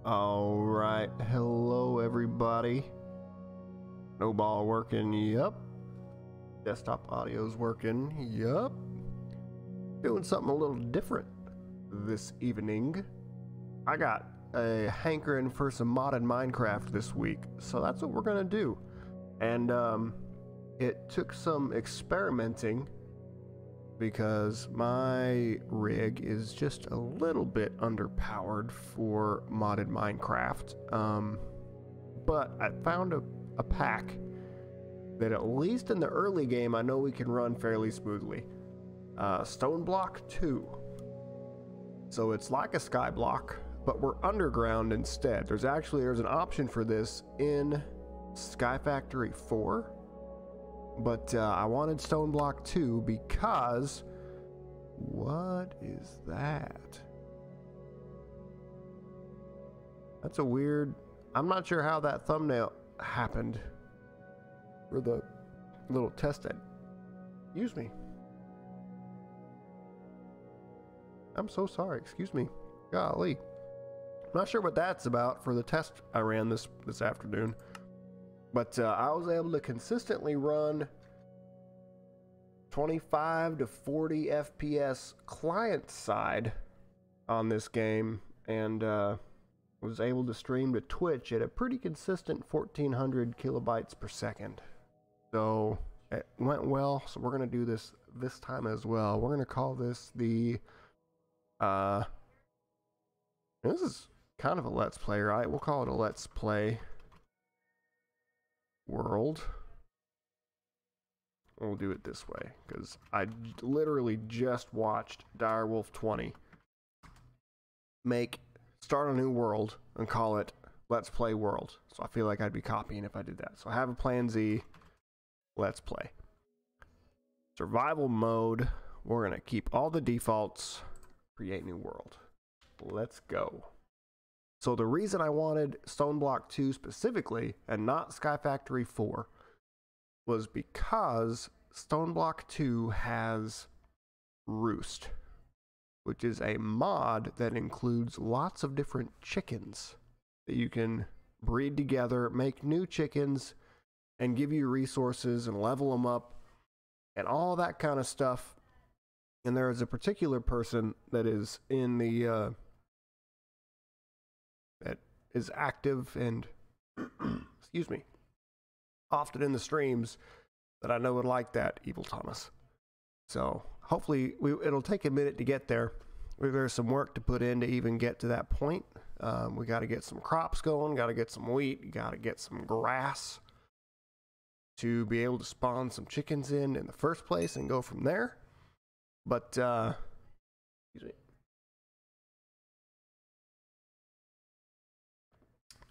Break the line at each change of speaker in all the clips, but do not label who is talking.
All right, hello everybody. No ball working, yup. Desktop audio's working, yup. Doing something a little different this evening. I got a hankering for some modded Minecraft this week, so that's what we're gonna do. And it took some experimenting because my rig is just a little bit underpowered for modded Minecraft. But I found a pack that at least in the early game I know we can run fairly smoothly. StoneBlock 2. So it's like a skyblock, but we're underground instead. There's an option for this in Sky Factory 4. But I wanted StoneBlock 2 because... What is that? That's a weird... I'm not sure how that thumbnail happened. For the little test edit. Excuse me. I'm so sorry. Excuse me. Golly. I'm not sure what that's about for the test I ran this afternoon. But I was able to consistently run 25 to 40 FPS client side on this game, and was able to stream to Twitch at a pretty consistent 1400 kilobytes per second. So it went well, so we're going to do this time as well. We're going to call this the... this is kind of a let's play, right? We'll call it a let's play world. We'll do it this way because I literally just watched Direwolf 20 start a new world and call it Let's Play World. So I feel like I'd be copying if I did that. So I have a plan Z. Let's play. Survival mode. We're gonna keep all the defaults. Create new world. Let's go. So the reason I wanted StoneBlock 2 specifically and not Sky Factory 4 was because StoneBlock 2 has Roost, which is a mod that includes lots of different chickens that you can breed together, make new chickens, and give you resources and level them up and all that kind of stuff. And there is a particular person that is in the that is active and excuse me, often in the streams that I know would like that, Evil Thomas. So hopefully it'll take a minute to get there. There's some work to put in to even get to that point. We got to get some crops going, got to get some wheat, got to get some grass to be able to spawn some chickens in the first place and go from there. But excuse me.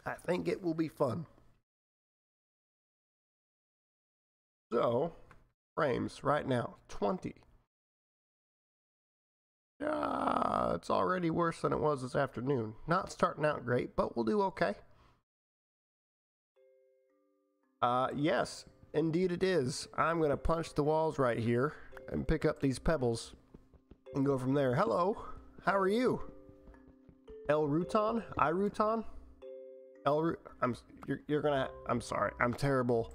I think it will be fun. So, frames right now, 20. It's already worse than it was this afternoon. Not starting out great, but we'll do okay. Yes, indeed it is. I'm going to punch the walls right here and pick up these pebbles and go from there. Hello, how are you? El Ruton? I Ruton? I'm sorry. I'm terrible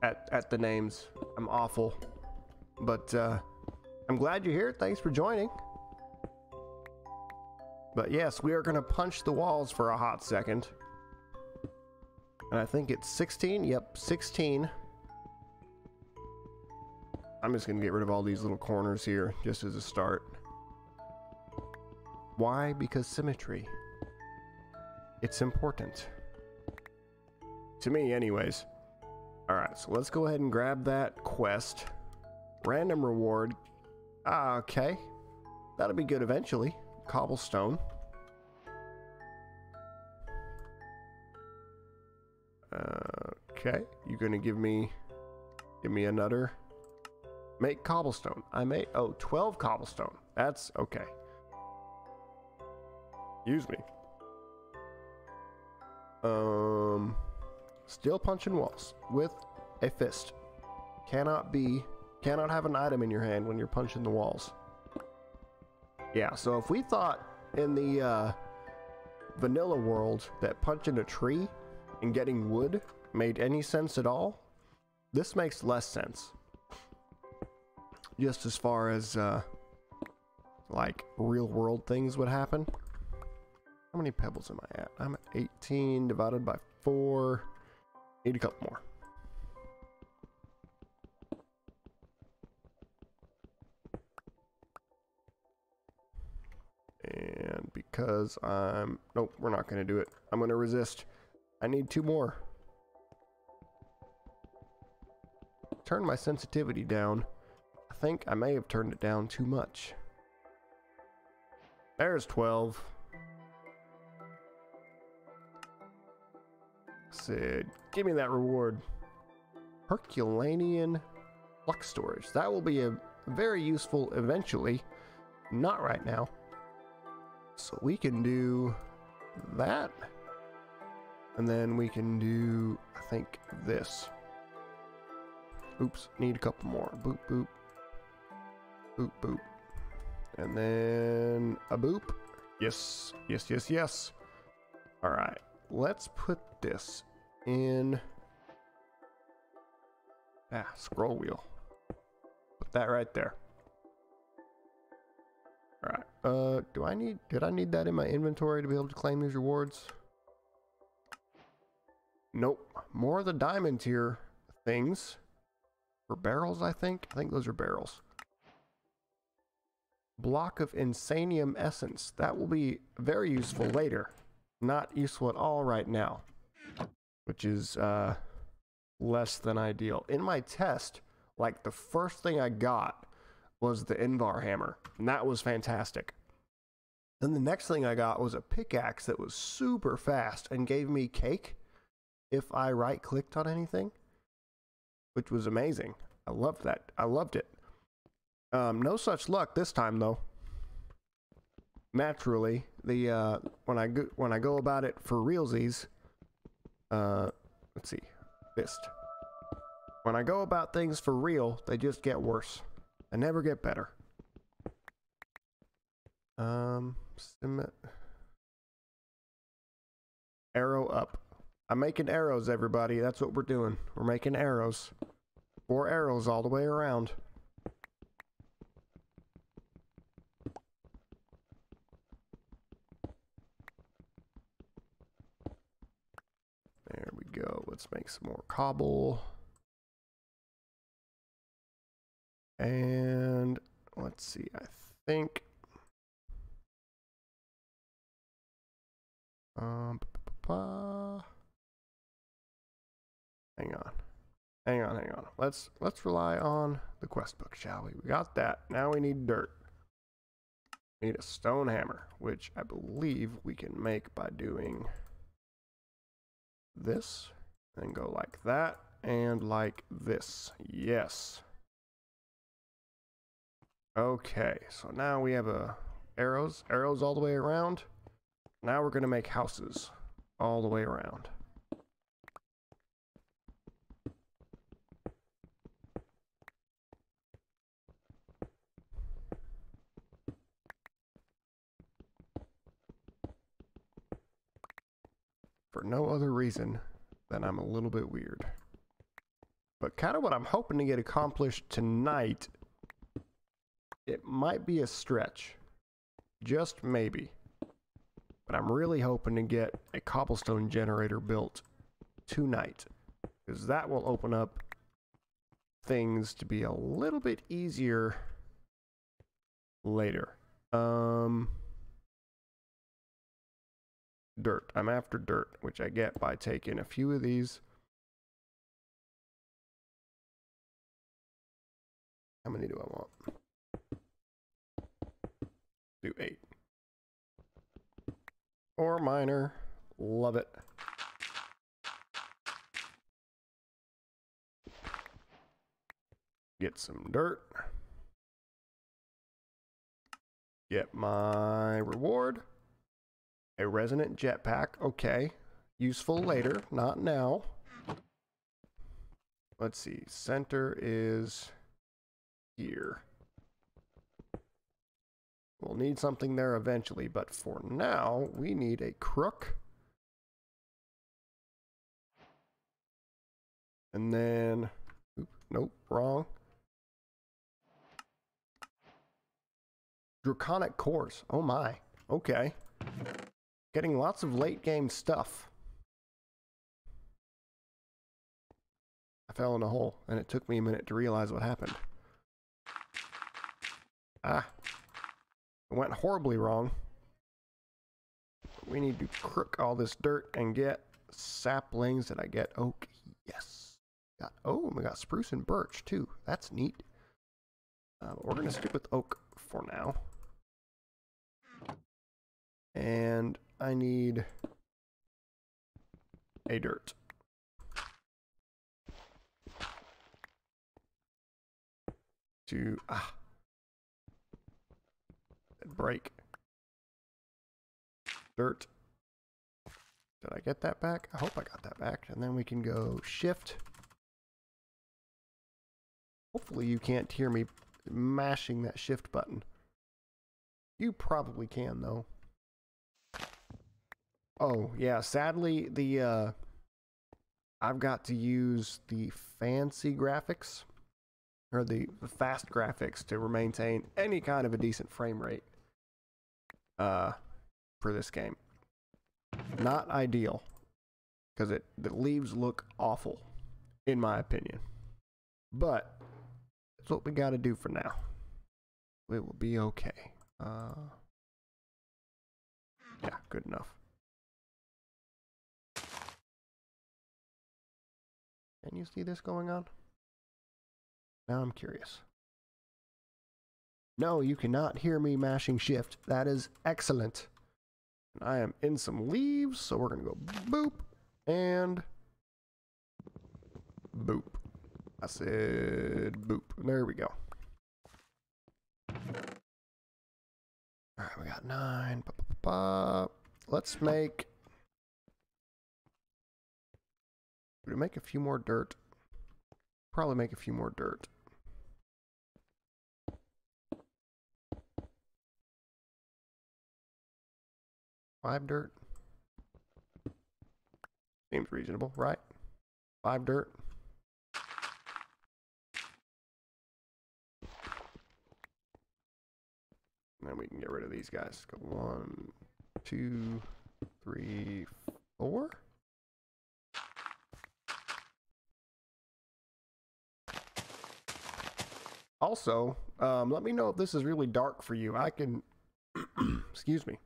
at the names. I'm awful. But I'm glad you're here. Thanks for joining. But yes, we are going to punch the walls for a hot second. And I think it's 16. Yep, 16. I'm just going to get rid of all these little corners here just as a start. Why? Because symmetry. It's important. To me, anyways. Alright, so let's go ahead and grab that quest. Random reward. Okay. That'll be good eventually. Cobblestone. Okay. You're gonna give me another. Make cobblestone. I made 12 cobblestone. That's okay. Excuse me. Still punching walls with a fist. Cannot have an item in your hand when you're punching the walls. Yeah, so if we thought in the vanilla world that punching a tree and getting wood made any sense at all, this makes less sense. Just as far as like real world things would happen. How many pebbles am I at? I'm at 18 divided by 4. Need a couple more. And because nope, we're not going to do it. I'm going to resist. I need 2 more. Turn my sensitivity down. I think I may have turned it down too much. There's 12. Said, give me that reward. Herculanean flux storage. That will be a very useful eventually. Not right now. So we can do that. And then we can do, I think, this. Oops, need a couple more. Boop, boop. Boop, boop. And then a boop. Yes, yes, yes, yes. All right, let's put this in. Scroll wheel. Put that right there. All right, did I need that in my inventory to be able to claim these rewards? Nope. More of the diamond tier things. For barrels, I think. I think those are barrels. Block of insanium essence. That will be very useful later. Not useful at all right now. Which is less than ideal. In my test, like the first thing I got was the Invar hammer. And that was fantastic. Then the next thing I got was a pickaxe that was super fast and gave me cake if I right clicked on anything. Which was amazing. I loved that. I loved it. No such luck this time though. Naturally, the when I go about it for realsies, let's see, fist. When I go about things for real, they just get worse. They never get better. Arrow up. I'm making arrows, everybody. That's what we're doing. We're making arrows. 4 arrows all the way around. There we go. Let's make some more cobble. And let's see. I think hang on. Let's rely on the quest book, shall we? We got that. Now we need dirt. We need a stone hammer, which I believe we can make by doing this, and go like that, and like this. Yes. Okay, so now we have arrows all the way around. Now we're gonna make houses all the way around. For no other reason than I'm a little bit weird. But kind of what I'm hoping to get accomplished tonight, it might be a stretch. Just maybe. But I'm really hoping to get a cobblestone generator built tonight. Because that will open up things to be a little bit easier later. Dirt. I'm after dirt, which I get by taking a few of these. How many do I want? Do 8. Ore miner. Love it. Get some dirt. Get my reward. A resonant jetpack. Okay. Useful later, not now. Let's see. Center is here. We'll need something there eventually, but for now, we need a crook. And then, nope, wrong. Draconic cores. Oh my. Okay. Getting lots of late game stuff. I fell in a hole, and it took me a minute to realize what happened. Ah. It went horribly wrong. We need to crook all this dirt and get saplings. Did I get oak? Yes. Oh, we got spruce and birch too. That's neat. We're gonna stick with oak for now. And I need a dirt. To break. Dirt. Did I get that back? I hope I got that back. And then we can go shift. Hopefully you can't hear me mashing that shift button. You probably can though. Oh yeah, sadly I've got to use the fancy graphics or the fast graphics to maintain any kind of a decent frame rate for this game. Not ideal, because the leaves look awful in my opinion, but it's what we got to do for now. It will be okay. Yeah, good enough. Can you see this going on? Now I'm curious. No, you cannot hear me mashing shift. That is excellent. And I am in some leaves, so we're gonna go boop and boop. I said boop. There we go. Alright, we got 9. Let's make... We're gonna make a few more dirt. Probably make a few more dirt. Five dirt. Seems reasonable, right? 5 dirt. And then we can get rid of these guys. Go 1, 2, 3, 4. Also, let me know if this is really dark for you. I can, excuse me.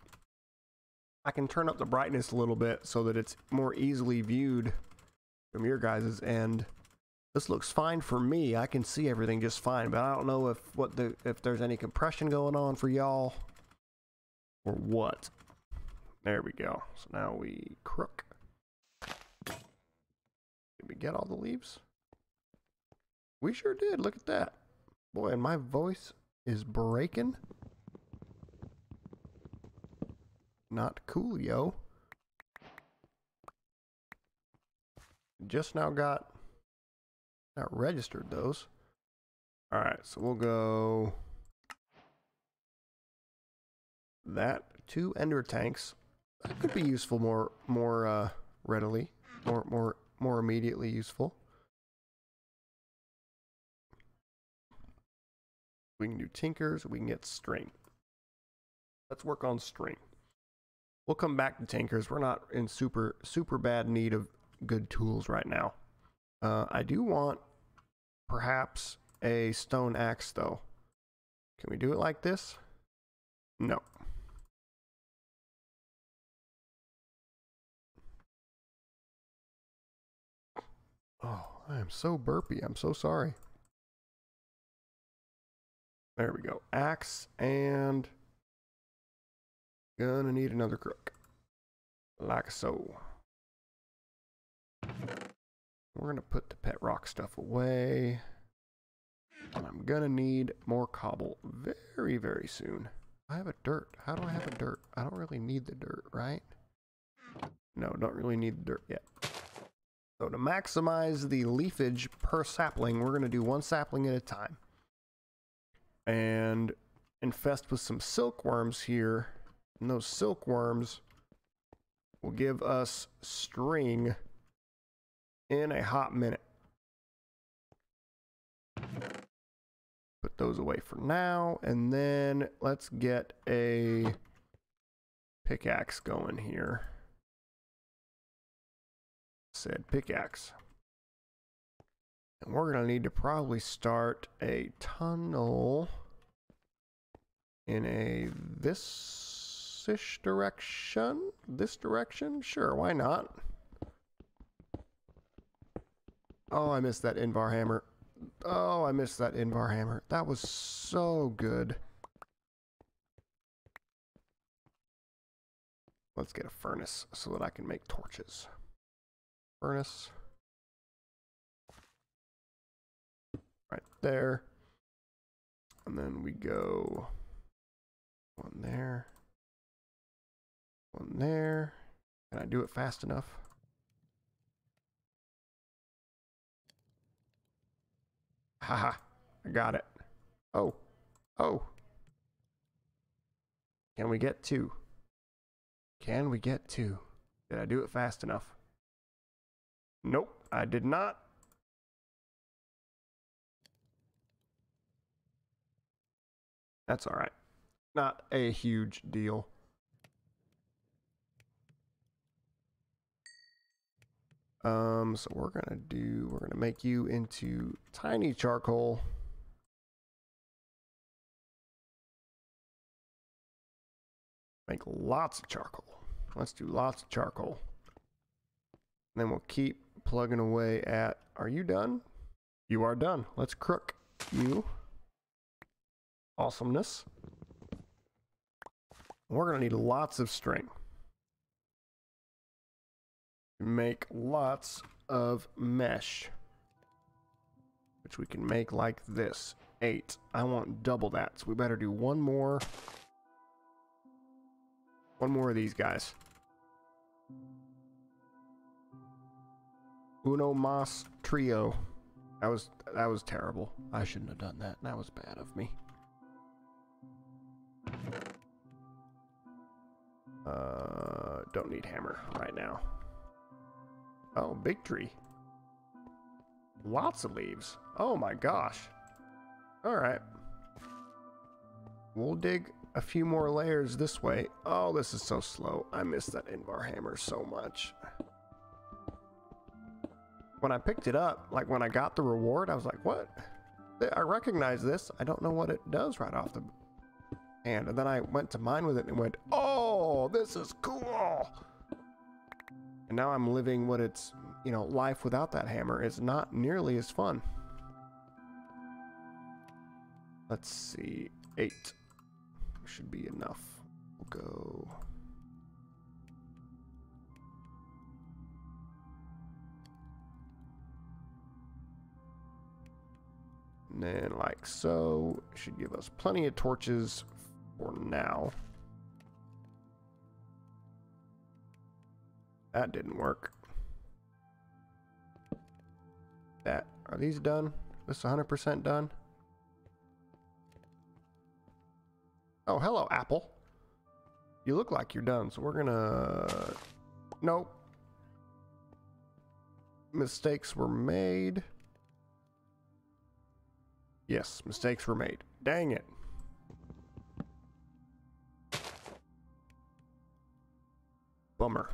I can turn up the brightness a little bit so that it's more easily viewed from your guys' end. This looks fine for me. I can see everything just fine, but I don't know if there's any compression going on for y'all or what. There we go. So now we crook. Did we get all the leaves? We sure did. Look at that. Boy, and my voice is breaking. Not cool, yo. Just now got registered those. Alright, so we'll go that 2 ender tanks. That could be useful more readily. More immediately useful. We can do tinkers, we can get string. Let's work on string. We'll come back to tinkers. We're not in super bad need of good tools right now. I do want perhaps a stone axe though. Can we do it like this? No. Oh, I am so burpy. I'm so sorry. There we go. Axe and gonna need another crook. Like so. We're gonna put the pet rock stuff away. And I'm gonna need more cobble very, very soon. I have a dirt. How do I have a dirt? I don't really need the dirt, right? No, don't really need the dirt yet. So to maximize the leafage per sapling, we're gonna do 1 sapling at a time. And infest with some silkworms here, and those silkworms will give us string in a hot minute. Put those away for now, and then let's get a pickaxe going here. Said pickaxe. And we're gonna need to probably start a tunnel in a this-ish direction. This direction? Sure, why not? Oh, I missed that Invar hammer. Oh, I missed that Invar hammer. That was so good. Let's get a furnace so that I can make torches. Furnace. Right there. And then we go one there. One there. Can I do it fast enough? Haha, I got it. Oh, oh. Can we get two? Can we get two? Did I do it fast enough? Nope, I did not. That's all right. Not a huge deal. So we're gonna make you into tiny charcoal. Make lots of charcoal. Let's do lots of charcoal. And then we'll keep plugging away at, are you done? You are done. Let's crook you. Awesomeness. We're gonna need lots of string. Make lots of mesh, which we can make like this. 8. I want double that, so we better do one more of these guys. Uno mas trio. That was terrible. I shouldn't have done that. That was bad of me. Don't need hammer right now. Oh, big tree. Lots of leaves. Oh my gosh. Alright. We'll dig a few more layers this way. Oh, this is so slow. I miss that Invar hammer so much. When I picked it up, like when I got the reward, I was like, what? I recognize this. I don't know what it does right off the hand. And then I went to mine with it and went, oh, this is cool. And now I'm living what it's, you know, life without that hammer is not nearly as fun. Let's see, 8 should be enough. We'll go. And then like so, should give us plenty of torches for now. That didn't work. That, are these done? This 100% done? Oh, hello, Apple. You look like you're done, so we're gonna... Nope. Mistakes were made. Yes, mistakes were made. Dang it. Bummer.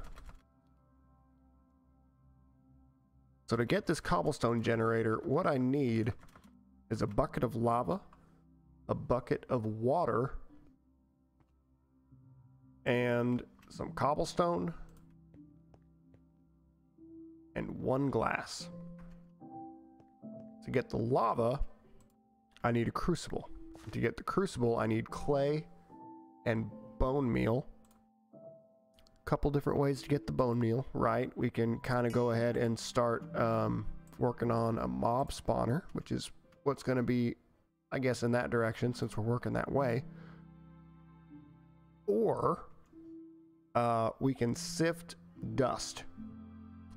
So to get this cobblestone generator, what I need is a bucket of lava, a bucket of water, and some cobblestone, and 1 glass. To get the lava, I need a crucible. To get the crucible, I need clay and bone meal. Couple different ways to get the bone meal, right? We can kind of go ahead and start working on a mob spawner, which is what's going to be, I guess, in that direction since we're working that way. Or we can sift dust,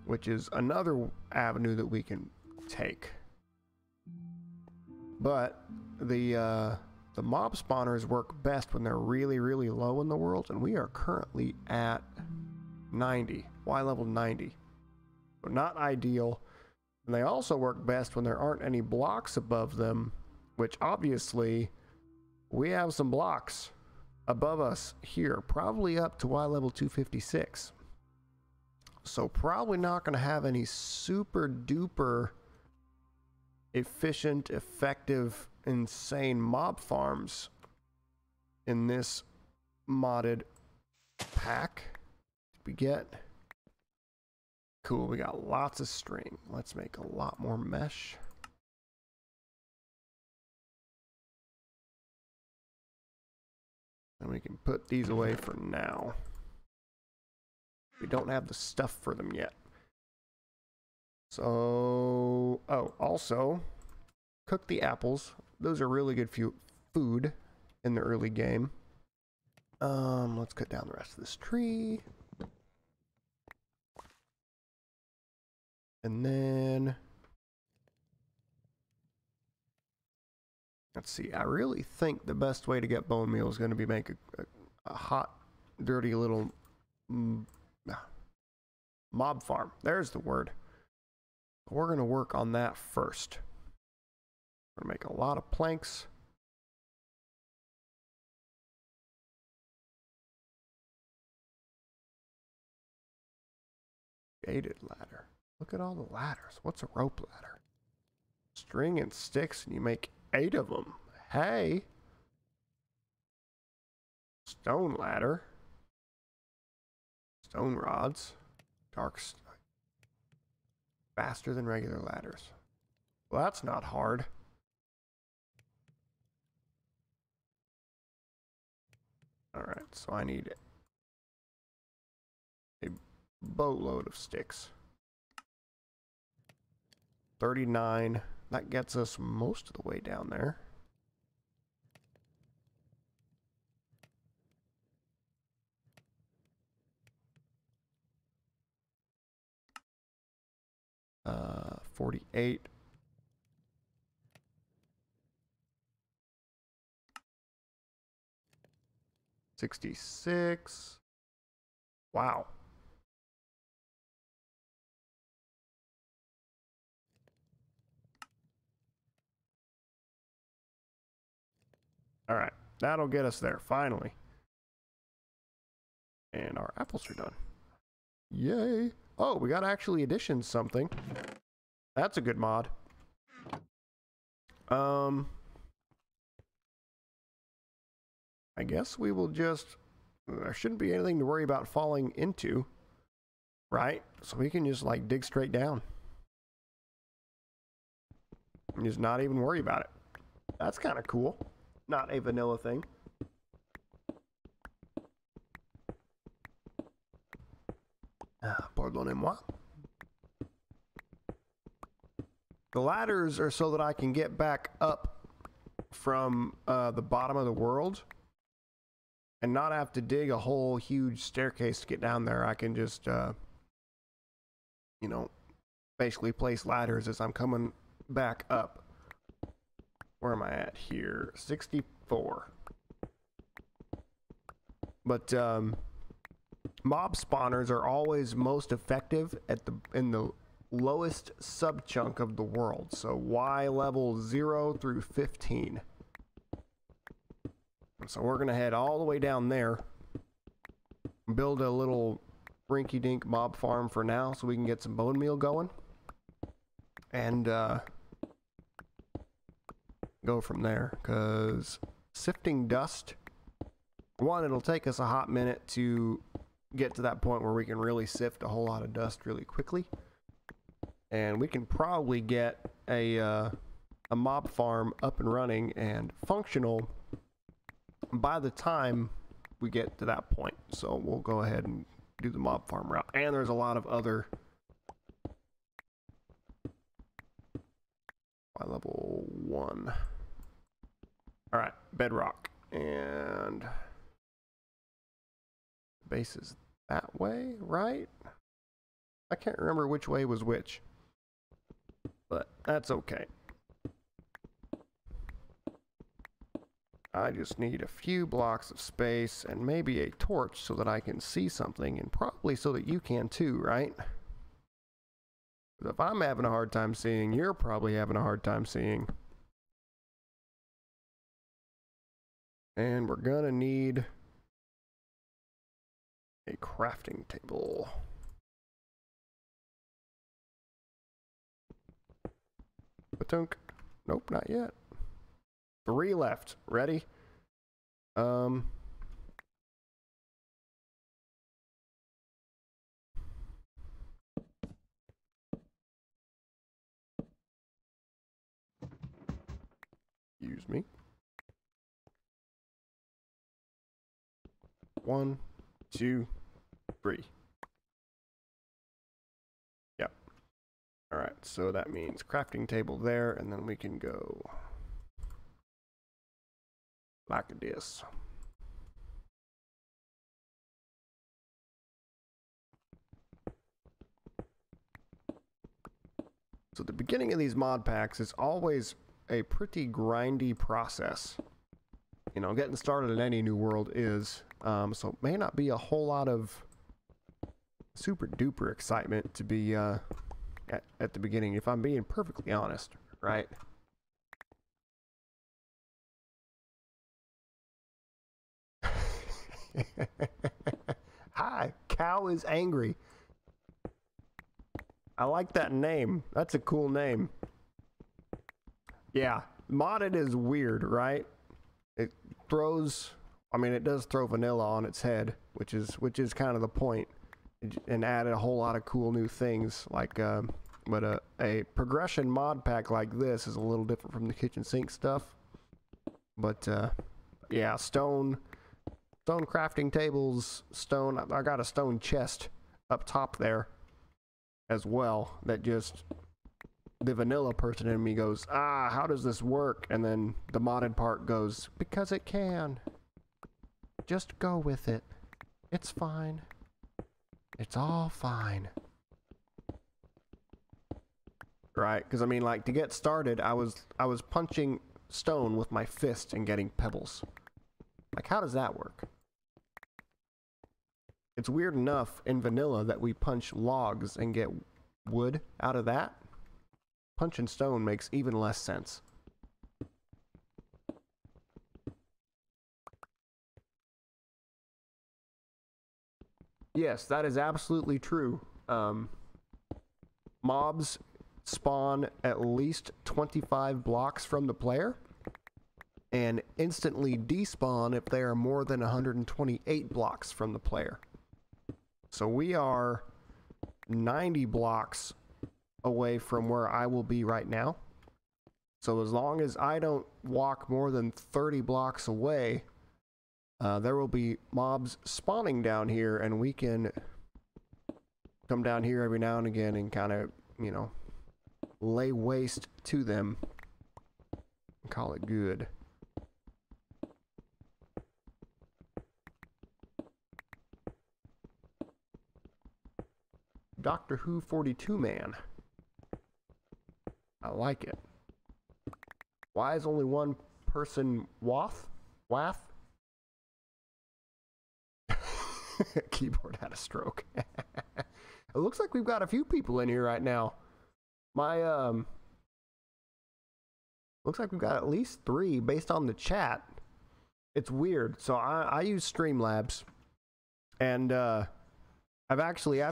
which is another avenue that we can take. But the the mob spawners work best when they're really, really low in the world, and we are currently at 90, Y level 90. So not ideal. And they also work best when there aren't any blocks above them, which obviously we have some blocks above us here, probably up to Y level 256. So probably not going to have any super duper efficient, effective, insane mob farms in this modded pack. We get cool. We got lots of string. Let's make a lot more mesh. And we can put these away for now. We don't have the stuff for them yet. So, oh, also, cook the apples. Those are really good food in the early game. Let's cut down the rest of this tree. And then, let's see, I really think the best way to get bone meal is going to be make a hot, dirty little mob farm. There's the word. We're going to work on that first. We're going to make a lot of planks. Gated ladder. Look at all the ladders. What's a rope ladder? String and sticks, and you make 8 of them. Hey! Stone ladder. Stone rods. Dark stone. Faster than regular ladders. Well, that's not hard. Alright, so I need a boatload of sticks. 39. That gets us most of the way down there. Uh, 48. $66. Wow. All right, that'll get us there finally. And our apples are done. Yay. Oh, we got actually addition something. That's a good mod. I guess we will just, there shouldn't be anything to worry about falling into, right? So we can just like dig straight down. And just not even worry about it. That's kind of cool. Not a vanilla thing. Pardonnez-moi. The ladders are so that I can get back up from the bottom of the world and not have to dig a whole huge staircase to get down there. I can just, you know, basically place ladders as I'm coming back up. Where am I at here? 64. But mob spawners are always most effective at in the lowest sub chunk of the world. So Y level 0 through 15. So we're gonna head all the way down there, build a little rinky-dink mob farm for now, so we can get some bone meal going, and go from there. Because sifting dust, one, it'll take us a hot minute to get to that point where we can really sift a whole lot of dust really quickly, and we can probably get a mob farm up and running and functional by the time we get to that point. So we'll go ahead and do the mob farm route. And there's a lot of other level 1. All right, bedrock, and base is that way, right? I can't remember which way was which, but that's okay. I just need a few blocks of space and maybe a torch so that I can see something, and probably so that you can too, right? If I'm having a hard time seeing, you're probably having a hard time seeing. And we're gonna need a crafting table. Batunk. Nope, not yet. 3 left. Ready? Excuse me. 1, 2, 3. Yep. Alright, so that means crafting table there, and then we can go like this. So the beginning of these mod packs is always a pretty grindy process. You know, getting started in any new world is, so it may not be a whole lot of super duper excitement to be at the beginning, if I'm being perfectly honest, right? Hi, cow is angry. I like that name. That's a cool name. Yeah, modded is weird, right? It throws, I mean, it does throw vanilla on its head, which is kind of the point, and added a whole lot of cool new things. Like, but a progression mod pack like this is a little different from the kitchen sink stuff. But yeah, stone crafting tables, stone. I got a stone chest up top there as well, that just, the vanilla person in me goes, ah, how does this work? And then the modded part goes, because it can. Just go with it. It's fine. It's all fine. Right? Because I mean, like, to get started, I was punching stone with my fist and getting pebbles. Like, how does that work? It's weird enough in vanilla that we punch logs and get wood out of that. Punching stone makes even less sense. Yes, that is absolutely true. Mobs spawn at least 25 blocks from the player and instantly despawn if they are more than 128 blocks from the player. So we are 90 blocks away from where I will be right now. So as long as I don't walk more than 30 blocks away, there will be mobs spawning down here, and we can come down here every now and again and kind of, you know, lay waste to them and call it good. Doctor Who 42 man. I like it. Why is only one person Wath? Keyboard had a stroke. It looks like we've got a few people in here right now. Looks like we've got at least 3 based on the chat. It's weird. So I use Streamlabs, and I've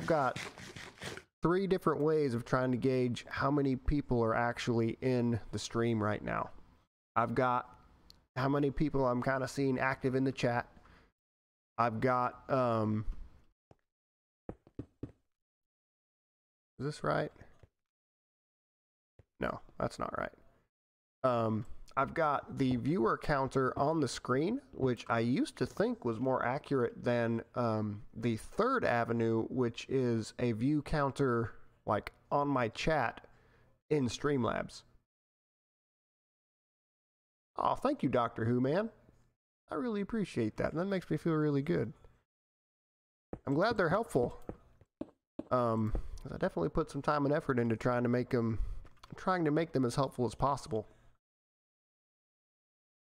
got 3 different ways of trying to gauge how many people are actually in the stream right now. I've got how many people I'm kind of seeing active in the chat. I've got, is this right? No, that's not right. I've got the viewer counter on the screen, which I used to think was more accurate than the third avenue, which is a view counter like on my chat in Streamlabs. Oh, thank you, Doctor Who, man. I really appreciate that, and that makes me feel really good. I'm glad they're helpful. I definitely put some time and effort into trying to make them as helpful as possible.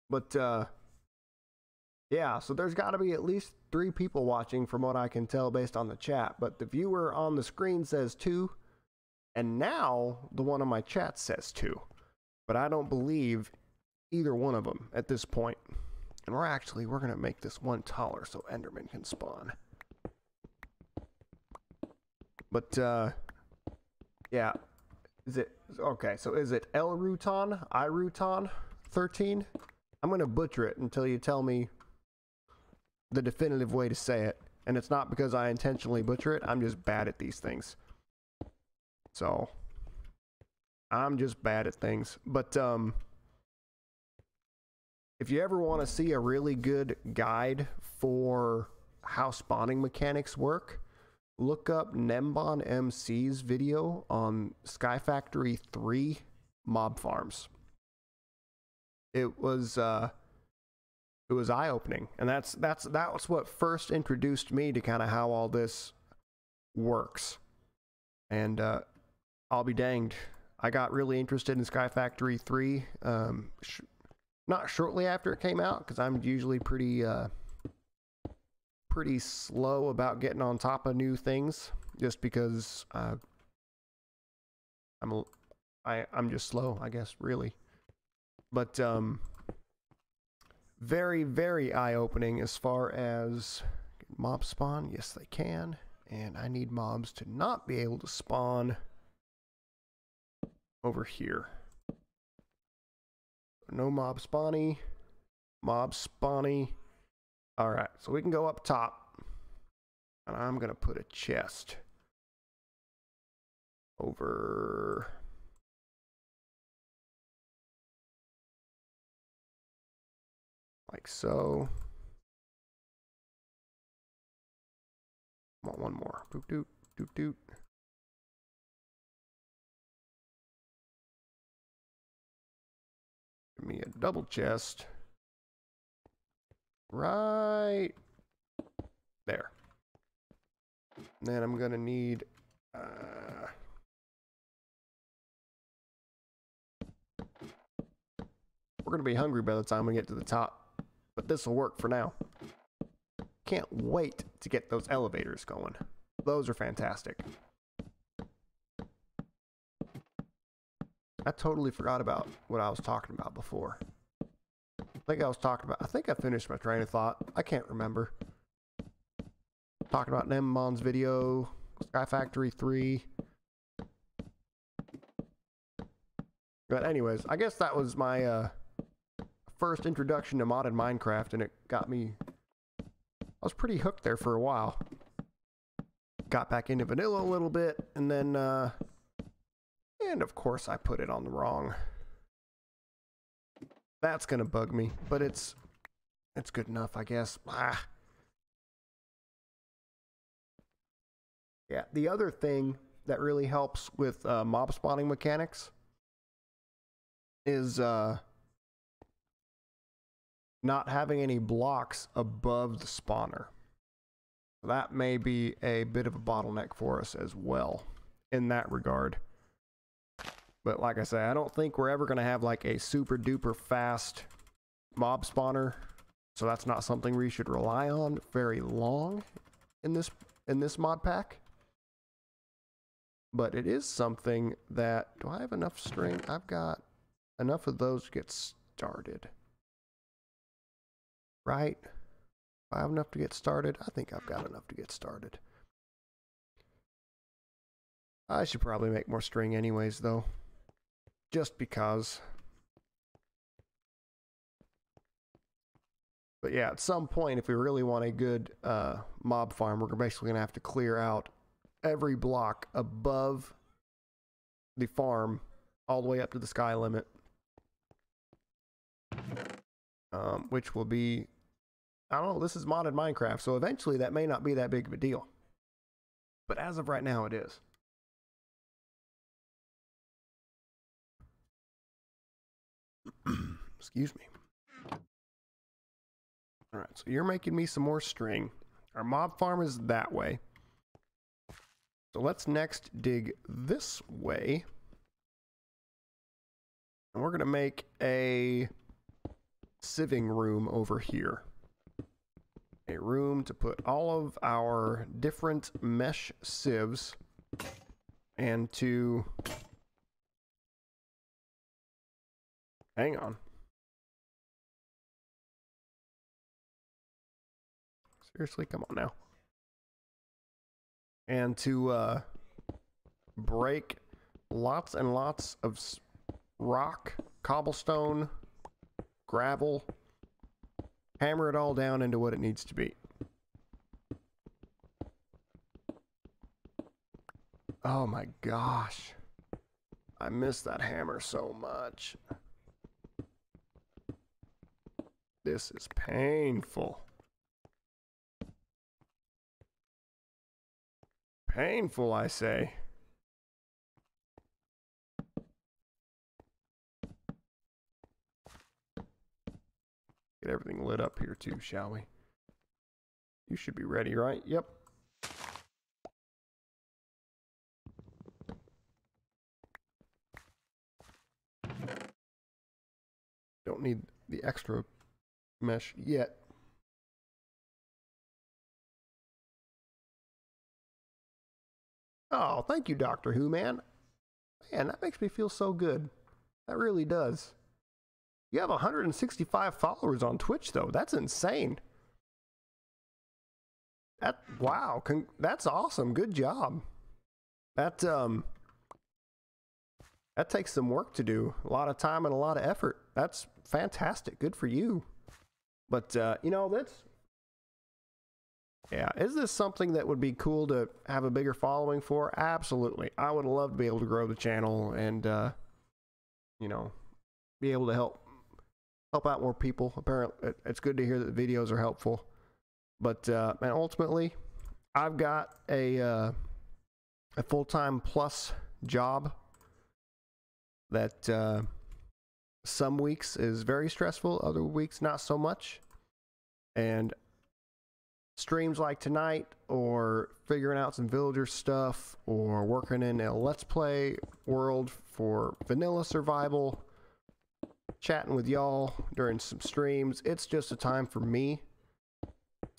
But Yeah, so there's got to be at least 3 people watching from what I can tell based on the chat, but the viewer on the screen says 2, and now the one on my chat says 2. But I don't believe either one of them at this point. And we're going to make this one taller so Enderman can spawn. But, yeah. Is it, okay, so is it El Rutan, I Rutan 13? I'm going to butcher it until you tell me the definitive way to say it. And it's not because I intentionally butcher it, I'm just bad at these things. So, I'm just bad at things. But, if you ever want to see a really good guide for how spawning mechanics work, look up Nembon MC's video on Sky Factory 3 mob farms. It was eye-opening, and that was what first introduced me to kind of how all this works. And I'll be danged, I got really interested in Sky Factory 3 not shortly after it came out, because I'm usually pretty slow about getting on top of new things, just because I'm just slow, I guess, really. But very, very eye-opening as far as mob spawn. Yes, they can, and I need mobs to not be able to spawn over here. No mob spawny. Mob spawny. Alright, so we can go up top. And I'm going to put a chest over... like so. I want one more. Boop doop, doop doop. Give me a double chest. Right there. And then I'm gonna need we're gonna be hungry by the time we get to the top, but this will work for now. Can't wait to get those elevators going. Those are fantastic. I totally forgot about what I was talking about before. I think I finished my train of thought. I can't remember. Talking about Nembon's video, Sky Factory 3. But anyways, I guess that was my first introduction to modded Minecraft, and it got me... I was pretty hooked there for a while. Got back into vanilla a little bit, and then... and of course I put it on the wrong. That's gonna bug me, but it's good enough, I guess. Yeah, the other thing that really helps with mob spawning mechanics is not having any blocks above the spawner. That may be a bit of a bottleneck for us as well in that regard. But like I say, I don't think we're ever going to have like a super duper fast mob spawner. So that's not something we should rely on very long in this mod pack. But it is something that... do I have enough string? I've got enough of those to get started. Right? Do I have enough to get started? I think I've got enough to get started. I should probably make more string anyways, though. Just because. But yeah, at some point, if we really want a good mob farm, we're basically going to have to clear out every block above the farm all the way up to the sky limit. Which will be... I don't know, this is modded Minecraft, so eventually that may not be that big of a deal. But as of right now, it is. Excuse me. Alright, so you're making me some more string. Our mob farm is that way. So let's next dig this way. And we're going to make a sieving room over here. a room to put all of our different mesh sieves and to... Hang on. Seriously, come on now. And to break lots and lots of rock, cobblestone, gravel, hammer it all down into what it needs to be. Oh my gosh. I miss that hammer so much. This is painful. Painful, I say. Get everything lit up here too, shall we? You should be ready, right? Yep. Don't need the extra mesh yet. Oh, thank you, Doctor Who, man. Man, that makes me feel so good. That really does. You have 165 followers on Twitch, though. That's insane. Wow, that's awesome. Good job. That takes some work to do. A lot of time and a lot of effort. That's fantastic. Good for you. But, you know, yeah, is this something that would be cool to have a bigger following for? Absolutely. I would love to be able to grow the channel and, you know, be able to help out more people. Apparently, it's good to hear that the videos are helpful. But, man, ultimately, I've got a full-time plus job that some weeks is very stressful, other weeks not so much. And streams like tonight, or figuring out some villager stuff, or working in a Let's Play world for vanilla survival, chatting with y'all during some streams. It's just a time for me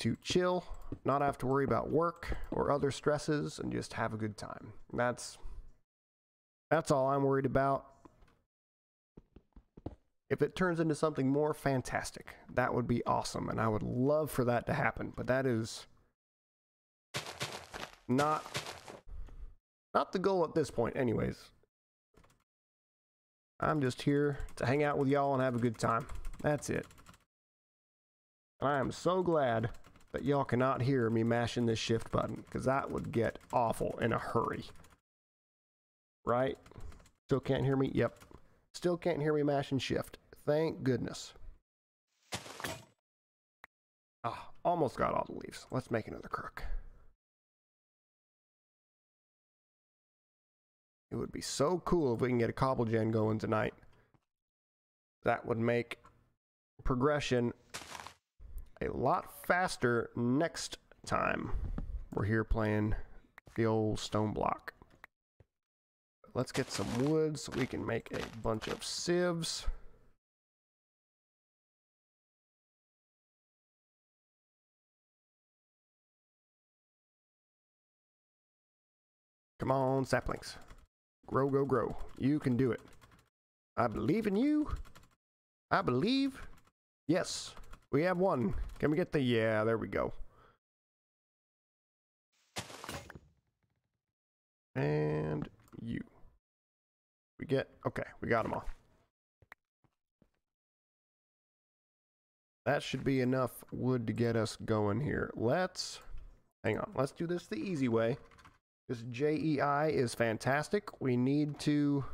to chill, not have to worry about work or other stresses, and just have a good time. That's all I'm worried about. If it turns into something more, fantastic. That would be awesome, and I would love for that to happen. But that is not the goal at this point anyways. I'm just here to hang out with y'all and have a good time. That's it. And I am so glad that y'all cannot hear me mashing this shift button, because that would get awful in a hurry. Right? Still can't hear me? Yep. Still can't hear me mashing shift. Thank goodness. Ah, almost got all the leaves. Let's make another crook. It would be so cool if we can get a cobble gen going tonight. That would make progression a lot faster next time we're here playing the old StoneBlock. Let's get some wood so we can make a bunch of sieves. Come on, saplings. Grow, grow, grow. You can do it. I believe in you. I believe. Yes, we have one. Can we get the... Yeah, there we go. And you. We get... Okay, we got them all. That should be enough wood to get us going here. Let's... Hang on. Let's do this the easy way. This JEI is fantastic. We need to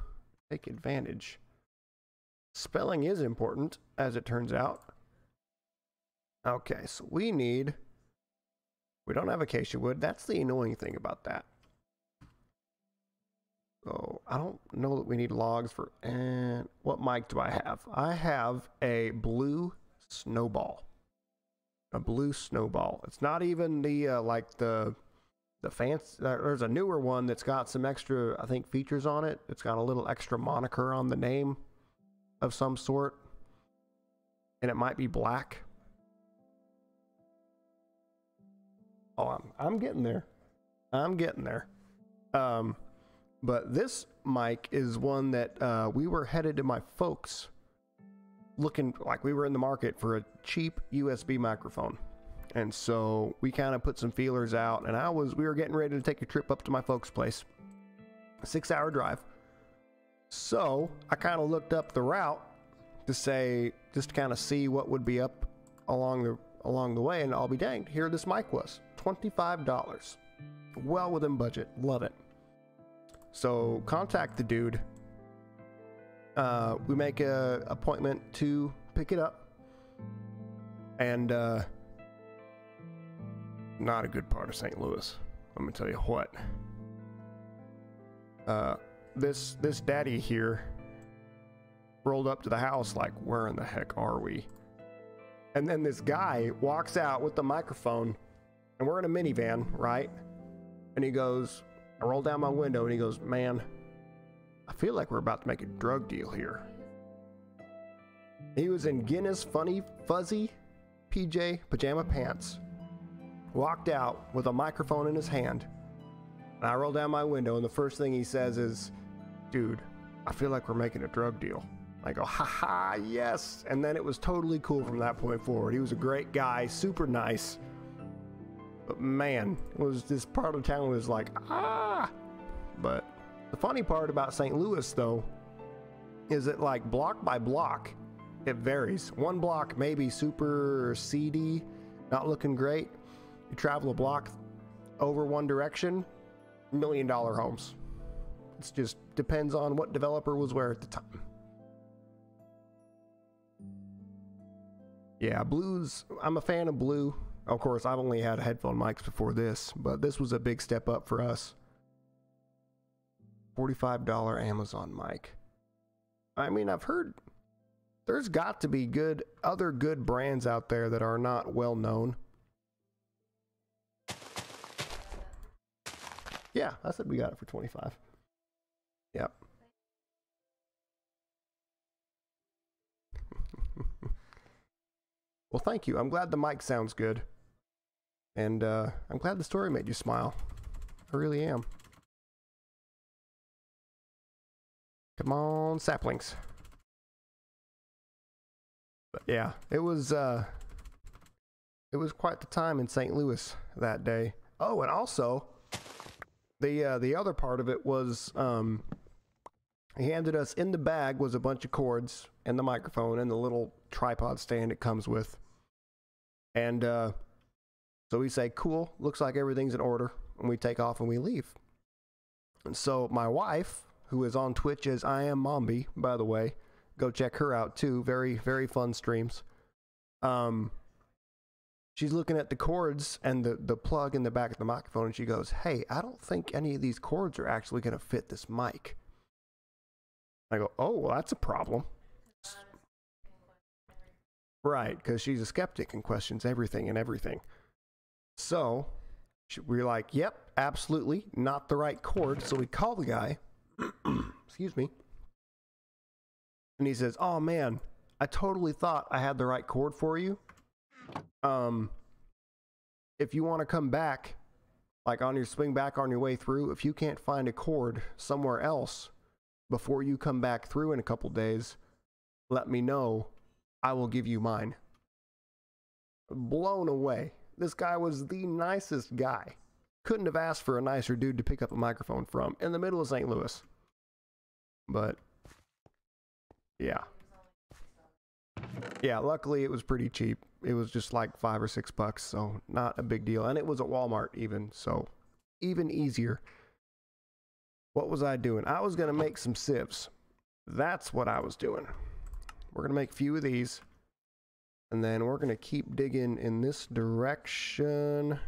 take advantage. Spelling is important, as it turns out. Okay, so we don't have acacia wood. That's the annoying thing about that. So I don't know that we need logs for... And what mic do I have? I have a blue snowball. A blue snowball. It's not even the like the fancy... There's a newer one that's got some extra, I think, features on it. It's got a little extra moniker on the name of some sort. And it might be black. Oh, I'm getting there. I'm getting there. But this mic is one that we were headed to my folks looking like we were in the market for a cheap USB microphone. And so we kind of put some feelers out, and we were getting ready to take a trip up to my folks' place. A 6-hour drive. So I kind of looked up the route just to kind of see what would be up along the way, and I'll be danged, here this mic was. $25. Well within budget. Love it. So contact the dude. We make a appointment to pick it up. And not a good part of St. Louis. Let me tell you what. This daddy here rolled up to the house like, where in the heck are we? And then this guy walks out with the microphone, and we're in a minivan, right? And he goes, I roll down my window, and he goes, man, I feel like we're about to make a drug deal here. He was in Guinness funny fuzzy PJ pajama pants, walked out with a microphone in his hand, and I roll down my window, and the first thing he says is, dude, I feel like we're making a drug deal. I go, haha, yes. And then it was totally cool from that point forward. He was a great guy, super nice. But man, it was this part of town was like, ah. But the funny part about St. Louis, though, is that like block by block, it varies. One block may be super seedy, not looking great. You travel a block over one direction, $1 million homes. It just depends on what developer was where at the time. Yeah, blues, I'm a fan of blue. Of course, I've only had headphone mics before this, but this was a big step up for us. $45 Amazon mic. I mean, I've heard there's got to be other good brands out there that are not well known. Yeah, I said we got it for 25. Yep. Well, thank you. I'm glad the mic sounds good. And I'm glad the story made you smile. I really am. Come on, saplings. But yeah, it was quite the time in St. Louis that day. Oh, and also the other part of it was he handed us in the bag was a bunch of cords and the microphone and the little tripod stand it comes with. And so we say, cool, looks like everything's in order, and we take off and we leave. And so my wife, who is on Twitch as I Am Mombi, by the way, go check her out too. Very, very fun streams. She's looking at the cords and the plug in the back of the microphone, and she goes, hey, I don't think any of these cords are actually going to fit this mic. I go, oh, well, that's a problem. Right, because she's a skeptic and questions everything and everything. So we're like, yep, absolutely not the right cord. So we call the guy, excuse me, and he says, oh man, I totally thought I had the right cord for you. If you want to come back, like on your swing back on your way through, if you can't find a cord somewhere else before you come back through in a couple days, let me know. I will give you mine. Blown away. This guy was the nicest guy. Couldn't have asked for a nicer dude to pick up a microphone from in the middle of St. Louis. But yeah. Yeah, luckily it was pretty cheap. It was just like $5 or $6, so not a big deal. And it was at Walmart even, so even easier. What was I doing? I was going to make some sieves. That's what I was doing. We're going to make a few of these, and then we're going to keep digging in this direction.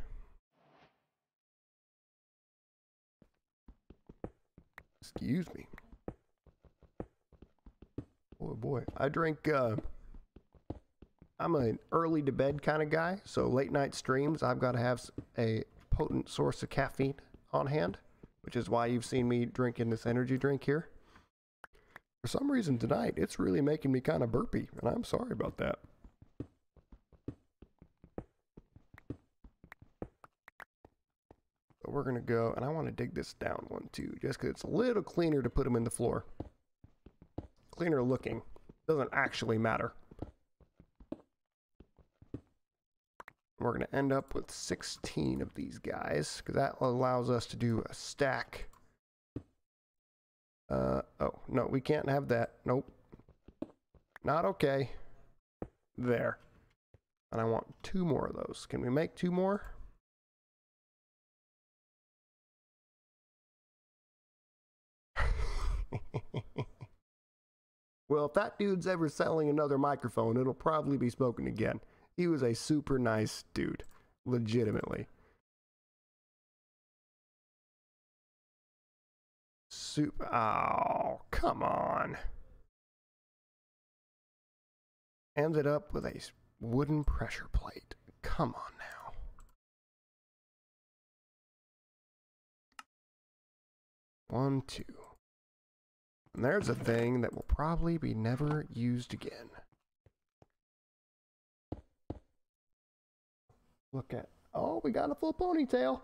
Excuse me. Oh boy. I drink, I'm an early to bed kind of guy, so late night streams, I've got to have a potent source of caffeine on hand, which is why you've seen me drinking this energy drink here. For some reason tonight, it's really making me kind of burpy, and I'm sorry about that. But we're going to go, and I want to dig this down one too, just because it's a little cleaner to put them in the floor. Cleaner looking. Doesn't actually matter. We're going to end up with 16 of these guys, because that allows us to do a stack. Oh, no, we can't have that. Nope. Not okay. There. And I want 2 more of those. Can we make 2 more? Well, if that dude's ever selling another microphone, it'll probably be Spoken Again. He was a super nice dude. Legitimately. Oh, come on. Ended up with a wooden pressure plate. Come on now. One, two. And there's a thing that will probably be never used again. Look at, oh, we got a full ponytail.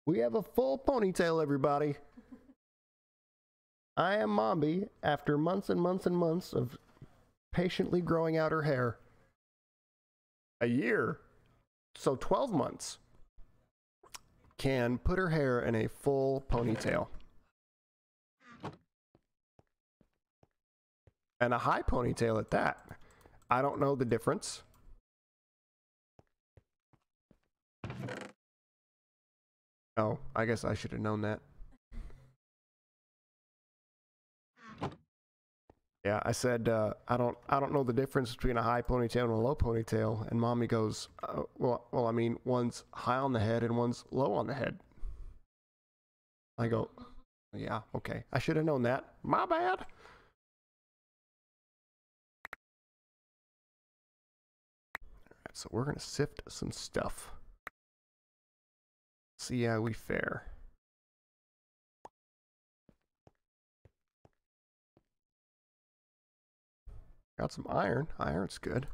We have a full ponytail, everybody. I am Mombi after months and months and months of patiently growing out her hair. A year, so 12 months, can put her hair in a full ponytail. And a high ponytail at that. I don't know the difference. Oh, I guess I should have known that. Yeah, I said I don't know the difference between a high ponytail and a low ponytail, and Mommy goes, well, I mean, one's high on the head and one's low on the head. I go, yeah, okay, I should have known that. My bad. All right, so we're gonna sift some stuff. See how we fare. Got some iron. Iron's good.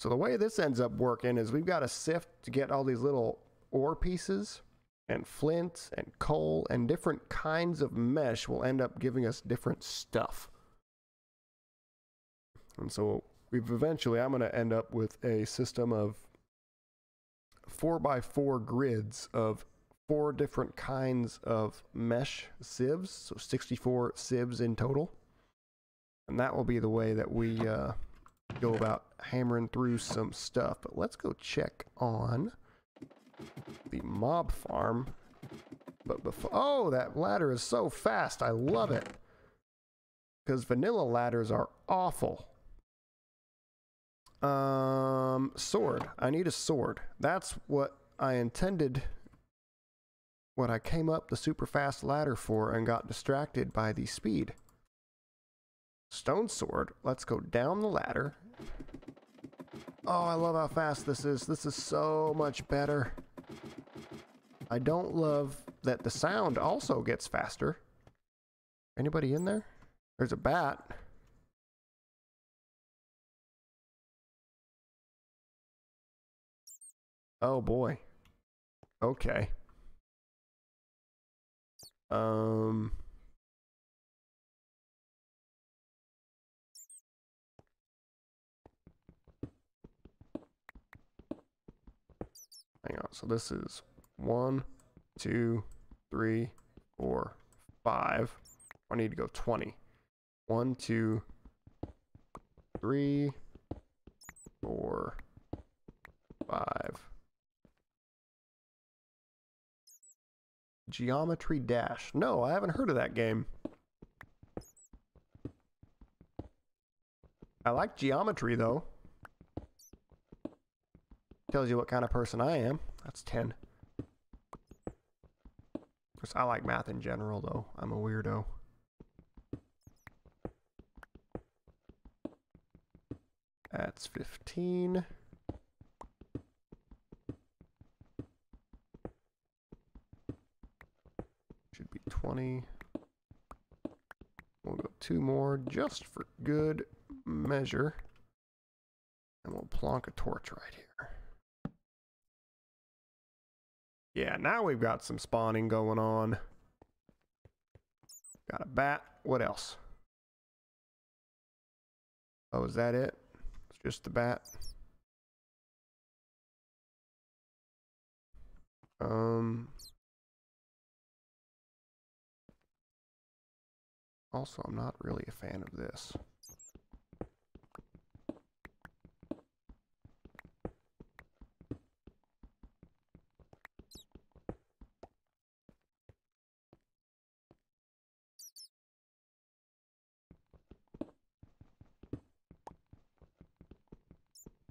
So the way this ends up working is we've got to sift to get all these little ore pieces, and flint and coal and different kinds of mesh will end up giving us different stuff. And so we've eventually, I'm going to end up with a system of 4x4 grids of 4 different kinds of mesh sieves, so 64 sieves in total. And that will be the way that we go about hammering through some stuff. But let's go check on the mob farm. But before, oh, that ladder is so fast. I love it. Because vanilla ladders are awful. Sword. I need a sword. That's what I intended, what I came up the super fast ladder for and got distracted by the speed. Stone sword. Let's go down the ladder. Oh, I love how fast this is. This is so much better. I don't love that the sound also gets faster. Anybody in there? There's a bat. Oh boy. Okay. Hang on, so this is 1, 2, 3, 4, 5. I need to go 20. 1, 2, 3, 4, 5. Geometry Dash. No, I haven't heard of that game. I like geometry though. Tells you what kind of person I am. That's 10. Of course, I like math in general, though. I'm a weirdo. That's 15. Should be 20. We'll go 2 more just for good measure. And we'll plonk a torch right here. Yeah, now we've got some spawning going on. Got a bat. What else? Oh, is that it? It's just the bat. Also, I'm not really a fan of this.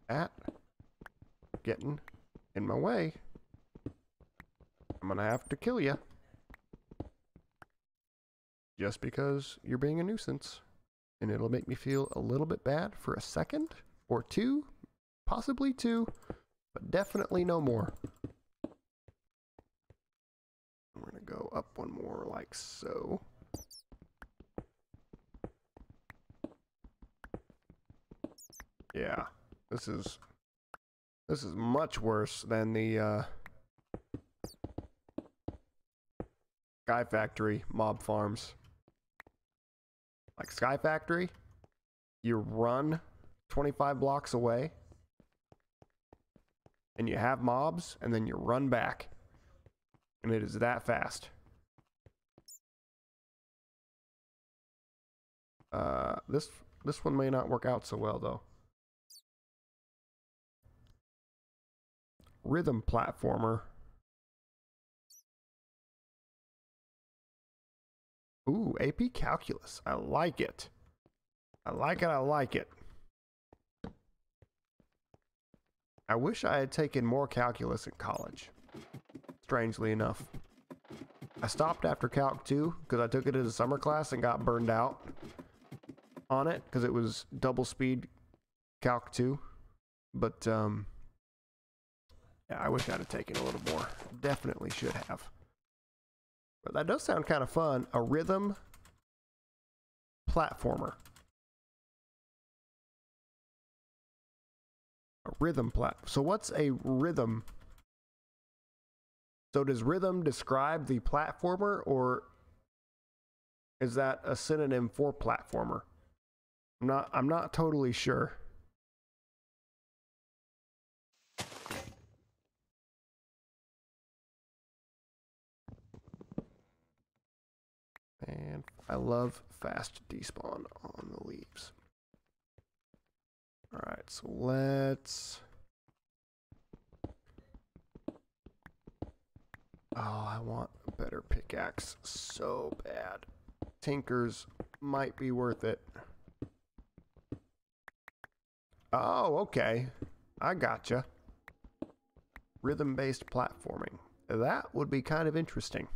That getting in my way. I'm gonna have to kill you. Just because you're being a nuisance. And it'll make me feel a little bit bad for a second or two, possibly two, but definitely no more. We're gonna go up one more like so. Yeah, this is much worse than the Sky Factory mob farms. Like Sky Factory, you run 25 blocks away and you have mobs and then you run back. And it is that fast. This one may not work out so well though. Rhythm platformer. Ooh, AP Calculus. I like it. I like it, I like it. I wish I had taken more calculus in college. Strangely enough. I stopped after Calc 2 because I took it as a summer class and got burned out on it because it was double speed Calc 2. But, yeah, I wish I'd have taken a little more. Definitely should have. But that does sound kind of fun. A rhythm platformer. A rhythm So what's a rhythm? So does rhythm describe the platformer, or is that a synonym for platformer? I'm not totally sure. And I love fast despawn on the leaves. All right, so let's... Oh, I want a better pickaxe so bad. Tinkers might be worth it. Oh, okay. I gotcha. Rhythm-based platforming. That would be kind of interesting.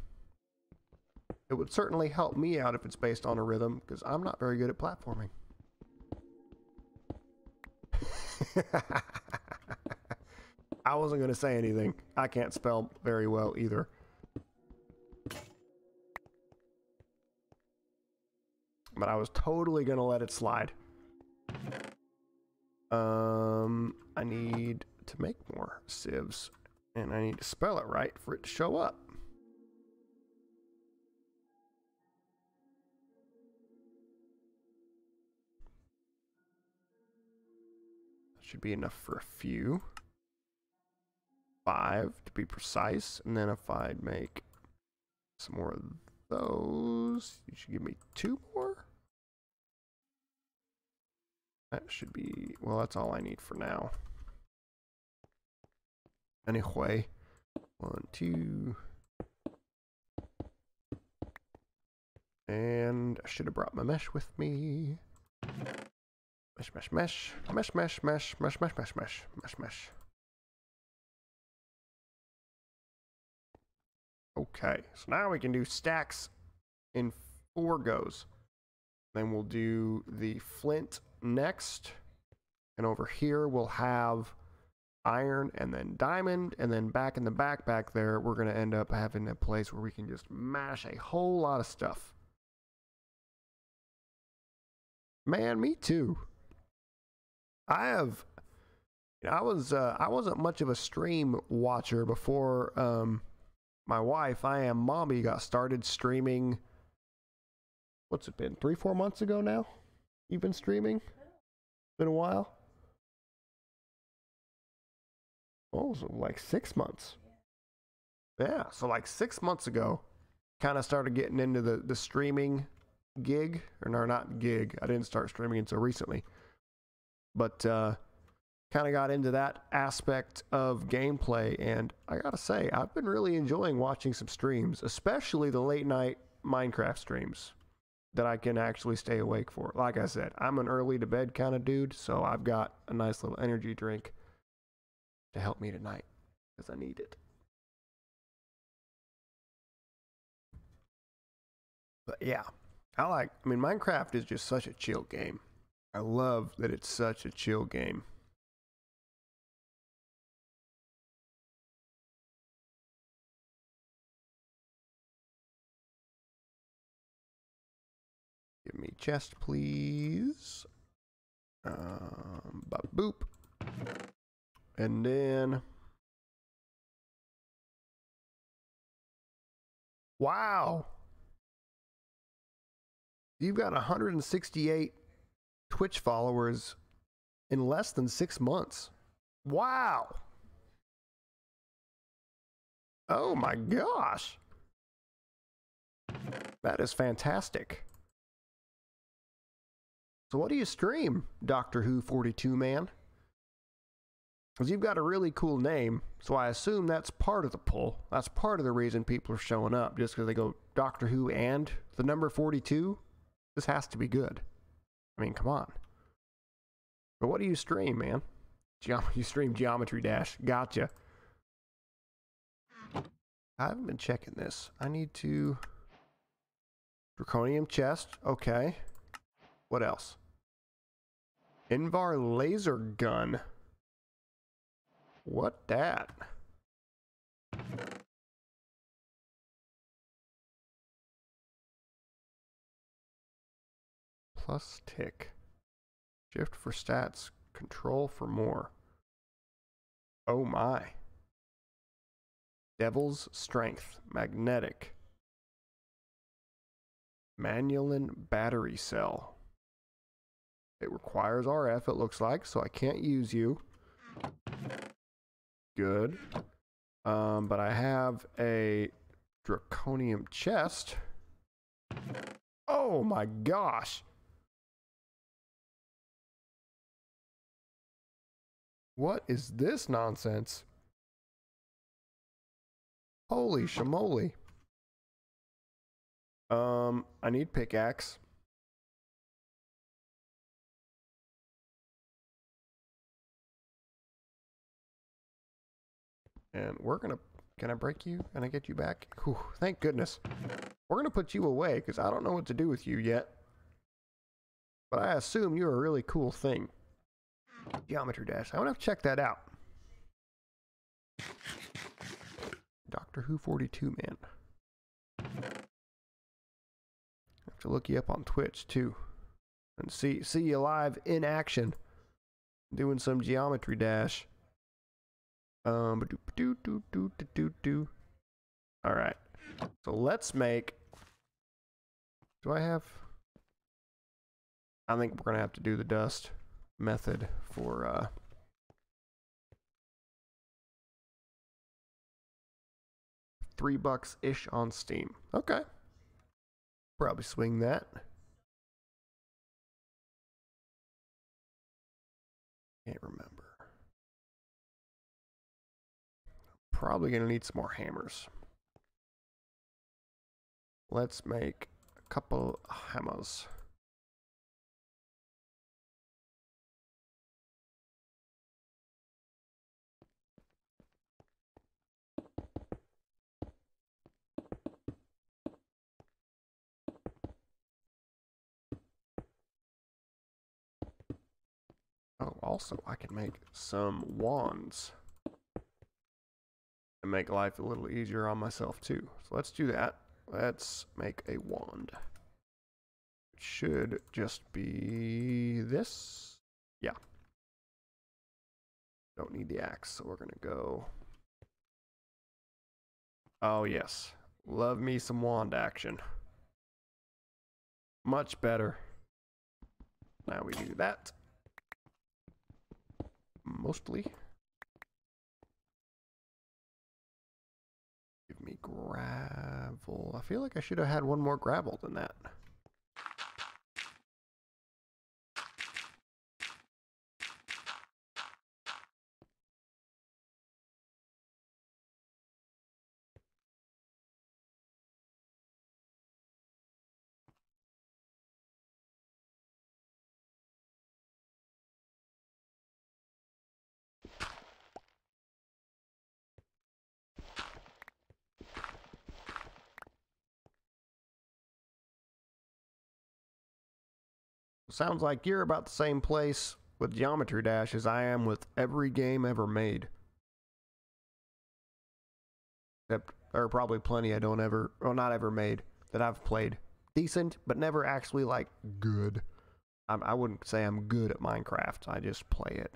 It would certainly help me out if it's based on a rhythm, because I'm not very good at platforming. I wasn't going to say anything. I can't spell very well either. But I was totally going to let it slide. I need to make more sieves. And I need to spell it right for it to show up. That should be enough for a few. 5 to be precise. And then if I'd make some more of those, you should give me 2 more. That should be, well, that's all I need for now. Anyway, 1, 2. And I should have brought my mesh with me. Mesh, mesh, mesh, mesh, mesh, mesh, mesh, mesh, mesh, mesh, mesh, mesh. Okay, so now we can do stacks in 4 goes. Then we'll do the flint next. And over here we'll have iron and then diamond. And then back in the back there, we're going to end up having a place where we can just mash a whole lot of stuff. Man, me too. I wasn't much of a stream watcher before my wife, I Am Mommy, got started streaming. What's it been? 3-4 months ago now? You've been streaming? Been a while? Oh, so like 6 months. Yeah, so like 6 months ago, kind of started getting into the streaming gig. Or no, not gig. I didn't start streaming until recently. But kind of got into that aspect of gameplay, and I gotta say, I've been really enjoying watching some streams, especially the late night Minecraft streams that I can actually stay awake for. Like I said, I'm an early to bed kind of dude, so I've got a nice little energy drink to help me tonight, because I need it. But yeah, I mean, Minecraft is just such a chill game. I love that it's such a chill game. Give me chest, please. Boop. And then... Wow! You've got 168 Twitch followers in less than 6 months. Wow! Oh my gosh! That is fantastic. So what do you stream, Doctor Who 42 man? Because you've got a really cool name, so I assume that's part of the pull. That's part of the reason people are showing up, just because they go Doctor Who and the number 42? This has to be good. I mean, come on. But what do you stream, man? You stream Geometry Dash. Gotcha. I haven't been checking this. I need to... Draconium chest. Okay. What else? Invar laser gun. What that? Plus tick. Shift for stats. Control for more. Oh my. Devil's strength. Magnetic. Manulin battery cell. It requires RF, it looks like, so I can't use you. Good. But I have a draconium chest. Oh my gosh. What is this nonsense? Holy shamoly. I need pickaxe. And we're gonna, can I break you? Can I get you back? Whew, thank goodness. We're gonna put you away because I don't know what to do with you yet. But I assume you're a really cool thing. Geometry Dash. I want to check that out. Doctor Who 42 man. I have to look you up on Twitch too. And see you live in action. Doing some Geometry Dash. Alright. So let's make... Do I have... I think we're going to have to do the dust method for... $3-ish on Steam. Okay. Probably swing that. Can't remember. Probably gonna need some more hammers. Let's make a couple hammers. Oh, also I can make some wands and make life a little easier on myself too. So let's do that. Let's make a wand. It should just be this. Yeah. Don't need the axe, so we're gonna go Oh yes, love me some wand action. Much better. Now we do that. Mostly. Give me gravel. I feel like I should have had one more gravel than that. Sounds like you're about the same place with Geometry Dash as I am with every game ever made. Except there are probably plenty I don't ever, well, not ever made, that I've played. Decent, but never actually, like, good. I wouldn't say I'm good at Minecraft. I just play it.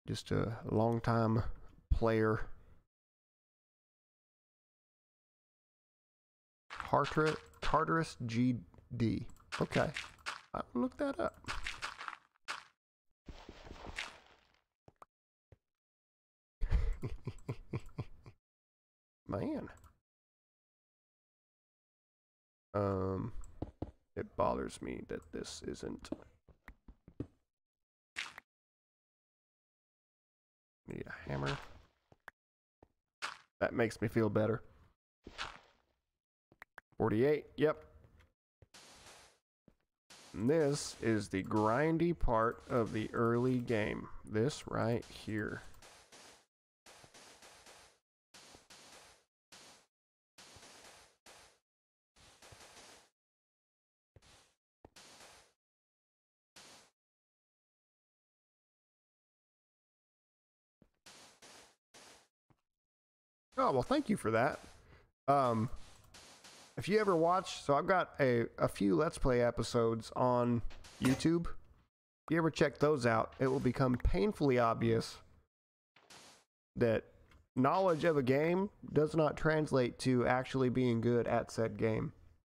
Just a long-time player. Tartarus GD. Okay. I'll look that up. Man. It bothers me that this isn't. Need a hammer. That makes me feel better. 48, yep. And this is the grindy part of the early game. This right here. Oh, well, thank you for that. If you ever watch, so I've got a few Let's Play episodes on YouTube. If you ever check those out, it will become painfully obvious that knowledge of a game does not translate to actually being good at said game.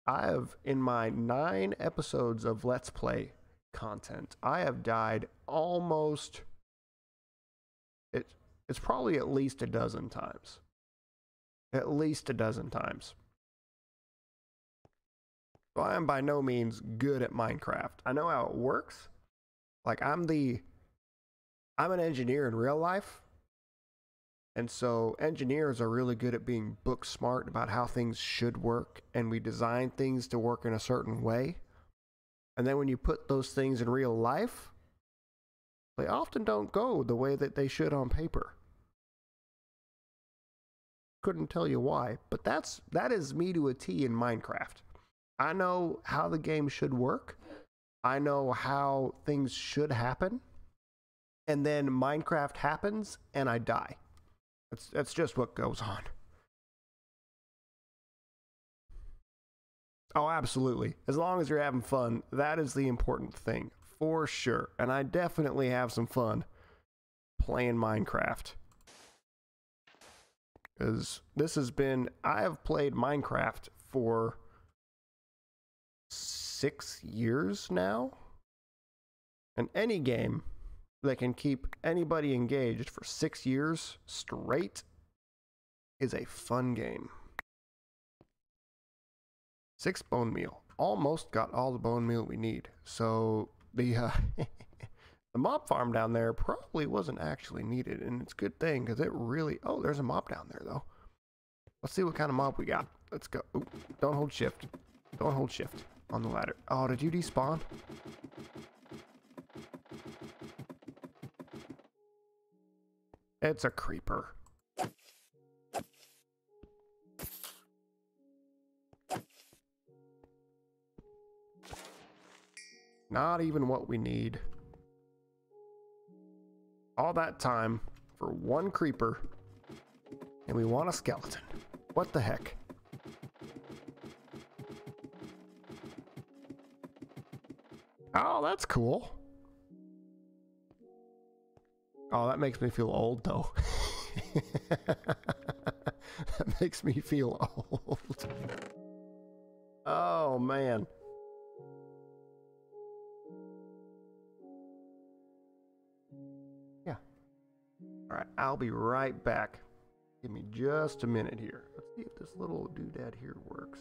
I have, in my 9 episodes of Let's Play content, I have died almost, it's probably at least a dozen times. At least a dozen times. So I am by no means good at Minecraft. I know how it works. Like I'm an engineer in real life. And so engineers are really good at being book smart about how things should work. And we design things to work in a certain way. And then when you put those things in real life, they often don't go the way that they should on paper. Couldn't tell you why, but that is me to a T in Minecraft. I know how the game should work. I know how things should happen. And then Minecraft happens and I die. That's just what goes on. Oh, absolutely. As long as you're having fun, that is the important thing, for sure. And I definitely have some fun playing Minecraft. Because this has been, I have played Minecraft for 6 years now. And any game that can keep anybody engaged for 6 years straight is a fun game. 6 bone meal. Almost got all the bone meal we need. So the the mob farm down there probably wasn't actually needed, and it's a good thing because it really... Oh, there's a mob down there, though. Let's see what kind of mob we got. Let's go. Ooh, don't hold shift. Don't hold shift on the ladder. Oh, did you despawn? It's a creeper. Not even what we need. All that time for one creeper, and we want a skeleton. What the heck? Oh, that's cool. Oh, that makes me feel old, though. That makes me feel old. Oh, man. Yeah. Alright, I'll be right back. Give me just a minute here. Let's see if this little doodad here works.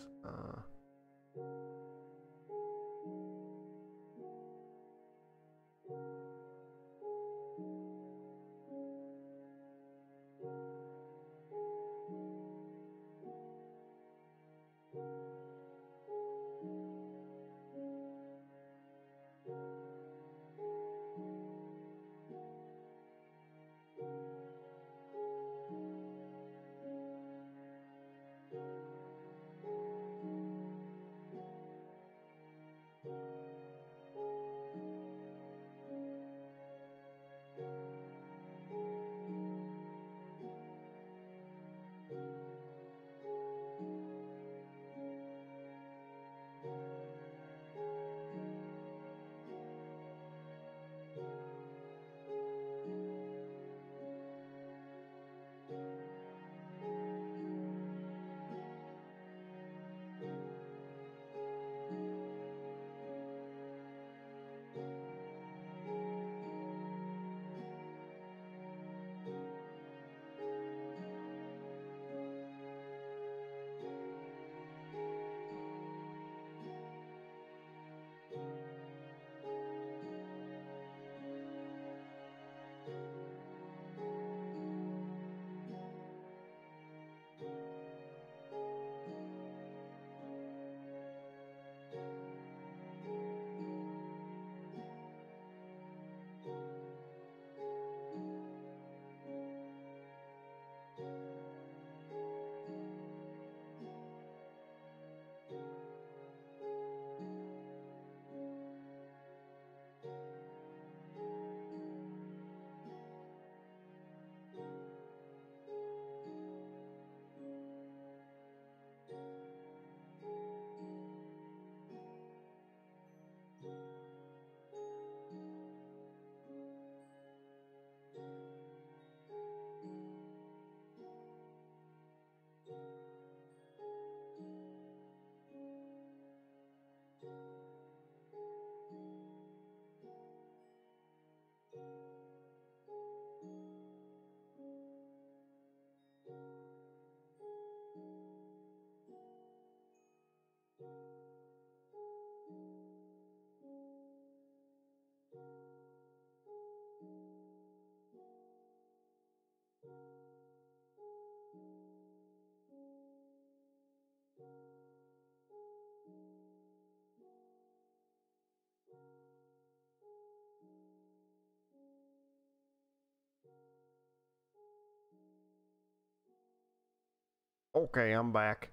Okay, I'm back.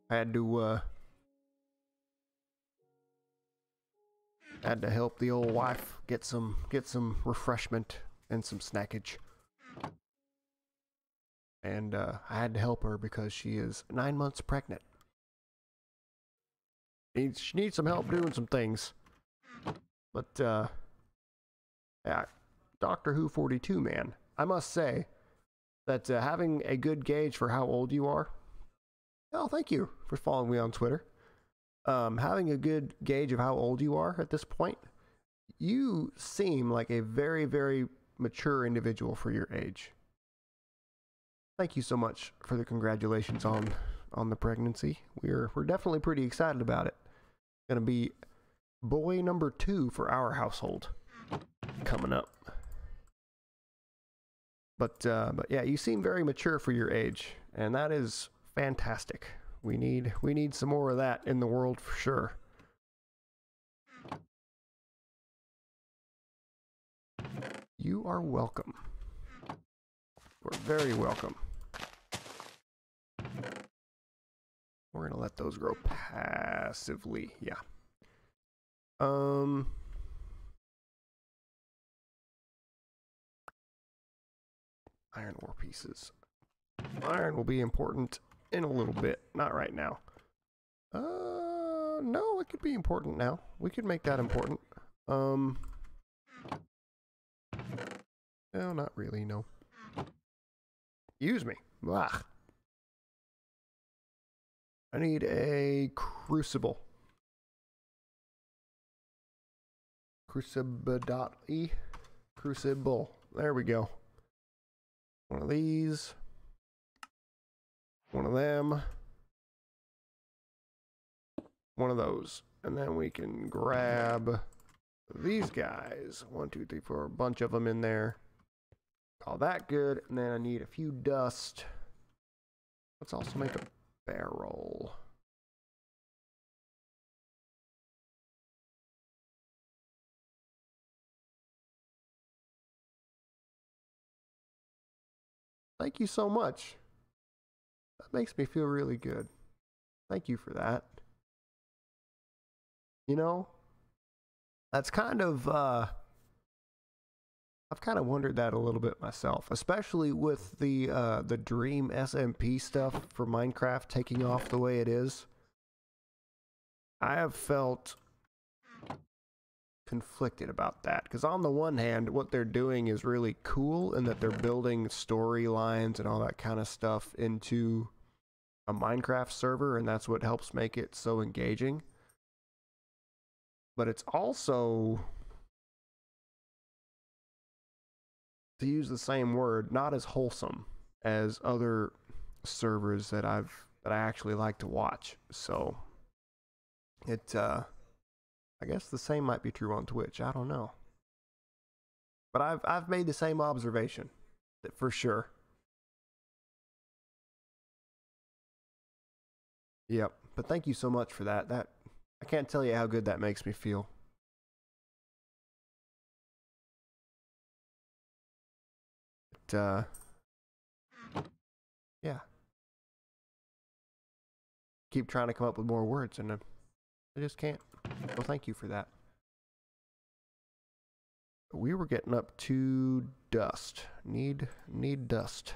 Had to help the old wife get some refreshment and some snackage. And I had to help her because she is 9 months pregnant. She needs some help doing some things. But yeah, Doctor Who 42 man, I must say that having a good gauge for how old you are. Oh, thank you for following me on Twitter. Having a good gauge of how old you are at this point, you seem like a very, very mature individual for your age. Thank you so much for the congratulations on the pregnancy. We're definitely pretty excited about it. Gonna be boy number 2 for our household coming up. But yeah, you seem very mature for your age, and that is fantastic. We need some more of that in the world for sure. You are welcome. You're very welcome. We're gonna let those grow passively, yeah. Iron ore pieces. Iron will be important in a little bit, not right now. No, it could be important now. We could make that important. No, not really, no. Use me. Blah. I need a crucible. Crucible.e. Crucible. There we go. One of these. One of them. One of those. And then we can grab these guys. 1, 2, 3, 4. A bunch of them in there. All that good. And then I need a few dust. Let's also make a barrel. Thank you so much. That makes me feel really good. Thank you for that. You know, that's kind of, I've kind of wondered that a little bit myself, especially with the Dream SMP stuff for Minecraft taking off the way it is. I have felt conflicted about that, because on the one hand, what they're doing is really cool, and that they're building storylines and all that kind of stuff into a Minecraft server, and that's what helps make it so engaging. But it's also, to use the same word, not as wholesome as other servers that I actually like to watch. So it I guess the same might be true on Twitch. I don't know. But I've made the same observation, for sure. Yep. But thank you so much for that. That, I can't tell you how good that makes me feel. But, yeah. Keep trying to come up with more words, and I just can't. So thank you for that. We were getting up to dust. Need dust.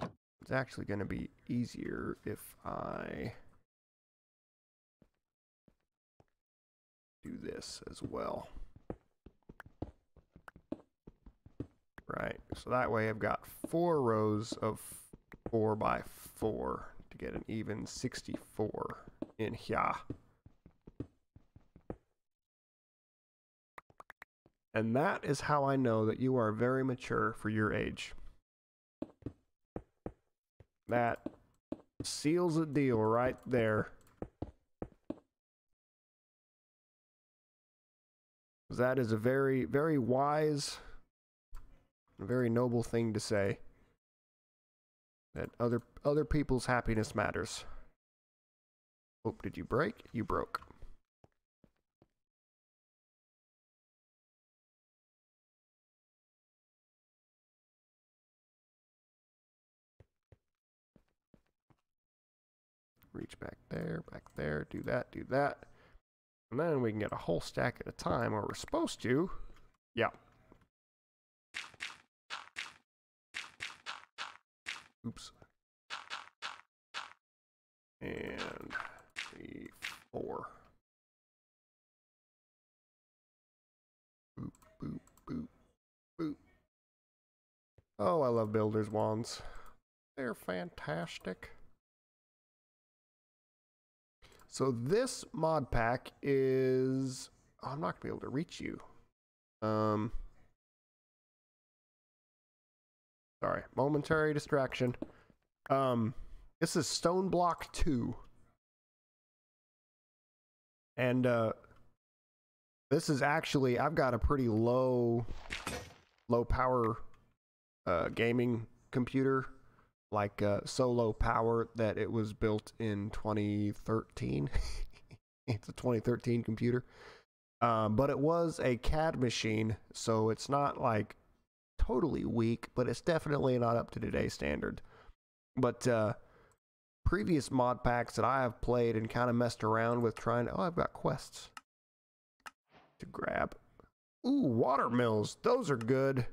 It's actually going to be easier if I do this as well. Right, so that way I've got 4 rows of 4 by 4 to get an even 64 in here. And that is how I know that you are very mature for your age. That seals the deal right there. That is a very, very wise, very noble thing to say. That other people's happiness matters. Oh, did you break? You broke. Reach back there, do that, do that. And then we can get a whole stack at a time, or we're supposed to. Yeah. Oops. And 3, 4. Boop, boop, boop, boop. Oh, I love builder's wands. They're fantastic. So this mod pack is... Oh, I'm not going to be able to reach you. Sorry, momentary distraction. This is StoneBlock 2. And this is actually, I've got a pretty low power gaming computer. Like so low power that it was built in 2013. It's a 2013 computer. But it was a CAD machine, so it's not like totally weak, but it's definitely not up to today's standard. But previous mod packs that I have played and kind of messed around with trying to... Oh, I've got quests to grab. Ooh, water mills. Those are good.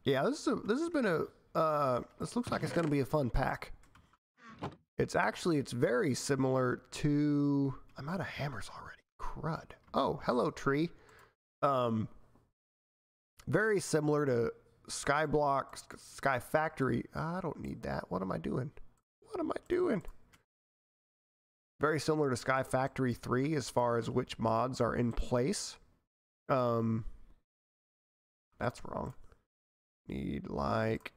Yeah, this has been a this looks like it's going to be a fun pack. It's very similar to... I'm out of hammers already. Crud. Oh, hello tree. Very similar to Skyblock, Sky Factory. I don't need that. What am I doing? What am I doing? Very similar to Sky Factory 3 as far as which mods are in place. That's wrong. Need like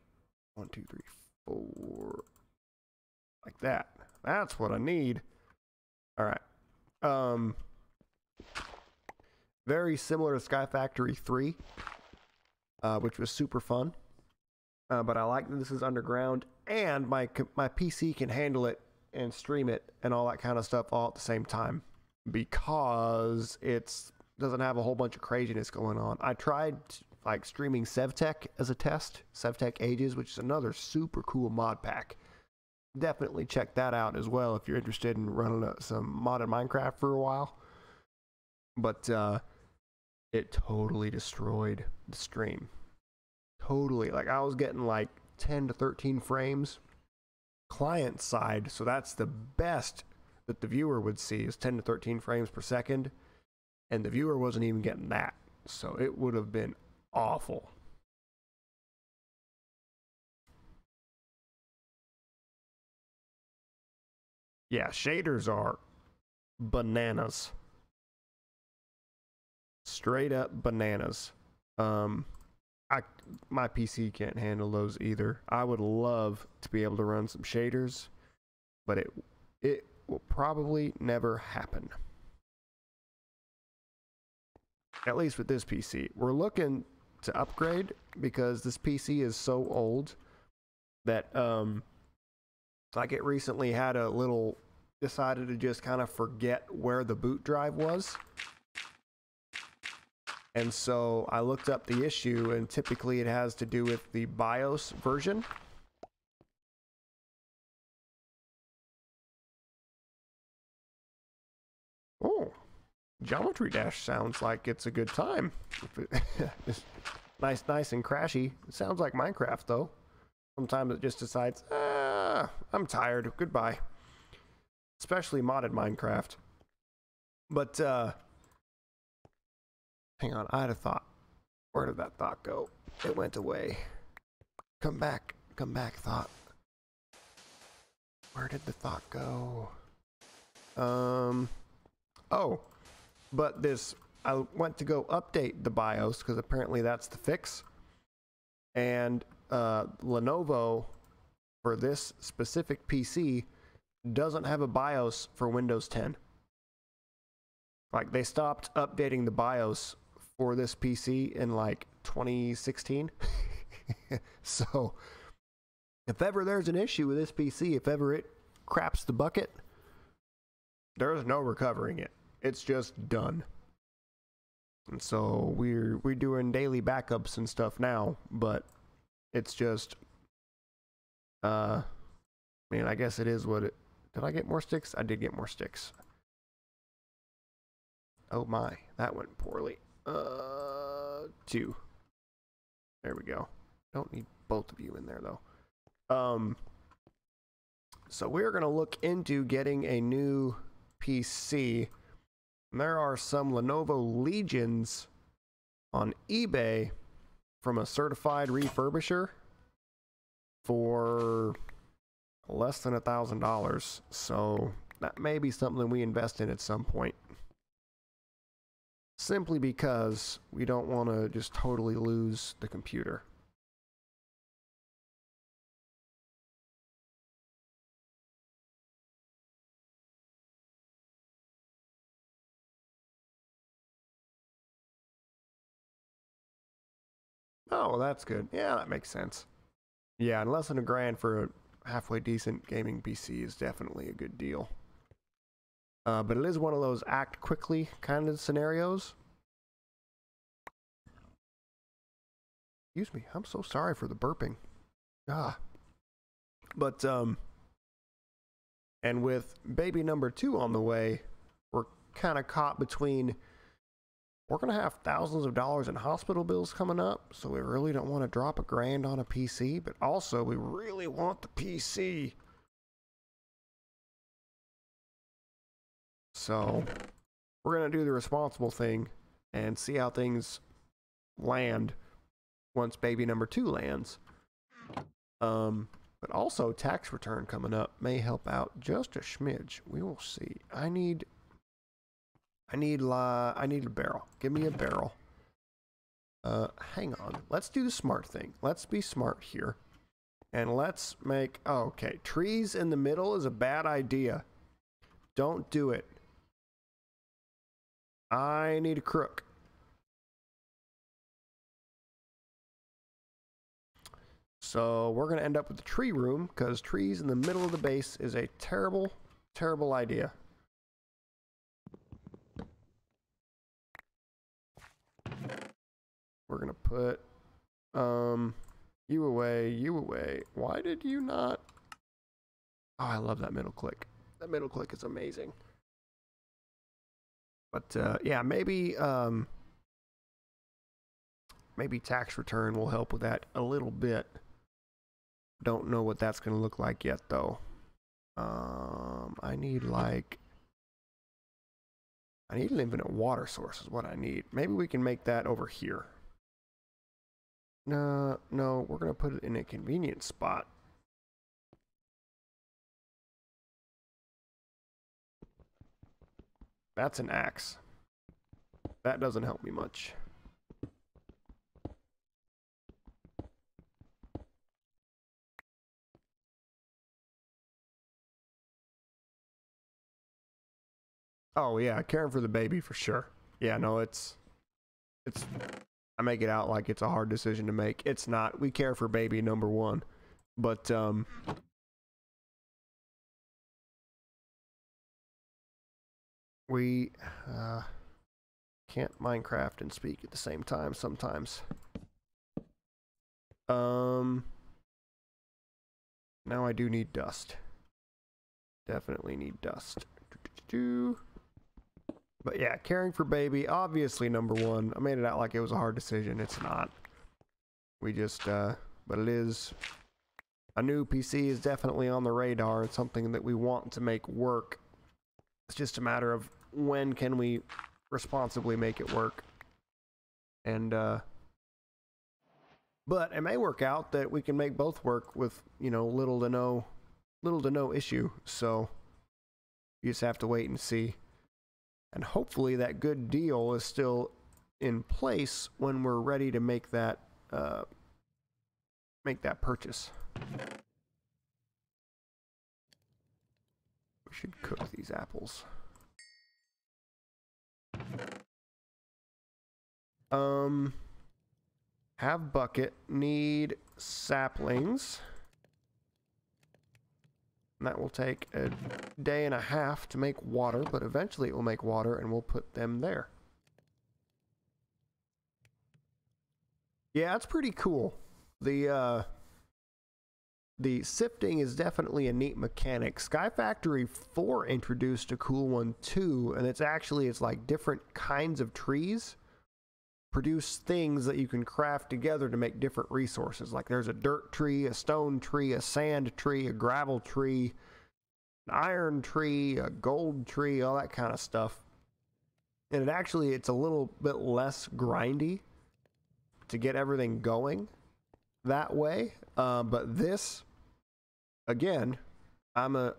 1, 2, 3, 4. Like that. That's what I need. All right. Very similar to Sky Factory 3, which was super fun. But I like that this is underground, and my PC can handle it and stream it and all that kind of stuff all at the same time, because it doesn't have a whole bunch of craziness going on. I tried like streaming SevTech as a test, SevTech Ages, which is another super cool mod pack. Definitely check that out as well if you're interested in running some modded Minecraft for a while. But it totally destroyed the stream. Totally. Like, I was getting like 10 to 13 frames client side, so that's the best that the viewer would see, is 10 to 13 frames per second, and the viewer wasn't even getting that, so it would have been awful. Yeah, shaders are bananas. Straight up bananas. My PC can't handle those either. I would love to be able to run some shaders, but it will probably never happen. At least with this PC. We're looking to upgrade because this PC is so old that like it recently had a little, decided to just kind of forget where the boot drive was. And so I looked up the issue, and typically it has to do with the BIOS version. Oh, Geometry Dash sounds like it's a good time. It's nice and crashy. It sounds like Minecraft though. Sometimes it just decides, I'm tired, goodbye. Especially modded Minecraft. But hang on, I had a thought. Where did that thought go? It went away. Come back, thought. Where did the thought go? Oh, but I went to go update the BIOS because apparently that's the fix. And Lenovo, for this specific PC, doesn't have a BIOS for Windows 10. Like, they stopped updating the BIOS for this PC in like 2016. So if ever there's an issue with this PC, if ever it craps the bucket, there's no recovering it. It's just done. And so we're doing daily backups and stuff now, but it's just I mean, I guess it is what it. Did I get more sticks? I did get more sticks. Oh my, that went poorly. 2. There we go. Don't need both of you in there though. So we're gonna look into getting a new PC. And there are some Lenovo Legions on eBay from a certified refurbisher for less than $1,000. So that may be something we invest in at some point. Simply because we don't want to just totally lose the computer. Oh, well, that's good. Yeah, that makes sense. Yeah, and less than $1,000 for a halfway decent gaming PC is definitely a good deal. But it is one of those act quickly kind of scenarios. Excuse me, I'm so sorry for the burping. But and with baby number 2 on the way, we're kind of caught between, we're gonna have thousands of dollars in hospital bills coming up, so we really don't want to drop $1,000 on a PC, but also we really want the PC. So we're gonna do the responsible thing and see how things land once baby number 2 lands. But also tax return coming up may help out just a smidge. We will see. I need a barrel. Give me a barrel. Hang on. Let's do the smart thing. Let's be smart here. And let's make... Oh, okay. Trees in the middle is a bad idea. Don't do it. I need a crook. So we're going to end up with the tree room because trees in the middle of the base is a terrible, terrible idea. We're going to put you away, you away. Why did you not? Oh, I love that middle click. That middle click is amazing. But yeah, maybe maybe tax return will help with that a little bit. Don't know what that's going to look like yet, though. I need an infinite water source is what I need. Maybe we can make that over here. No, we're going to put it in a convenient spot. That's an axe. That doesn't help me much. Oh yeah, caring for the baby for sure. Yeah, no, it's I make it out like it's a hard decision to make. It's not. We care for baby number 1. But we can't Minecraft and speak at the same time sometimes. Now I do need dust. Definitely need dust. But yeah, caring for baby, obviously number 1. I made it out like it was a hard decision. It's not. We just, but it is. A new PC is definitely on the radar. It's something that we want to make work. It's just a matter of when can we responsibly make it work. And, but it may work out that we can make both work with, you know, little to no issue. So you just have to wait and see. And hopefully that good deal is still in place when we're ready to make that purchase. We should cook these apples. Have bucket, need saplings. And that will take a day and a half to make water, but eventually it will make water and we'll put them there. Yeah, it's pretty cool. The sifting is definitely a neat mechanic. Sky Factory 4 introduced a cool one too, and it's like different kinds of trees produce things that you can craft together to make different resources. Like there's a dirt tree, a stone tree, a sand tree, a gravel tree, an iron tree, a gold tree, all that kind of stuff. And it's a little bit less grindy to get everything going that way. But this, again, I'm a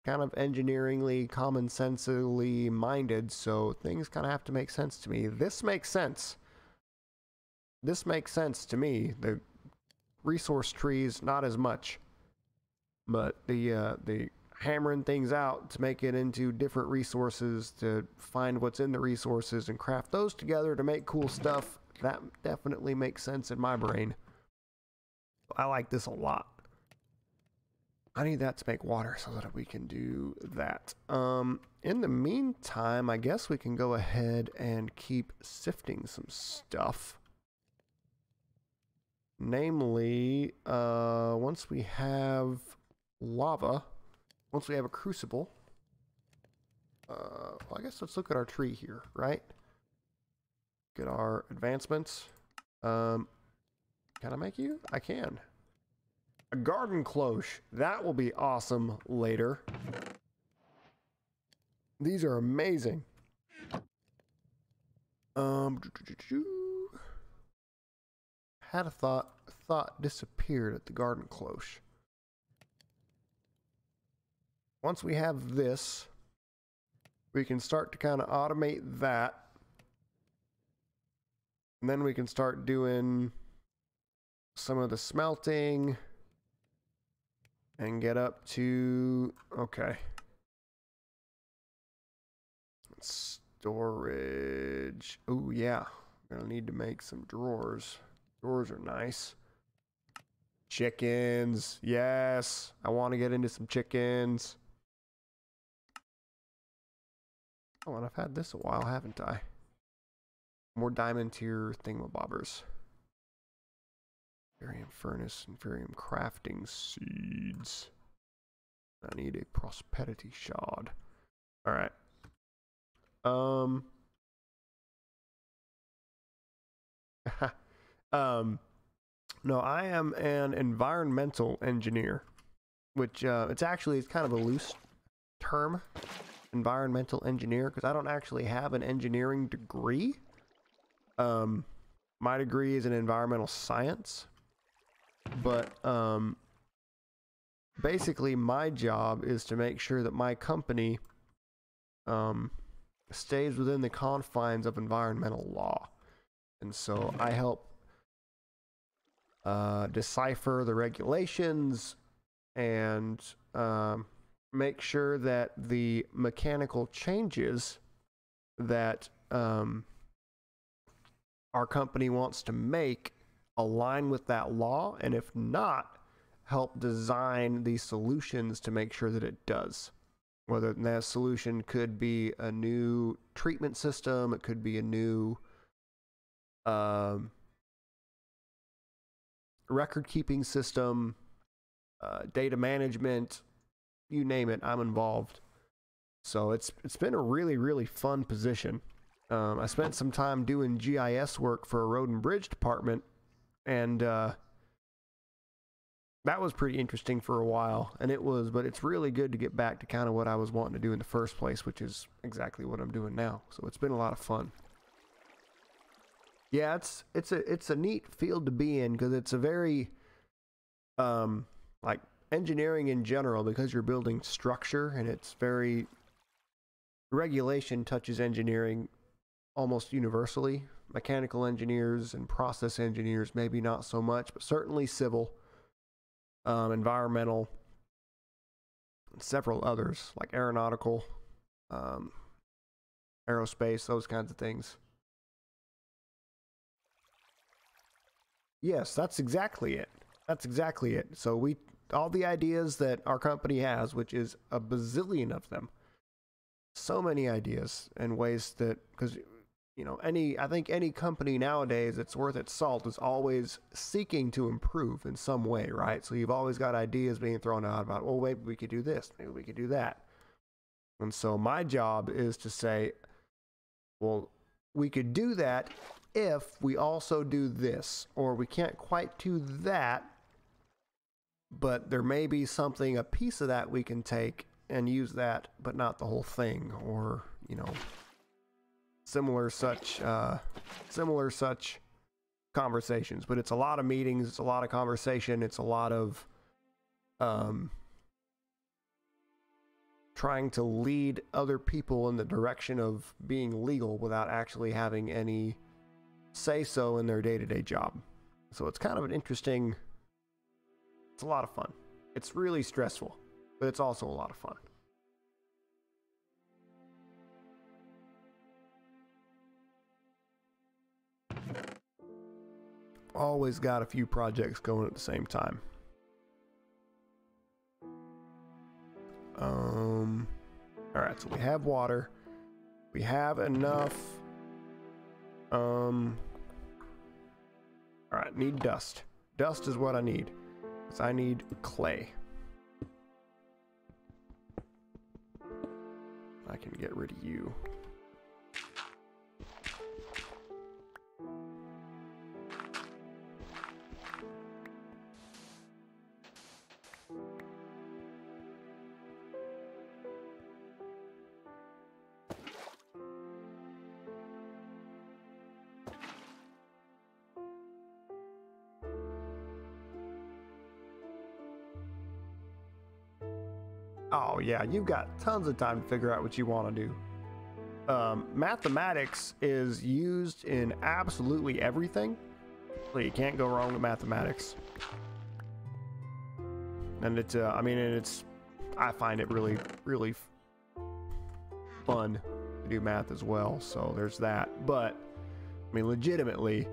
kind of engineeringly, common-sensely minded, so things kind of have to make sense to me. This makes sense. This makes sense to me. The resource trees, not as much. But the hammering things out to make it into different resources, to find what's in the resources and craft those together to make cool stuff, that definitely makes sense in my brain. I like this a lot. I need that to make water so that we can do that. In the meantime, I guess we can go ahead and keep sifting some stuff. Namely, once we have lava, once we have a crucible, well, I guess let's look at our tree here, right? Get our advancements. Can I make you? I can. A garden cloche. That will be awesome later. These are amazing. had a thought disappeared at the garden cloche. Once we have this, we can start to kind of automate that. And then we can start doing some of the smelting and get up to, okay. Storage. Oh yeah, I'm gonna need to make some drawers. Drawers are nice. Chickens, yes. I want to get into some chickens. Oh, and I've had this a while, haven't I? More diamond tier thingamabobbers. Varium furnace and varium crafting seeds. I need a prosperity shard. Alright. No, I am an environmental engineer, which it's kind of a loose term, environmental engineer, because I don't actually have an engineering degree. My degree is in environmental science, but basically my job is to make sure that my company stays within the confines of environmental law. And so I help decipher the regulations and make sure that the mechanical changes that our company wants to make align with that law, and if not, help design the solutions to make sure that it does. Whether that solution could be a new treatment system, it could be a new record-keeping system, data management, you name it, I'm involved. So it's been a really, really fun position. I spent some time doing GIS work for a road and bridge department, and that was pretty interesting for a while, but it's really good to get back to kind of what I was wanting to do in the first place, which is exactly what I'm doing now. So it's been a lot of fun. Yeah, it's a neat field to be in, because it's a very like engineering in general, because you're building structure, and it's very, regulation touches engineering almost universally. Mechanical engineers and process engineers maybe not so much, but certainly civil, environmental, and several others like aeronautical, aerospace, those kinds of things. Yes, that's exactly it. That's exactly it. So all the ideas that our company has, which is a bazillion of them, so many ideas and ways that, because, you know, I think any company nowadays that's worth its salt is always seeking to improve in some way, right? So you've always got ideas being thrown out about, well, maybe we could do this, maybe we could do that. And so my job is to say, well, we could do that if we also do this, or we can't quite do that, but there may be something, a piece of that we can take and use that, but not the whole thing, or, you know, similar such conversations. But it's a lot of meetings, it's a lot of conversation, it's a lot of trying to lead other people in the direction of being legal without actually having any say so in their day-to-day job. So it's kind of an interesting, it's a lot of fun. It's really stressful, but it's also a lot of fun. Always got a few projects going at the same time. Alright, so we have water. We have enough. Alright, need dust. Dust is what I need. Because I need clay. I can get rid of you. Oh yeah, you've got tons of time to figure out what you want to do. Mathematics is used in absolutely everything, so you can't go wrong with mathematics. And it's, I mean, I find it really, really fun to do math as well, so there's that. But, I mean, legitimately,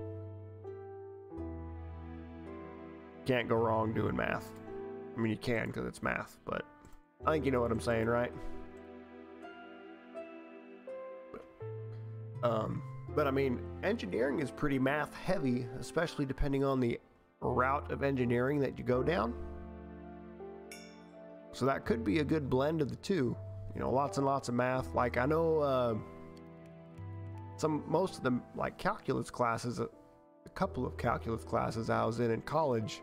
can't go wrong doing math. I mean, you can because it's math, but I think you know what I'm saying, right? But I mean, engineering is pretty math heavy, especially depending on the route of engineering that you go down. So that could be a good blend of the two. You know, lots and lots of math. Like I know most of them, like calculus classes, a couple of calculus classes I was in college,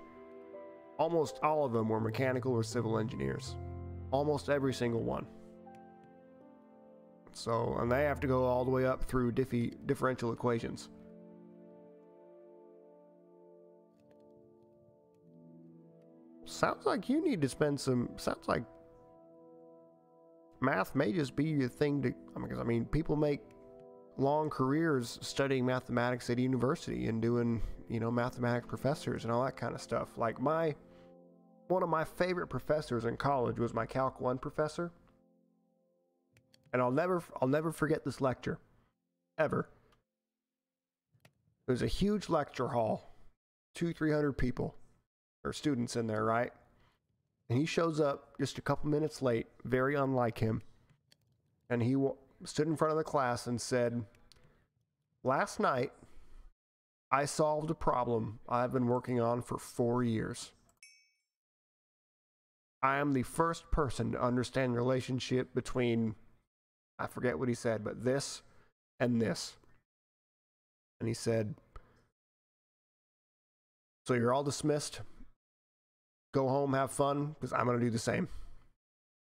almost all of them were mechanical or civil engineers. Almost every single one. So, and they have to go all the way up through differential equations. Sounds like you need to spend some, sounds like math may just be your thing to, I mean, people make long careers studying mathematics at university and doing, you know, mathematics professors and all that kind of stuff. Like one of my favorite professors in college was my Calc 1 professor. And I'll never forget this lecture, ever. It was a huge lecture hall, 200-300 people, or students in there, right? And he shows up just a couple minutes late, very unlike him. And he stood in front of the class and said, "Last night, I solved a problem I've been working on for 4 years. I am the first person to understand the relationship between," I forget what he said, but this and this. And he said, "So you're all dismissed. Go home, have fun, because I'm going to do the same."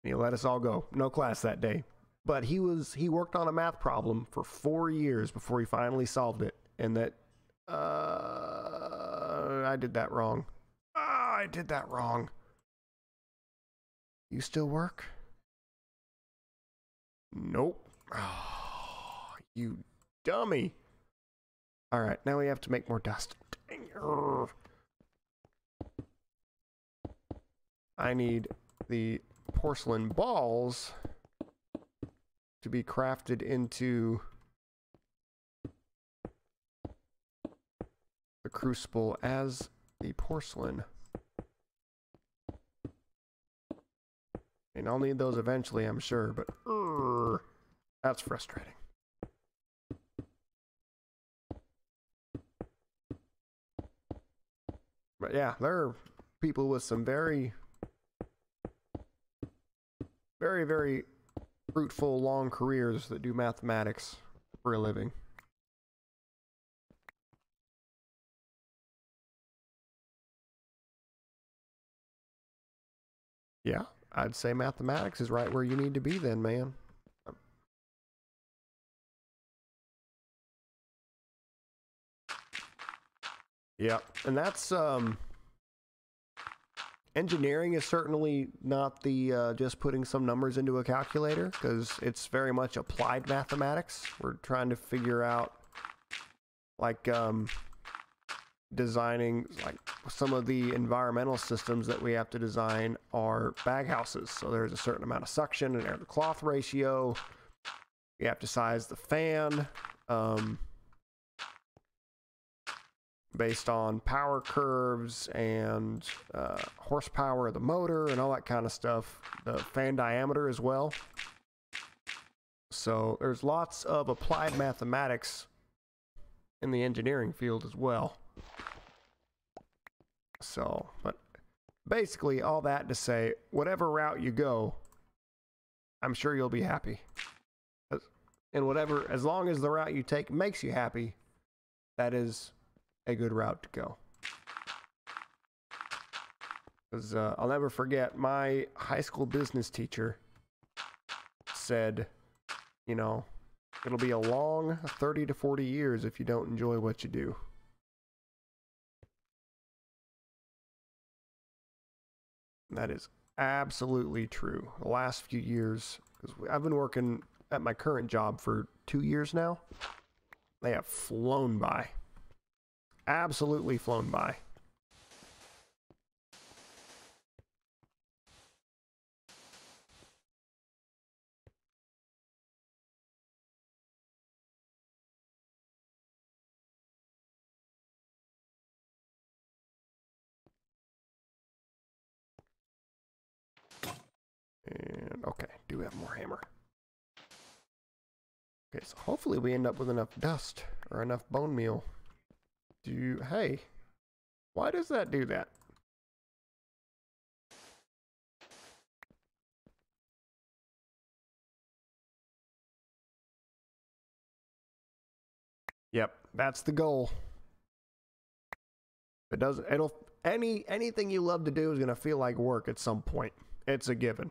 And he let us all go. No class that day. But he worked on a math problem for 4 years before he finally solved it. And that, I did that wrong. I did that wrong. You still work? Nope. Oh, you dummy. All right, now we have to make more dust. Dang. I need the porcelain balls to be crafted into the crucible as the porcelain. And I'll need those eventually, I'm sure, but that's frustrating. But yeah, there are people with some very, very, very fruitful, long careers that do mathematics for a living. Yeah, I'd say mathematics is right where you need to be then, man. Yeah, and that's engineering is certainly not the just putting some numbers into a calculator, because it's very much applied mathematics. We're trying to figure out like designing, like some of the environmental systems that we have to design are bag houses. So there's a certain amount of suction and air to cloth ratio. You have to size the fan based on power curves and horsepower of the motor and all that kind of stuff. The fan diameter as well. So there's lots of applied mathematics in the engineering field as well. So, but basically all that to say, whatever route you go, I'm sure you'll be happy. And whatever, as long as the route you take makes you happy, that is a good route to go. Because I'll never forget, my high school business teacher said, you know, it'll be a long 30 to 40 years if you don't enjoy what you do. That is absolutely true. The last few years, because I've been working at my current job for 2 years now, they have flown by. Absolutely flown by. And okay, do have more hammer. Okay, so hopefully we end up with enough dust or enough bone meal. Hey, why does that do that? Yep, that's the goal. It does. Anything you love to do is gonna feel like work at some point. It's a given.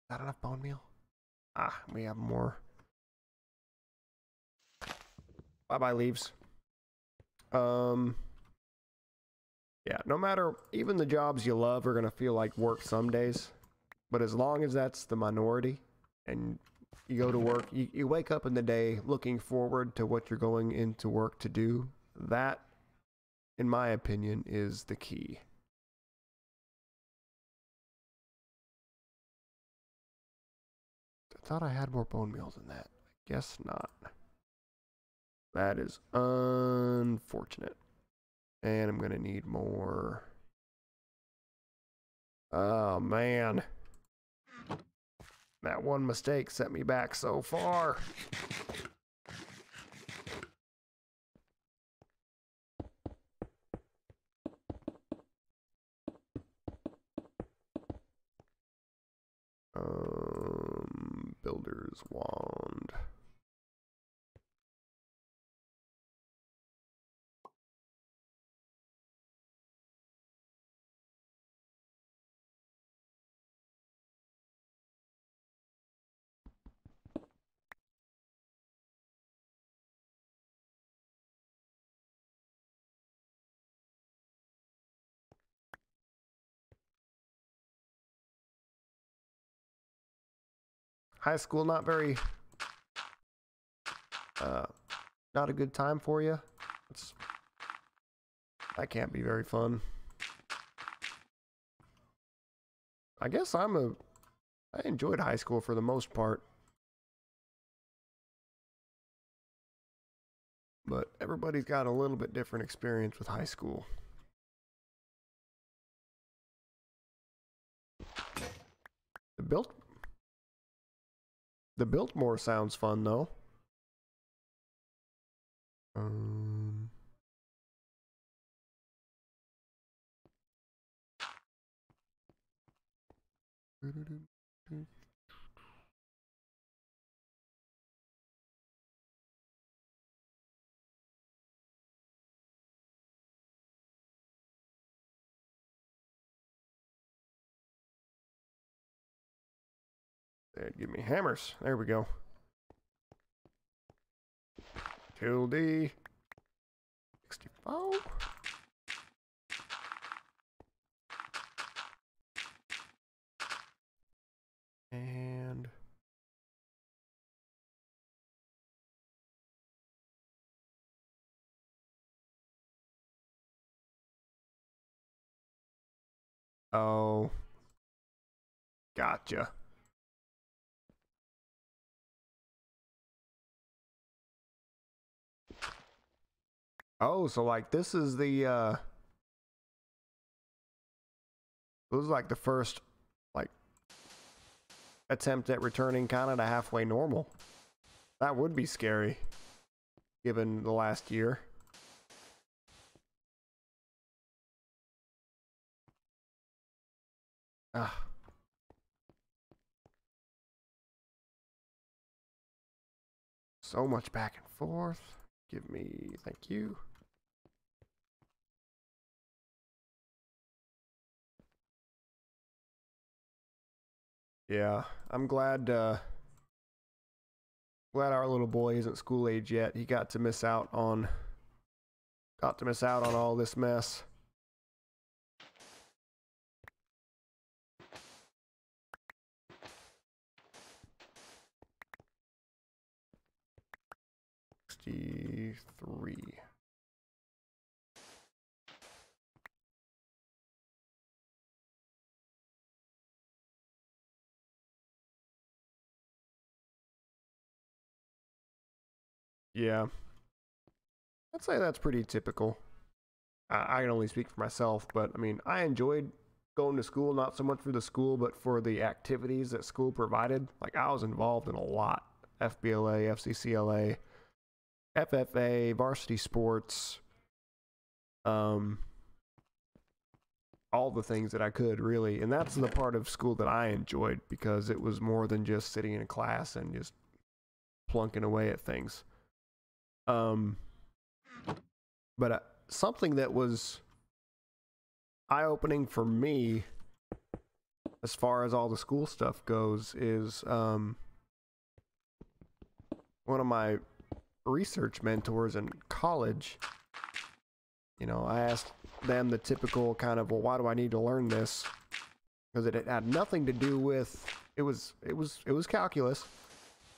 Not enough bone meal. Ah, we have more. Bye bye leaves. Yeah, no matter, even the jobs you love are gonna feel like work some days, but as long as that's the minority, and you go to work, you wake up in the day looking forward to what you're going into work to do. That, in my opinion, is the key. I thought I had more bone meal than that. I guess not. That is unfortunate. And I'm gonna need more. Oh man. That one mistake set me back so far. Builder's wand. High school, not very, not a good time for you. That can't be very fun. I guess I enjoyed high school for the most part. But everybody's got a little bit different experience with high school. The Biltmore sounds fun though. Give me hammers. There we go. Tilde. 64. And oh, gotcha. Oh, so like this is the this is like the first like attempt at returning kind of to halfway normal. That would be scary given the last year. Ah. So much back and forth. Give me, thank you. Yeah, I'm glad glad our little boy isn't school age yet. He got to miss out on all this mess. 63. Yeah, I'd say that's pretty typical. I can only speak for myself, but I mean, I enjoyed going to school, not so much for the school, but for the activities that school provided. Like, I was involved in a lot. FBLA, FCCLA, FFA, varsity sports, all the things that I could, really. And that's the part of school that I enjoyed, because it was more than just sitting in a class and just plunking away at things. But something that was eye-opening for me, as far as all the school stuff goes, is one of my research mentors in college. You know, I asked them the typical kind of, well, why do I need to learn this? Because it had nothing to do with, it was calculus.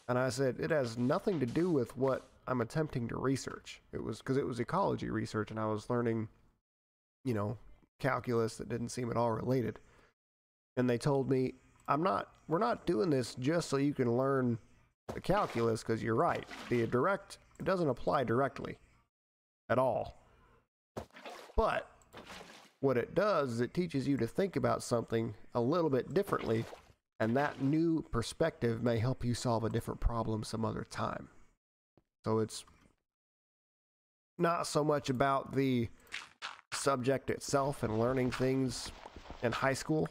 And I said, it has nothing to do with what I'm attempting to research. It was because it was ecology research, and I was learning, you know, calculus that didn't seem at all related. And they told me, we're not doing this just so you can learn the calculus, because you're right. It doesn't apply directly at all. But what it does is it teaches you to think about something a little bit differently, and that new perspective may help you solve a different problem some other time. So it's not so much about the subject itself and learning things in high school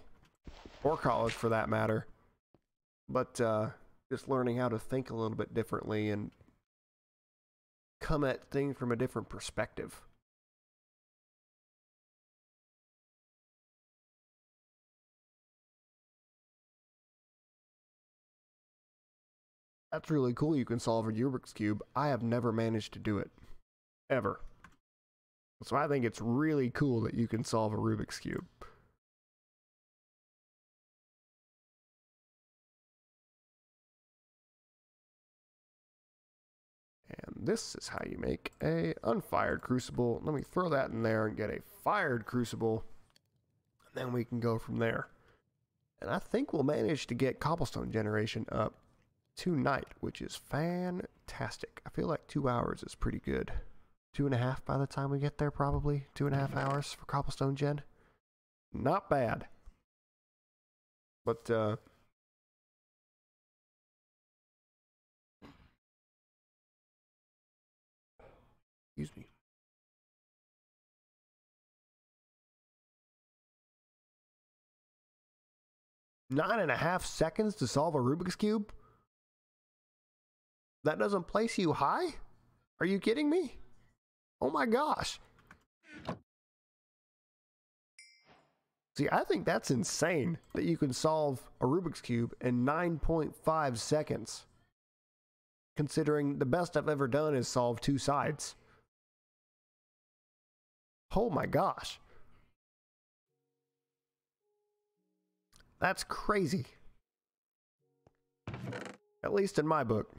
or college for that matter, but just learning how to think a little bit differently and come at things from a different perspective. That's really cool. You can solve a Rubik's Cube. I have never managed to do it. Ever. So I think it's really cool that you can solve a Rubik's Cube. And this is how you make a Unfired Crucible. Let me throw that in there and get a Fired Crucible. And then we can go from there. And I think we'll manage to get Cobblestone Generation up tonight, which is fantastic. I feel like 2 hours is pretty good. 2.5 by the time we get there, probably. 2.5 hours for Cobblestone Gen. Not bad. But, excuse me. Nine and a half seconds to solve a Rubik's Cube? That doesn't place you high? Are you kidding me? Oh my gosh. See, I think that's insane that you can solve a Rubik's Cube in 9.5 seconds. Considering the best I've ever done is solve 2 sides. Oh my gosh. That's crazy. At least in my book.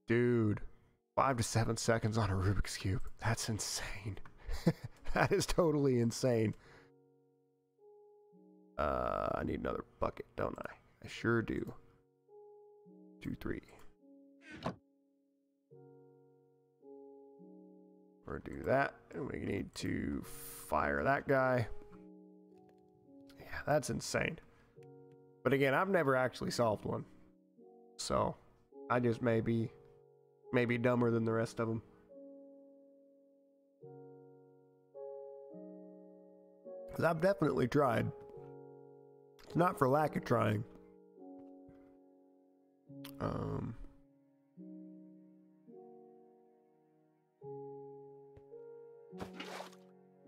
Dude, 5 to 7 seconds on a Rubik's Cube. That's insane. That is totally insane. I need another bucket, don't I? I sure do. 2, 3. Or do that. And we need to fire that guy. Yeah, that's insane. But again, I've never actually solved one. So, I just may be dumber than the rest of them. Because I've definitely tried. It's not for lack of trying.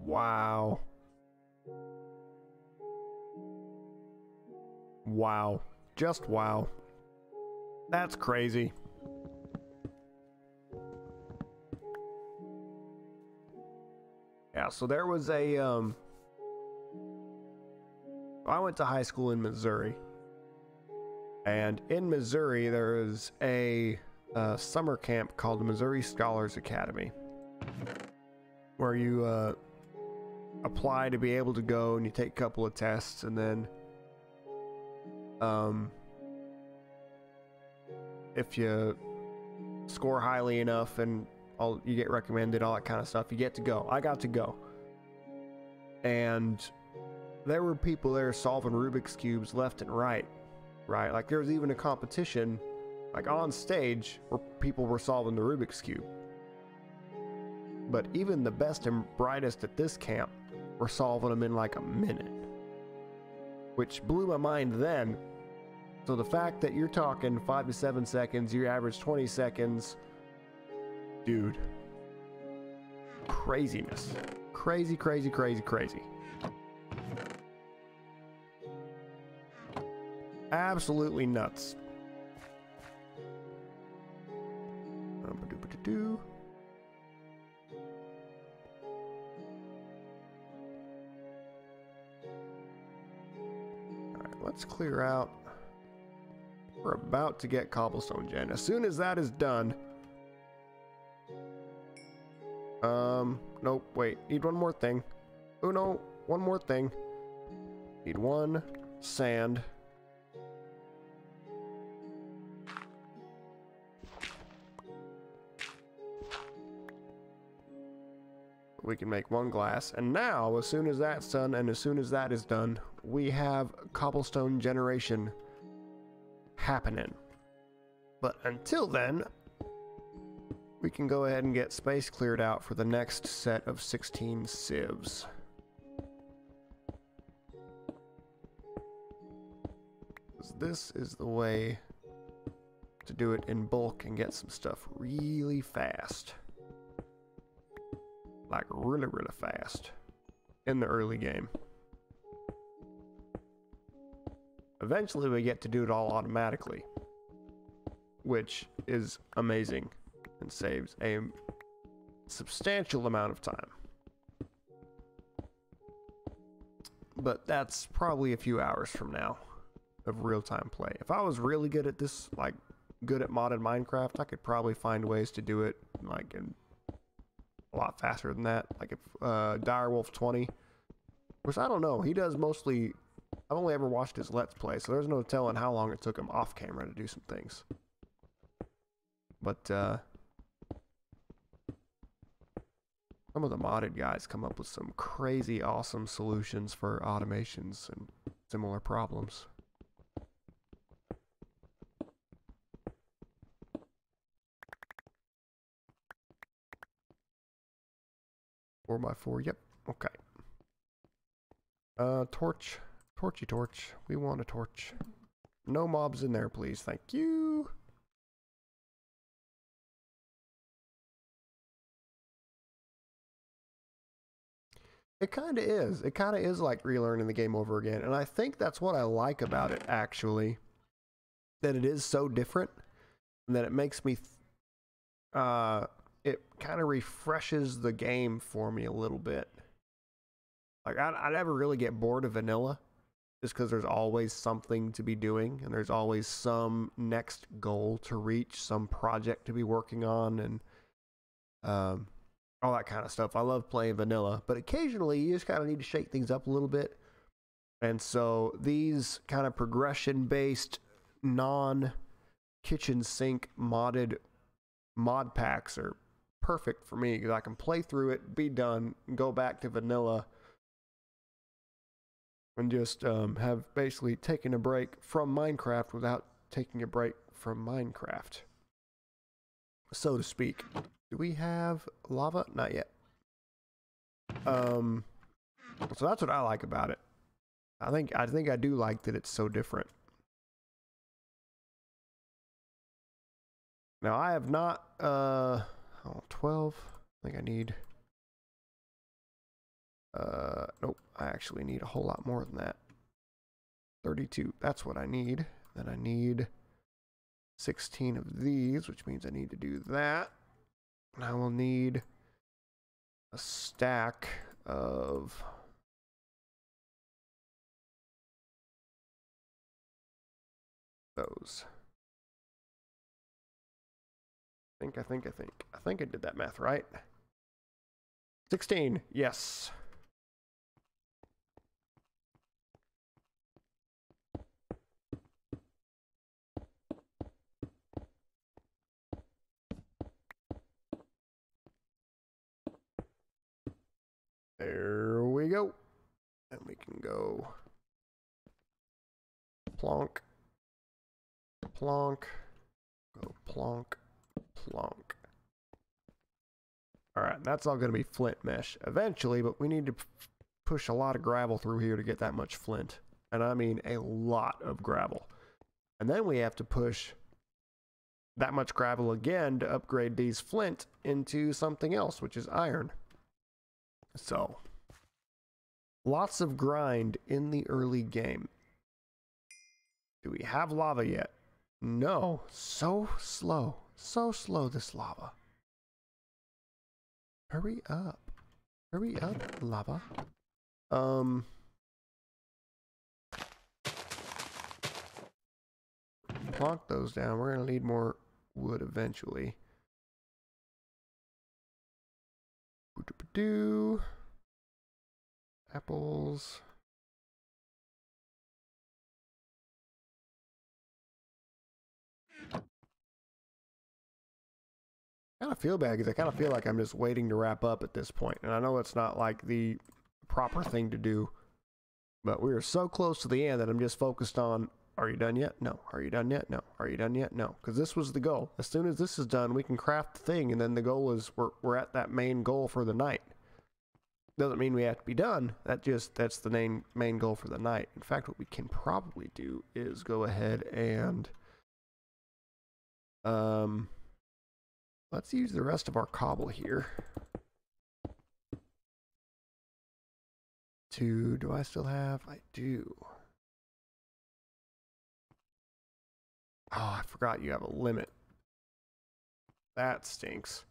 Wow. Wow. Just wow. That's crazy. Yeah, so there was a, I went to high school in Missouri. And in Missouri, there is a summer camp called the Missouri Scholars Academy, where you apply to be able to go, and you take a couple of tests, and then if you score highly enough and you get recommended, all that kind of stuff, you get to go. I got to go. And there were people there solving Rubik's Cubes left and right. Like there was even a competition, like on stage, where people were solving the Rubik's Cube. But even the best and brightest at this camp were solving them in like a minute, which blew my mind then. So the fact that you're talking 5 to 7 seconds, you average 20 seconds, dude, craziness. Crazy. Absolutely nuts. Alright, let's clear out. We're about to get Cobblestone Gen. As soon as that is done... Nope, wait. Need one more thing. Oh no, one more thing. Need one sand. We can make one glass. And now, as soon as that's done, and as soon as that is done, we have cobblestone generation happening. But until then, we can go ahead and get space cleared out for the next set of 16 sieves. This is the way to do it in bulk and get some stuff really fast. Like really fast in the early game. Eventually we get to do it all automatically, which is amazing and saves a substantial amount of time. But that's probably a few hours from now of real-time play. If I was really good at this, like good at modded Minecraft, I could probably find ways to do it like in a lot faster than that. Like if Direwolf 20, which I don't know, he does mostly, I've only ever watched his Let's Play, so there's no telling how long it took him off camera to do some things. But some of the modded guys come up with some crazy awesome solutions for automations and similar problems. 4x4, yep, okay. Torch. Torch. We want a torch. No mobs in there, please. Thank you. It kind of is. It kind of is like relearning the game over again. And I think that's what I like about it, actually. That it is so different. And that it makes me... it kind of refreshes the game for me a little bit. Like, I never really get bored of vanilla. Just because there's always something to be doing. And there's always some next goal to reach. Some project to be working on. And... all that kind of stuff. I love playing vanilla, but occasionally you just kind of need to shake things up a little bit. And so these kind of progression-based, non-kitchen sink modded mod packs are perfect for me because I can play through it, be done, and go back to vanilla, and just have basically taken a break from Minecraft without taking a break from Minecraft, so to speak. Do we have lava? Not yet. So that's what I like about it. I think I do like that it's so different. Now I have not 12. I think I need nope, I actually need a whole lot more than that. 32. That's what I need. Then I need 16 of these, which means I need to do that. I will need a stack of those. I think I did that math right. 16, yes. There we go. And we can go plonk, plonk, go plonk, plonk. All right, that's all going to be flint mesh eventually, but we need to push a lot of gravel through here to get that much flint. And I mean a lot of gravel. And then we have to push that much gravel again to upgrade these flint into something else, which is iron. So, lots of grind in the early game. Do we have lava yet? No. So slow. So slow, this lava. Hurry up. Hurry up, lava. Plonk those down. We're going to need more wood eventually. Apples. I kind of feel bad because I kind of feel like I'm just waiting to wrap up at this point. And I know it's not like the proper thing to do, but we are so close to the end that I'm just focused on, are you done yet? No. Are you done yet? No. Are you done yet? No. Because this was the goal. As soon as this is done, we can craft the thing, and then the goal is we're at that main goal for the night. Doesn't mean we have to be done. That's the main goal for the night. In fact, what we can probably do is go ahead and let's use the rest of our cobble here. Do I still have? I do. Oh, I forgot you have a limit. That stinks.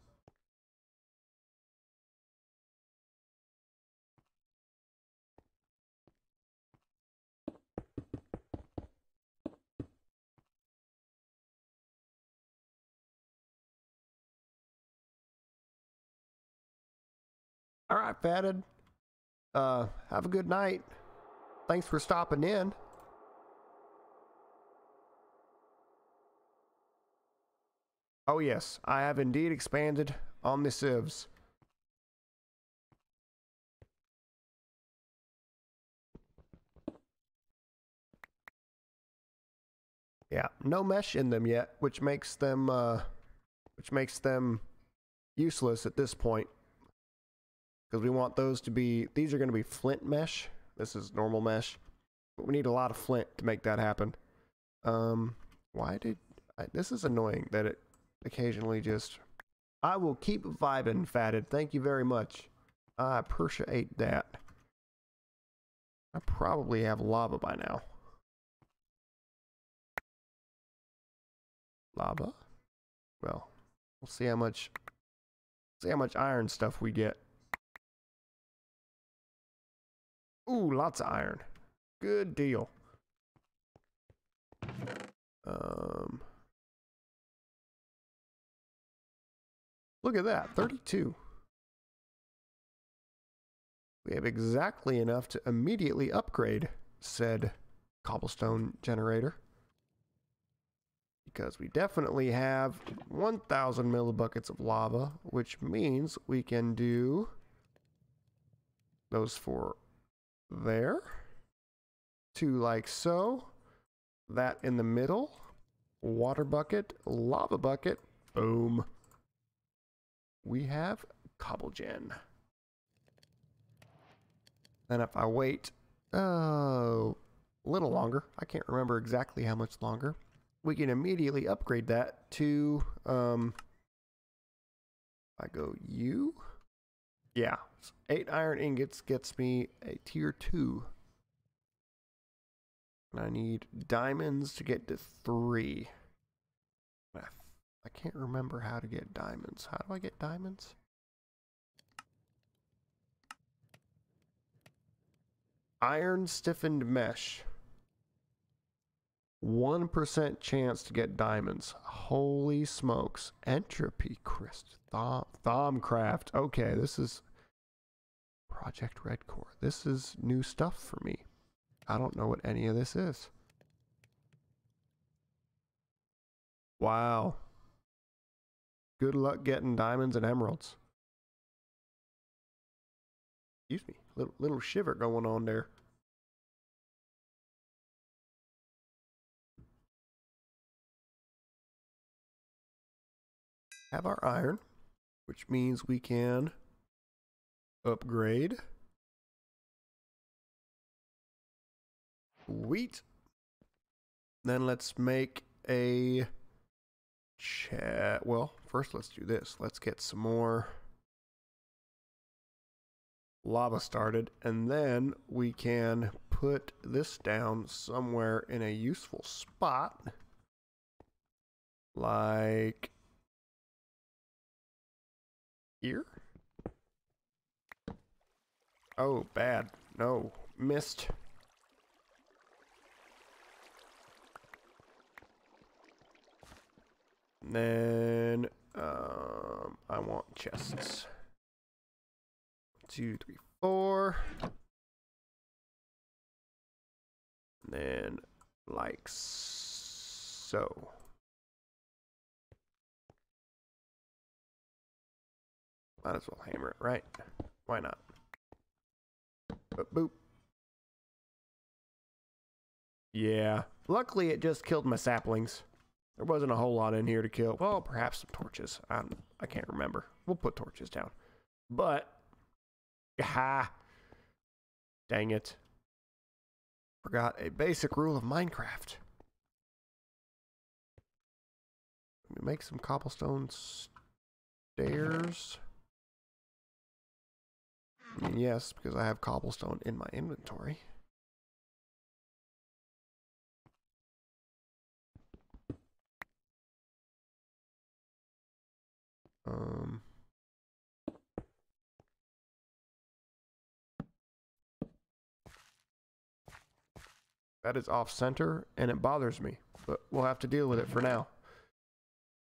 All right, Fatted. Have a good night. Thanks for stopping in. Oh yes, I have indeed expanded on the sieves. Yeah, no mesh in them yet, which makes them useless at this point. Because we want those to be, these are going to be flint mesh. This is normal mesh. But we need a lot of flint to make that happen. This is annoying that it occasionally just... I will keep vibing, Fatted. Thank you very much. I appreciate that. I probably have lava by now. Lava? Well, we'll see how much iron stuff we get. Ooh, lots of iron. Good deal. Look at that, 32. We have exactly enough to immediately upgrade said Cobblestone Generator. Because we definitely have 1,000 millibuckets of lava, which means we can do those for there. 2 like so. That in the middle. Water bucket, lava bucket. Boom. We have Cobblegen. And if I wait a little longer, I can't remember exactly how much longer, we can immediately upgrade that to I go U. Yeah, 8 iron ingots gets me a tier 2. And I need diamonds to get to 3. I can't remember how to get diamonds. How do I get diamonds? Iron stiffened mesh. 1% chance to get diamonds. Holy smokes. Entropy crystal. Thaumcraft. Okay, this is Project Red Core. This is new stuff for me. I don't know what any of this is. Wow. Good luck getting diamonds and emeralds. Excuse me. Little shiver going on there. Have our iron, which means we can upgrade. Wheat. Then let's make a chat. Well, first let's do this. Let's get some more lava started, and then we can put this down somewhere in a useful spot, like here. Oh, bad. No, missed. And then I want chests. 2, 3, 4. And then like so. Might as well hammer it, right? Why not? But boop. Yeah. Luckily it just killed my saplings. There wasn't a whole lot in here to kill. Well, perhaps some torches. I can't remember. We'll put torches down. But, ha! Dang it. Forgot a basic rule of Minecraft. Let me make some cobblestone stairs. I mean, yes, because I have cobblestone in my inventory. That is off center and it bothers me, but we'll have to deal with it for now.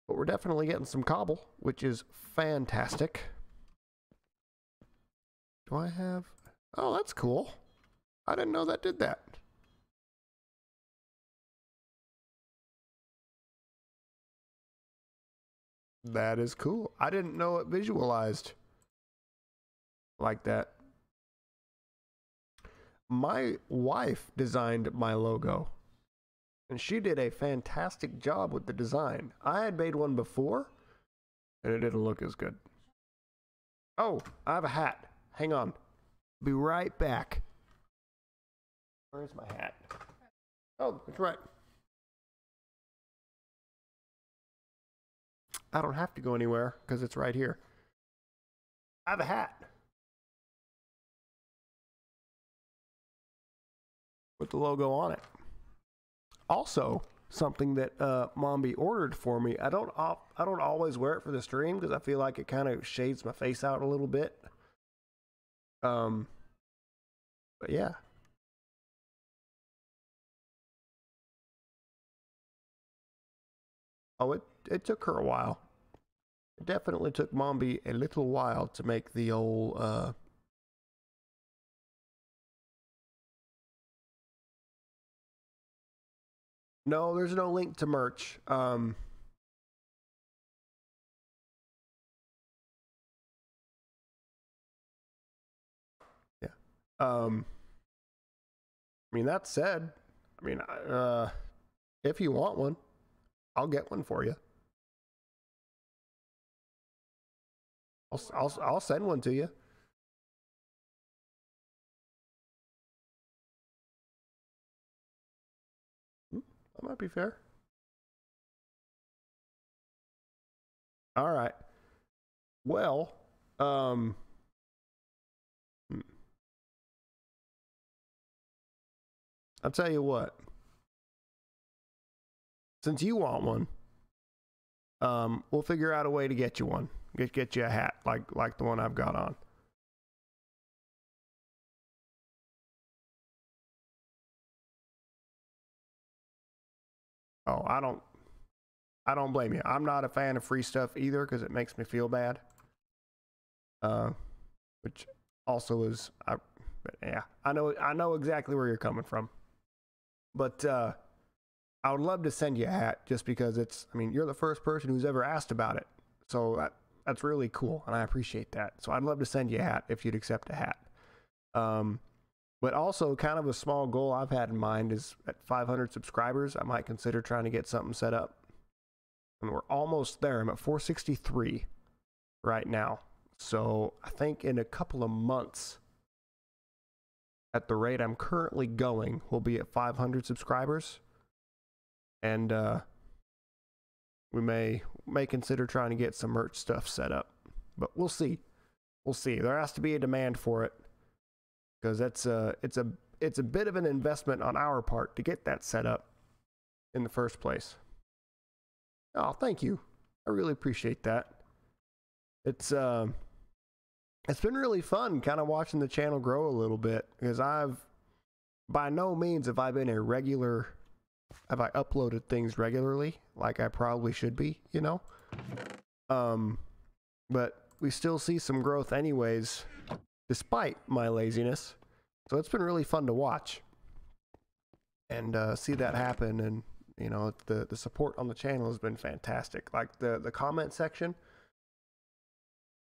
But we're definitely getting some cobble, which is fantastic. Do I have? Oh, that's cool. I didn't know that did that. That is cool. I didn't know it visualized like that. My wife designed my logo, and she did a fantastic job with the design. I had made one before, and it didn't look as good. Oh, I have a hat. Hang on. Be right back. Where's my hat? Oh, it's right. I don't have to go anywhere because it's right here. I have a hat. With the logo on it. Also, something that Mombi ordered for me. I don't always wear it for the stream because I feel like it kind of shades my face out a little bit. But yeah. Oh, it took her a while. It definitely took Mombi a little while to make the old No, there's no link to merch. Yeah. I mean, that said, I mean, if you want one, I'll get one for you. I'll send one to you. That might be fair. All right. Well, I'll tell you what. Since you want one, we'll figure out a way to get you one. Get you a hat like the one I've got on. Oh, I don't blame you. I'm not a fan of free stuff either because it makes me feel bad. Which also is, but yeah, I know exactly where you're coming from. But I would love to send you a hat just because I mean, you're the first person who's ever asked about it. So that's really cool, and I appreciate that. So I'd love to send you a hat if you'd accept a hat. But also, kind of a small goal I've had in mind is at 500 subscribers, I might consider trying to get something set up. And we're almost there. I'm at 463 right now. So I think in a couple of months, at the rate I'm currently going, we'll be at 500 subscribers. And we may consider trying to get some merch stuff set up. But we'll see. We'll see. There has to be a demand for it. Because it's a bit of an investment on our part to get that set up in the first place. Oh, thank you. I really appreciate that. It's been really fun kind of watching the channel grow a little bit, because by no means have I uploaded things regularly like I probably should be, you know? But we still see some growth anyways, despite my laziness. So it's been really fun to watch and see that happen. And you know, the support on the channel has been fantastic. Like the comment section,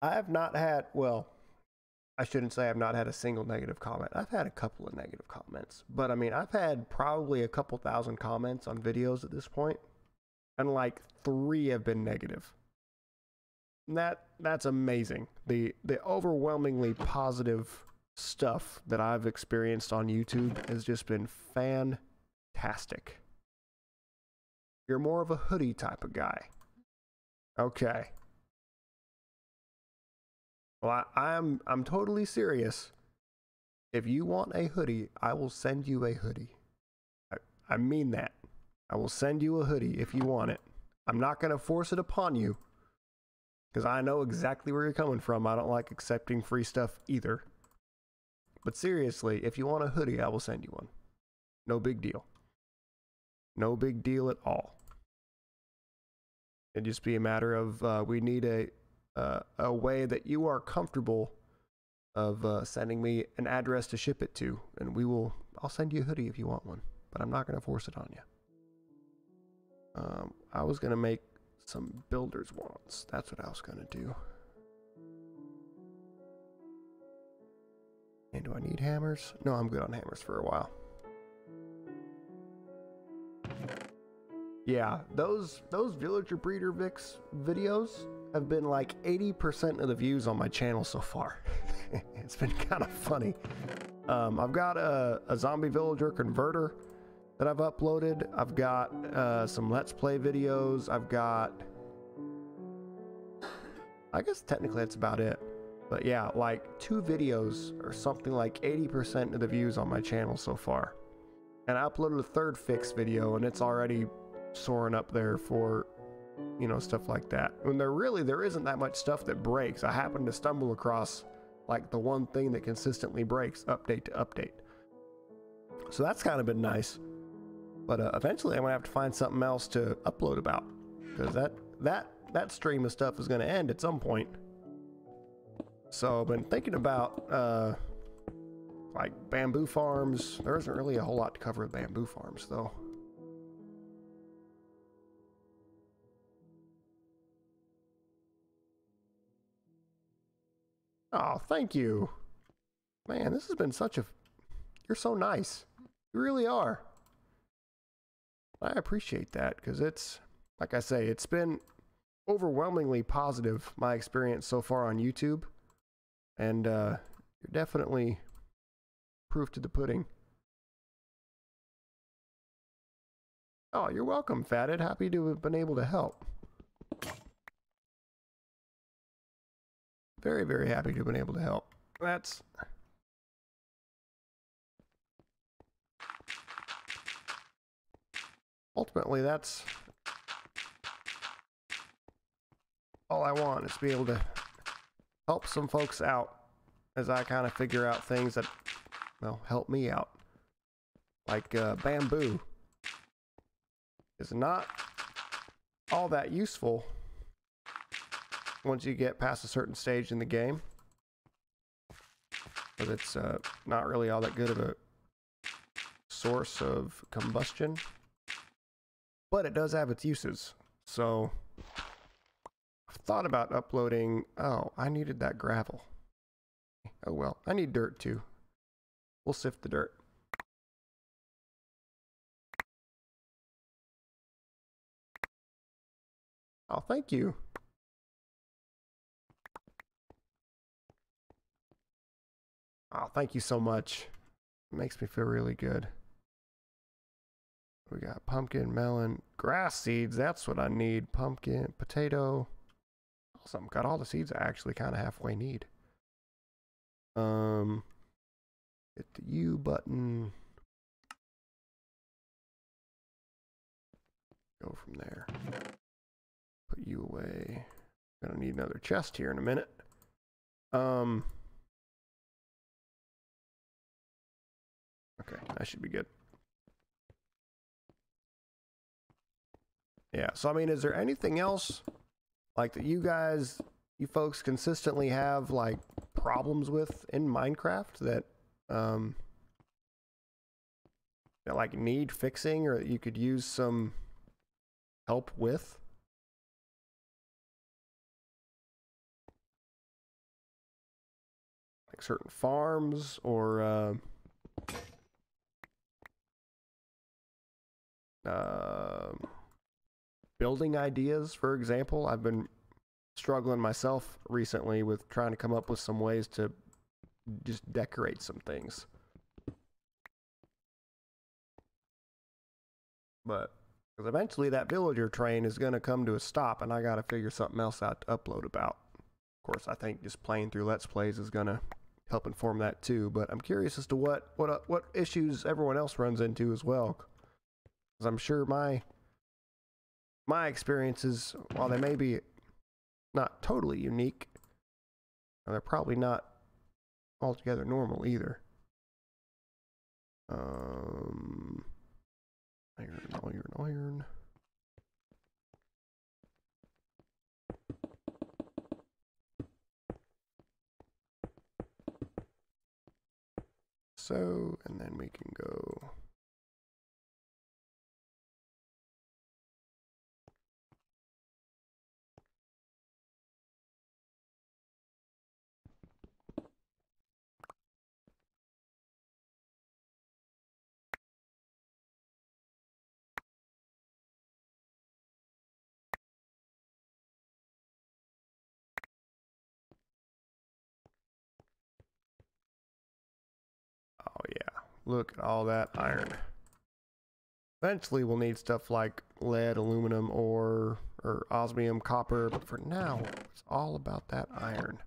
I have not had, well, I shouldn't say I've not had a single negative comment. I've had a couple of negative comments, but I mean, I've had probably a couple thousand comments on videos at this point, and like 3 have been negative. And that's amazing. The overwhelmingly positive stuff that I've experienced on YouTube has just been fantastic. You're more of a hoodie type of guy. Okay. Well, I'm totally serious. If you want a hoodie, I will send you a hoodie. I mean that. I will send you a hoodie if you want it. I'm not going to force it upon you, because I know exactly where you're coming from. I don't like accepting free stuff either. But seriously, if you want a hoodie, I will send you one. No big deal. No big deal at all. It'd just be a matter of we need a way that you are comfortable of sending me an address to ship it to, and I'll send you a hoodie if you want one, but I'm not going to force it on you. I was going to make some builder's wands. That's what I was going to do. And do I need hammers? No, I'm good on hammers for a while. Yeah, those Villager Breeder Vix videos have been like 80% of the views on my channel so far. It's been kind of funny. I've got a zombie villager converter that I've uploaded. I've got some Let's Play videos. I've got, I guess technically that's about it. But yeah, like 2 videos or something like 80% of the views on my channel so far. And I uploaded a 3rd fix video, and it's already soaring up there for, you know, stuff like that. When there isn't that much stuff that breaks. I happened to stumble across like the one thing that consistently breaks update to update. So that's kind of been nice. But eventually I'm gonna have to find something else to upload about, because that stream of stuff is gonna end at some point. So I've been thinking about like bamboo farms. There isn't really a whole lot to cover with bamboo farms though. Oh, thank you. Man, this has been you're so nice. You really are. I appreciate that, because it's, like I say, it's been overwhelmingly positive, my experience so far on YouTube. And you're definitely proof to the pudding. Oh, you're welcome, Fatted. Happy to have been able to help. Very, very happy to have been able to help. That's... Ultimately, that's all I want, is to be able to help some folks out as I kind of figure out things that, well, help me out. Like bamboo is not all that useful once you get past a certain stage in the game. But it's not really all that good of a source of combustion. But it does have its uses. So I've thought about uploading... Oh, I needed that gravel. Oh well, I need dirt too. We'll sift the dirt. Oh, thank you. Oh, thank you so much. It makes me feel really good. We got pumpkin, melon, grass seeds. That's what I need. Pumpkin, potato. Awesome. Got all the seeds I actually kind of halfway need. Hit the U button. Go from there. Put you away. Gonna need another chest here in a minute. Okay, that should be good. Yeah, so I mean, is there anything else like that you folks consistently have like problems with in Minecraft that that like need fixing or that you could use some help with? Like certain farms or building ideas, for example. I've been struggling myself recently with trying to come up with some ways to just decorate some things. But because eventually that villager train is going to come to a stop and I got to figure something else out to upload about. Of course, I think just playing through Let's Plays is going to help inform that too, but I'm curious as to what issues everyone else runs into as well. Because I'm sure my experiences, while they may be not totally unique, they're probably not altogether normal either. Iron. So, and then we can go. Oh yeah, look at all that iron. Eventually we'll need stuff like lead, aluminum, or osmium, copper, but for now, it's all about that iron.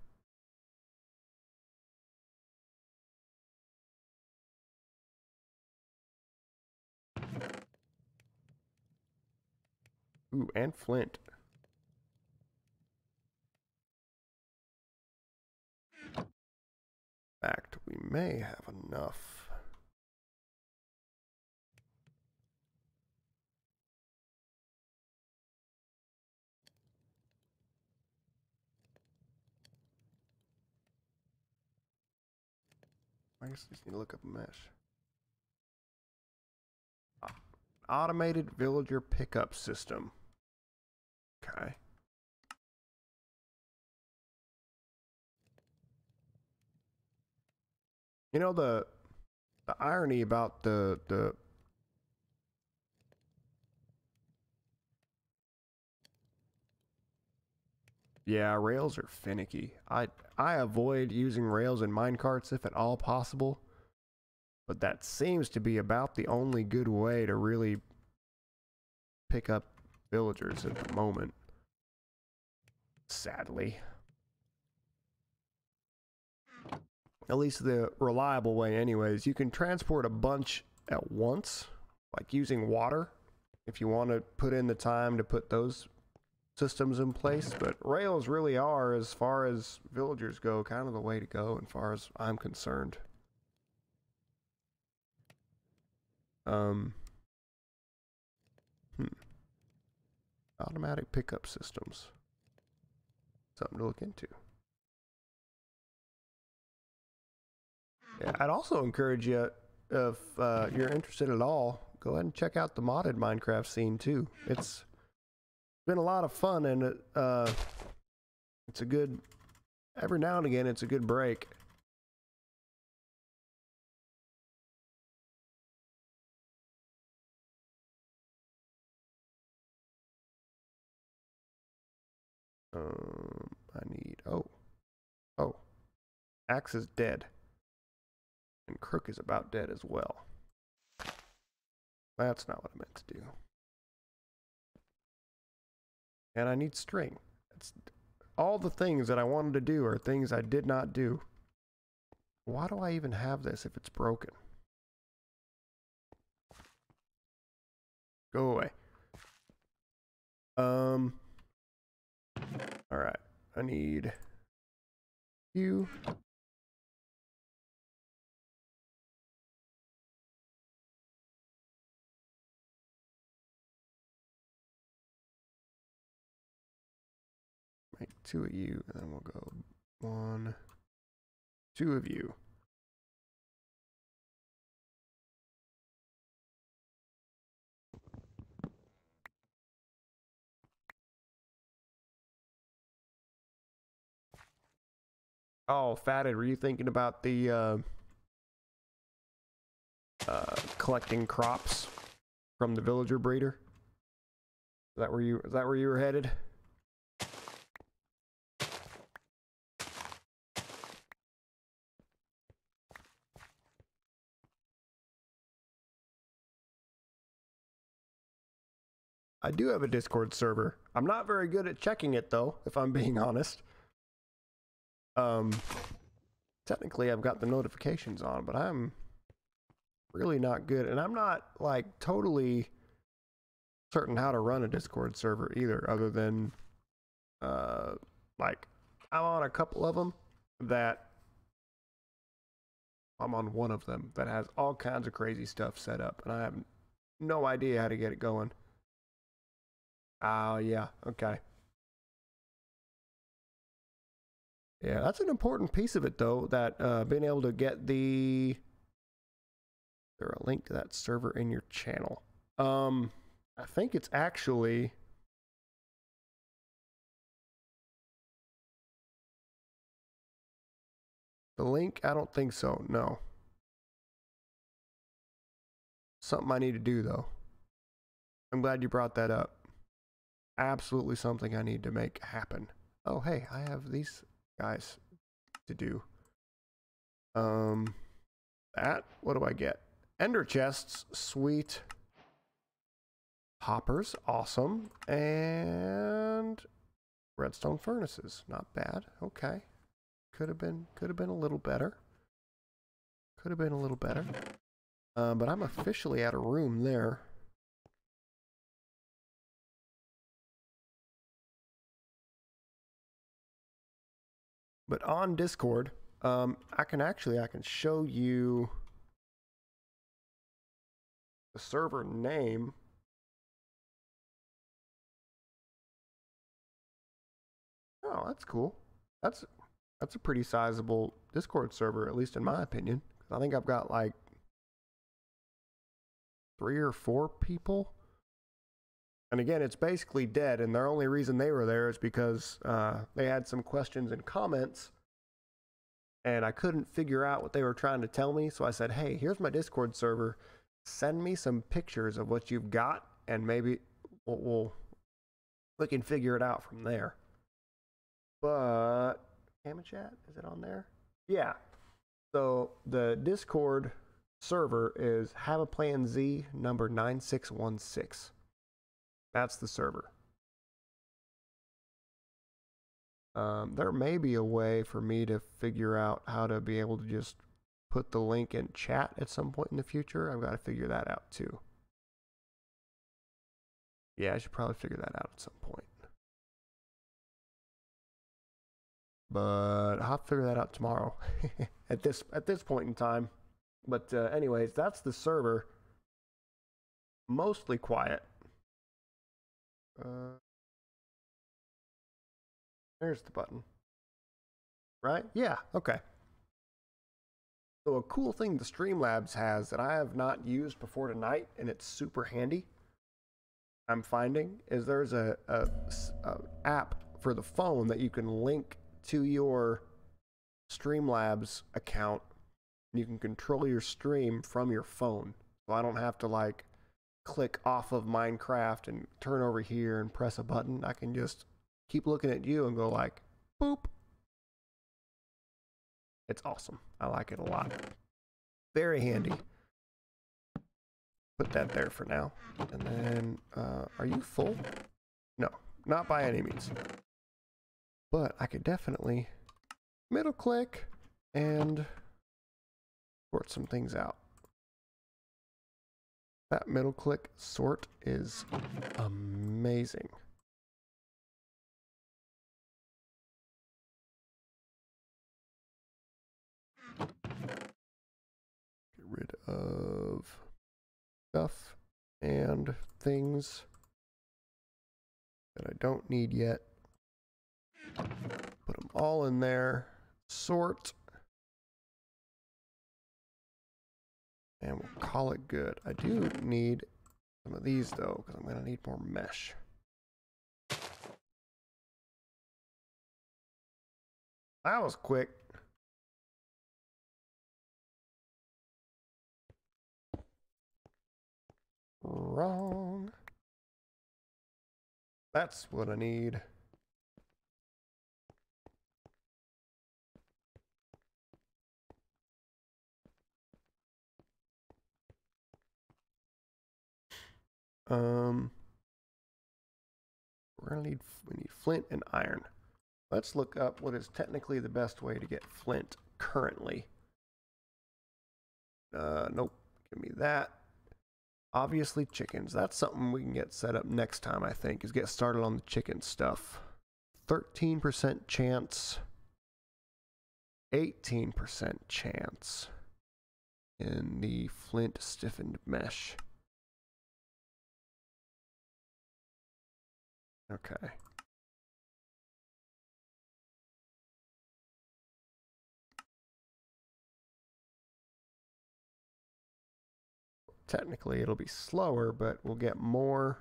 Ooh, and flint. In fact, we may have enough. I guess I just need to look up a mesh. Automated villager pickup system. Okay. You know, the irony about the yeah, rails are finicky. I avoid using rails in minecarts if at all possible, but that seems to be about the only good way to really pick up villagers at the moment. Sadly. At least the reliable way anyways. You can transport a bunch at once, like using water, if you want to put in the time to put those systems in place, but rails really are, as far as villagers go, kind of the way to go as far as I'm concerned. Automatic pickup systems. Something to look into. Yeah, I'd also encourage you, if you're interested at all, go ahead and check out the modded Minecraft scene too. It's been a lot of fun, and it's a good, every now and again it's a good break. I need, oh, Axe is dead. And Crook is about dead as well. That's not what I meant to do. And I need string. It's, all the things that I wanted to do are things I did not do. Why do I even have this if it's broken? Go away. Alright. I need you. Make 2 of you, and then we'll go 1, 2 of you. Oh, Fatted, were you thinking about the collecting crops from the villager breeder? Is that where you were headed? I do have a Discord server. I'm not very good at checking it though, if I'm being honest. Technically I've got the notifications on, but I'm really not good, and I'm not like totally certain how to run a Discord server either, other than like I'm on a couple of them that I'm on one of them that has all kinds of crazy stuff set up, and I have no idea how to get it going. Oh, yeah, okay. Yeah, that's an important piece of it, though, that being able to get the... Is there a link to that server in your channel? I think it's actually... The link? I don't think so, no. Something I need to do, though. I'm glad you brought that up. Absolutely something I need to make happen. Oh, hey, I have these guys to do. That, what do I get? Ender chests, sweet. Hoppers, awesome. And redstone furnaces, not bad. Okay. Could have been a little better. Could have been a little better. But I'm officially out of room there. But on Discord, I can show you the server name. Oh, that's cool. That's a pretty sizable Discord server, at least in my opinion. I think I've got like 3 or 4 people. And again, it's basically dead, and the only reason they were there is because they had some questions and comments, and I couldn't figure out what they were trying to tell me, so I said, hey, here's my Discord server. Send me some pictures of what you've got, and maybe we can figure it out from there. But, Camera Chat, is it on there? Yeah. So the Discord server is Have a Plan Z number 9616. That's the server. There may be a way for me to figure out how to be able to just put the link in chat at some point in the future. I've got to figure that out too. Yeah, I should probably figure that out at some point. But I'll have to figure that out tomorrow at this point in time. But anyways, that's the server. Mostly quiet. There's the button. Right? Yeah, okay. So a cool thing the Streamlabs has that I have not used before tonight, and it's super handy, I'm finding, is there's a app for the phone that you can link to your Streamlabs account, and you can control your stream from your phone. So I don't have to like click off of Minecraft and turn over here and press a button. I can just keep looking at you and go like, boop. It's awesome. I like it a lot. Very handy. Put that there for now. And then, are you full? No, not by any means. But I could definitely middle click and sort some things out. That middle click sort is amazing. Get rid of stuff and things that I don't need yet. Put them all in there. Sort. And we'll call it good. I do need some of these though, because I'm going to need more mesh. That was quick. Wrong. That's what I need. We need flint and iron. Let's look up what is technically the best way to get flint currently. Nope. Give me that. Obviously chickens. That's something we can get set up next time, I think, is get started on the chicken stuff. 13% chance. 18% chance in the flint stiffened mesh. Okay. Technically it'll be slower, but we'll get more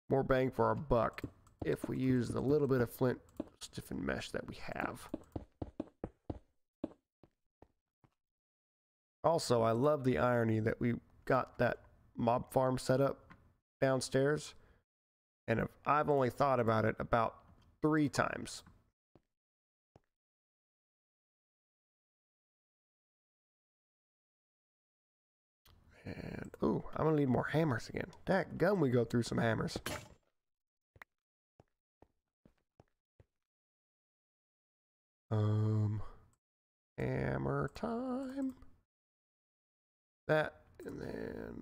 bang for our buck if we use the little bit of flint stiffened mesh that we have. Also, I love the irony that we got that mob farm set up downstairs, and I've only thought about it about 3 times. And, ooh, I'm gonna need more hammers again. Dadgum, we go through some hammers. Hammer time. That, and then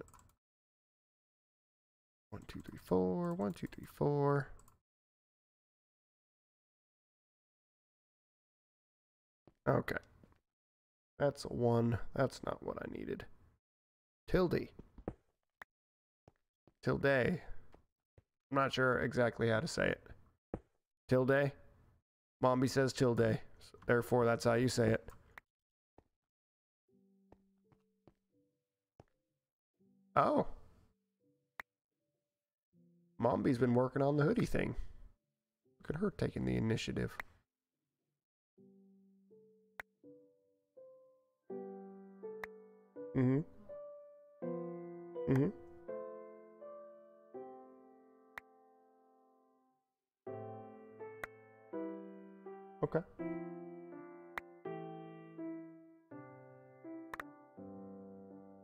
1, 2, 3, 4, 1, 2, 3, 4. Okay. That's a 1. That's not what I needed. Tilde. Tilde. I'm not sure exactly how to say it. Tilde. Mombi says tilde. So therefore, that's how you say it. Oh. Mombi's been working on the hoodie thing. Look at her taking the initiative. Mm-hmm. Mm-hmm. Okay.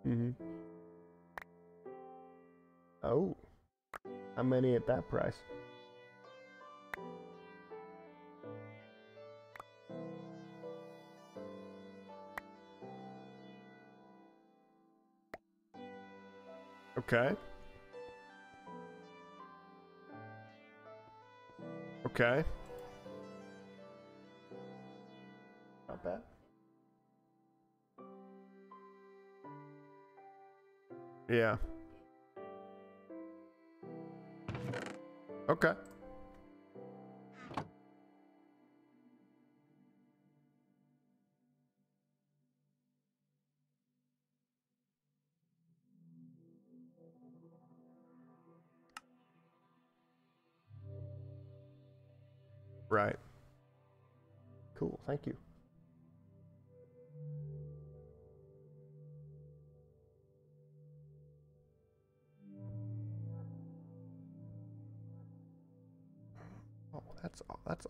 Mm-hmm. Oh. How many at that price? Okay. Okay. Not bad. Yeah. Okay. Right. Cool, thank you. Oh, that's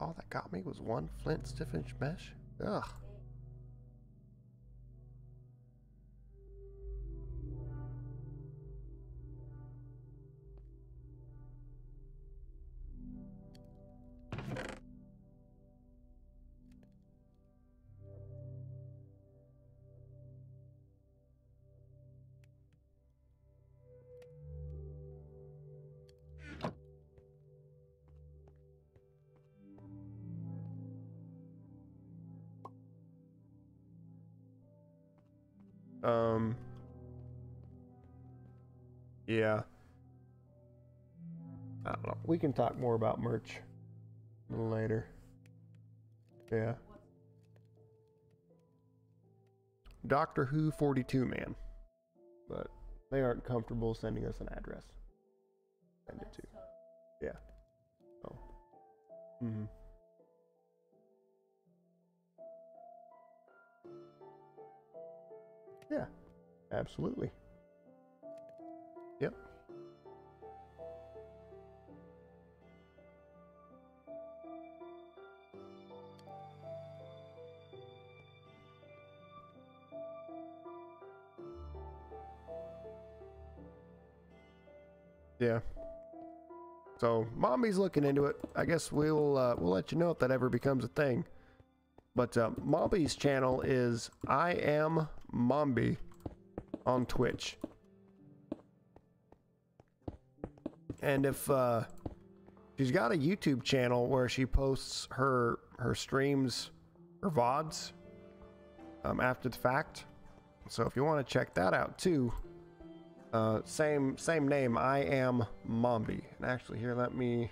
all that got me was one flint stiffened mesh. Ugh. Yeah. I don't know. We can talk more about merch a little later. Yeah. Doctor Who 42 man. But they aren't comfortable sending us an address. Send it to. Yeah. Oh. Mm-hmm. Yeah. Absolutely. Yep. Yeah. So Mommy's looking into it. I guess we'll let you know if that ever becomes a thing. But Mommy's channel is I Am Mombi on Twitch. And if she's got a YouTube channel where she posts her streams, her VODs after the fact. So if you want to check that out too, same name, I Am Mombi. And actually here, let me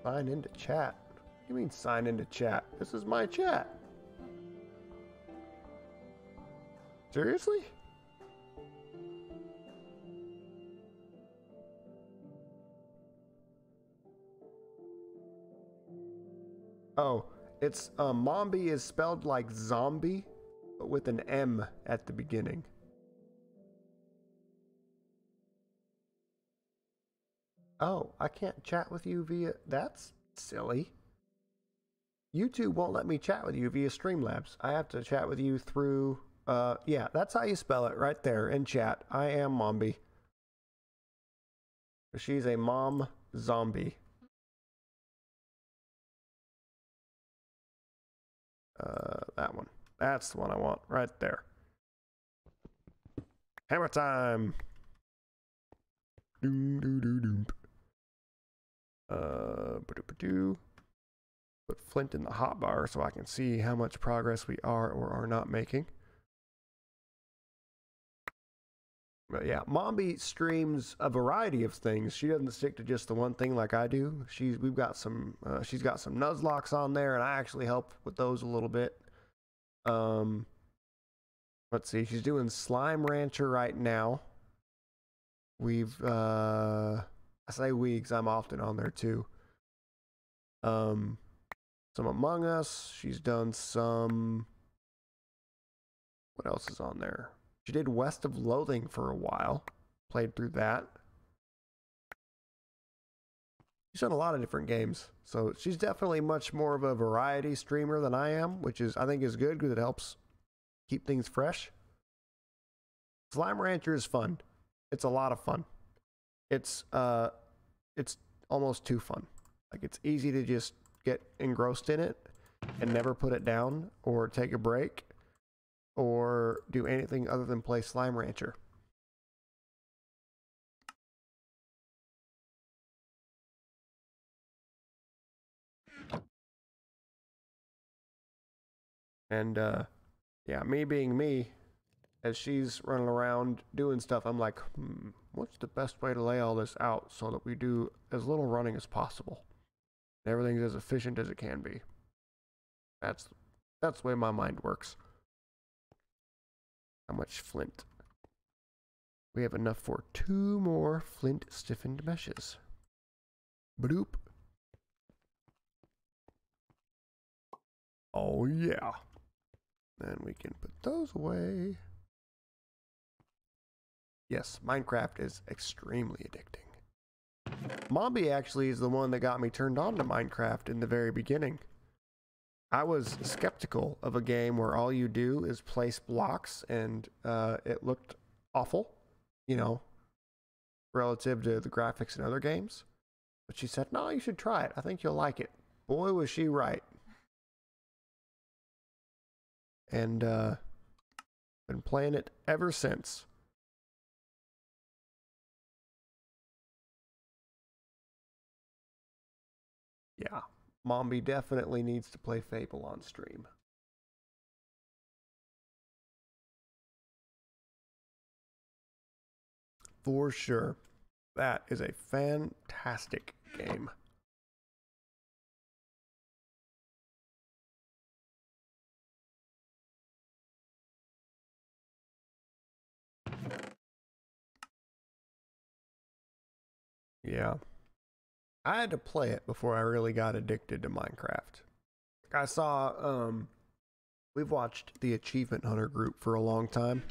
sign into chat. What do you mean sign into chat? This is my chat. Seriously? Oh, it's Mombi is spelled like zombie, but with an M at the beginning. Oh, I can't chat with you via... That's silly. YouTube won't let me chat with you via Streamlabs. I have to chat with you through... yeah, that's how you spell it right there in chat. I Am Mombi. She's a mom zombie. That one. That's the one I want right there. Hammer time. Doom, doo, doo, doom. Put flint in the hotbar so I can see how much progress we are or are not making. But yeah, Mombi streams a variety of things. She doesn't stick to just the one thing like I do. She's got some Nuzlocks on there, and I actually help with those a little bit. Let's see, she's doing Slime Rancher right now. We've I say we because I'm often on there too. Some Among Us. She's done some. What else is on there? She did West of Loathing for a while. Played through that. She's done a lot of different games. So she's definitely much more of a variety streamer than I am, which is I think is good because it helps keep things fresh. Slime Rancher is fun. It's a lot of fun. It's almost too fun. Like it's easy to just get engrossed in it and never put it down or take a break or do anything other than play Slime Rancher. And yeah, me being me, as she's running around doing stuff, I'm like, what's the best way to lay all this out so that we do as little running as possible? Everything's as efficient as it can be. That's the way my mind works. How much flint? We have enough for 2 more flint stiffened meshes. Bloop. Oh yeah. Then we can put those away. Yes, Minecraft is extremely addicting. Mombi actually is the one that got me turned on to Minecraft in the very beginning. I was skeptical of a game where all you do is place blocks and it looked awful, you know, relative to the graphics in other games. But she said, no, you should try it. I think you'll like it. Boy, was she right. And been playing it ever since. Yeah, Mombi definitely needs to play Fable on stream. For sure. That is a fantastic game. Yeah. I had to play it before I really got addicted to Minecraft. I saw, we've watched the Achievement Hunter group for a long time.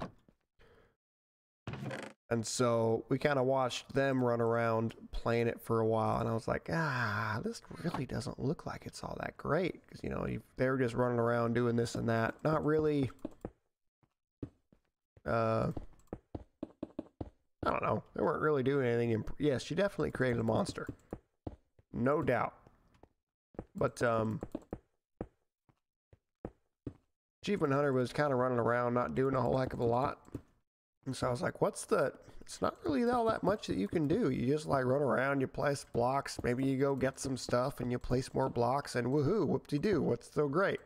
And so we kind of watched them run around playing it for a while. And I was like, this really doesn't look like it's all that great. Because, you know, they were just running around doing this and that. Not really, I don't know. They weren't really doing anything. Yes, she definitely created a monster. No doubt. But, Achievement Hunter was kind of running around, not doing a whole heck of a lot. And so I was like, it's not really all that much that you can do. You just like run around, you place blocks, maybe you go get some stuff and you place more blocks and woohoo, whoop-de-doo, what's so great?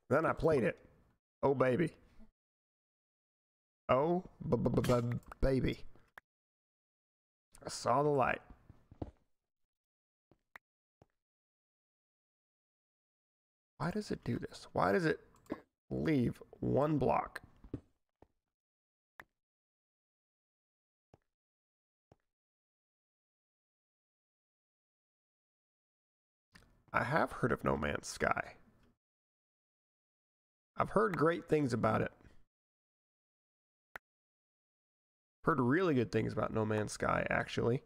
Then I played it. Oh, baby. Oh, baby. I saw the light. Why does it do this? Why does it leave one block? I have heard of No Man's Sky. I've heard great things about it. Heard really good things about No Man's Sky, actually.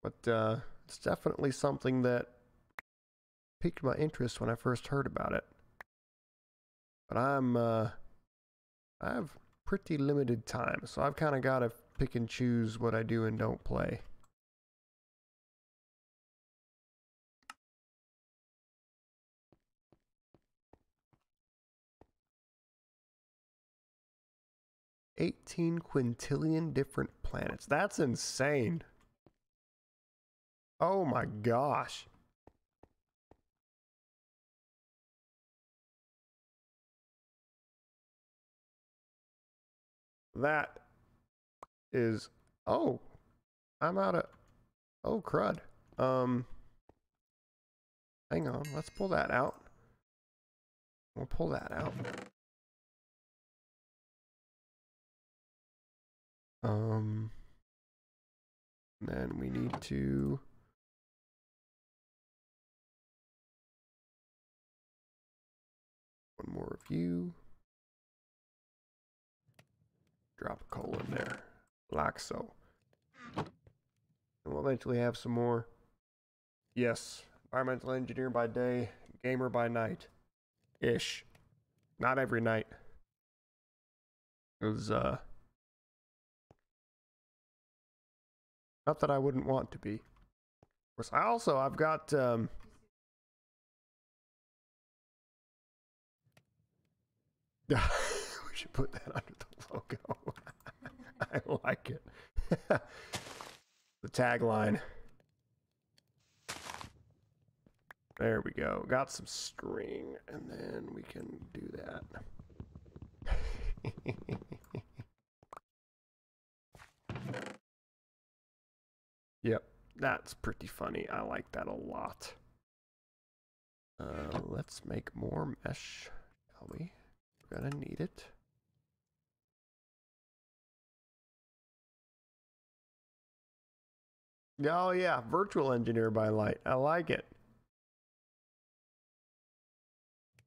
But it's definitely something that piqued my interest when I first heard about it. But I have pretty limited time, so I've kind of got to pick and choose what I do and don't play. $18 quintillion different planets. That's insane. Oh my gosh. That is, oh, I'm out of, oh crud. Hang on, let's pull that out. We'll pull that out. Then we need to one more review. Drop a coal in there, like so. And we'll eventually have some more. Yes, environmental engineer by day, gamer by night. Ish. Not every night. It was, not that I wouldn't want to be. Of course, I've got, we should put that under the logo. I like it. The tagline. There we go. Got some string, and then we can do that. Yep, that's pretty funny. I like that a lot. Let's make more mesh, shall we? Gonna need it. Oh yeah, virtual engineer by light. I like it.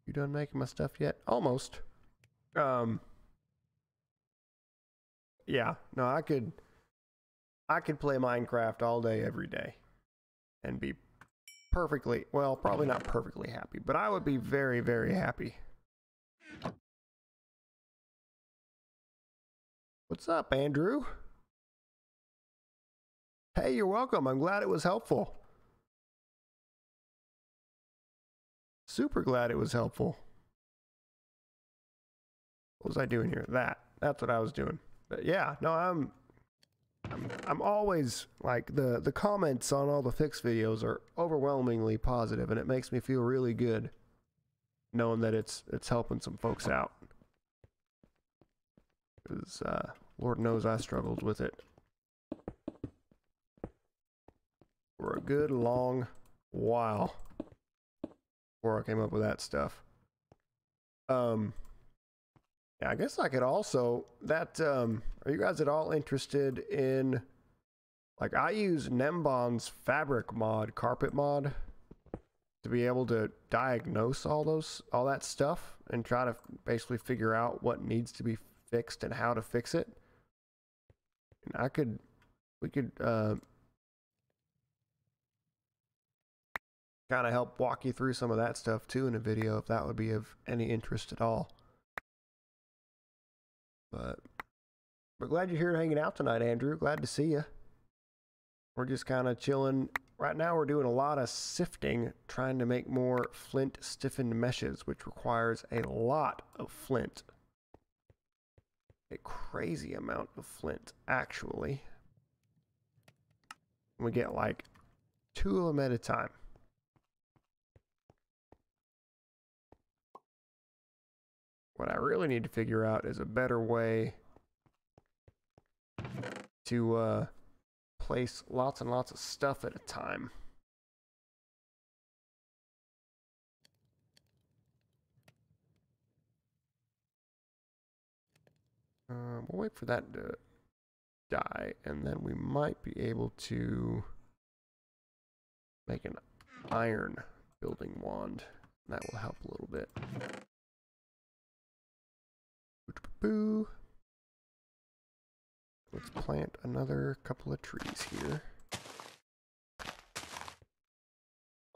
You done making my stuff yet? Almost. Yeah, no, I could play Minecraft all day, every day, and be perfectly, well, probably not perfectly happy, but I would be very, very happy. What's up, Andrew? Hey, you're welcome. I'm glad it was helpful. Super glad it was helpful. What was I doing here? That's what I was doing. But yeah, no, I'm always like the comments on all the fix videos are overwhelmingly positive, and it makes me feel really good knowing that it's helping some folks out. Because Lord knows I struggled with it for a good long while before I came up with that stuff. Yeah, I guess I could also are you guys at all interested in, like, I use Nembon's fabric mod, carpet mod, to be able to diagnose all that stuff and try to basically figure out what needs to be fixed and how to fix it. And we could kind of help walk you through some of that stuff too in a video, if that would be of any interest at all. But we're glad you're here hanging out tonight, Andrew. Glad to see you. We're just kind of chilling. Right now we're doing a lot of sifting, trying to make more flint stiffened meshes, which requires a lot of flint. A crazy amount of flint, actually. We get like 2 of them at a time. What I really need to figure out is a better way to place lots and lots of stuff at a time. We'll wait for that to die, and then we might be able to make an iron building wand. That will help a little bit. Boo. Let's plant another couple of trees here.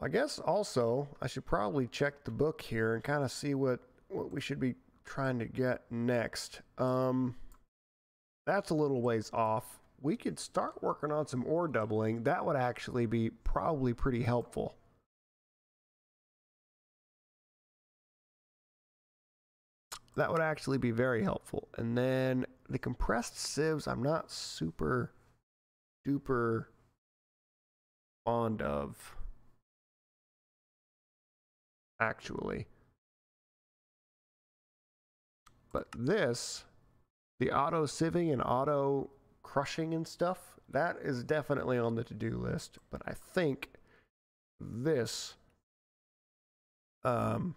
I guess also I should probably check the book here and kind of see what we should be trying to get next. That's a little ways off. We could start working on some ore doubling. That would actually be probably pretty helpful. That would actually be very helpful. And then the compressed sieves, I'm not super duper fond of, actually. But this, the auto sieving and auto crushing and stuff, that is definitely on the to-do list. But I think this, of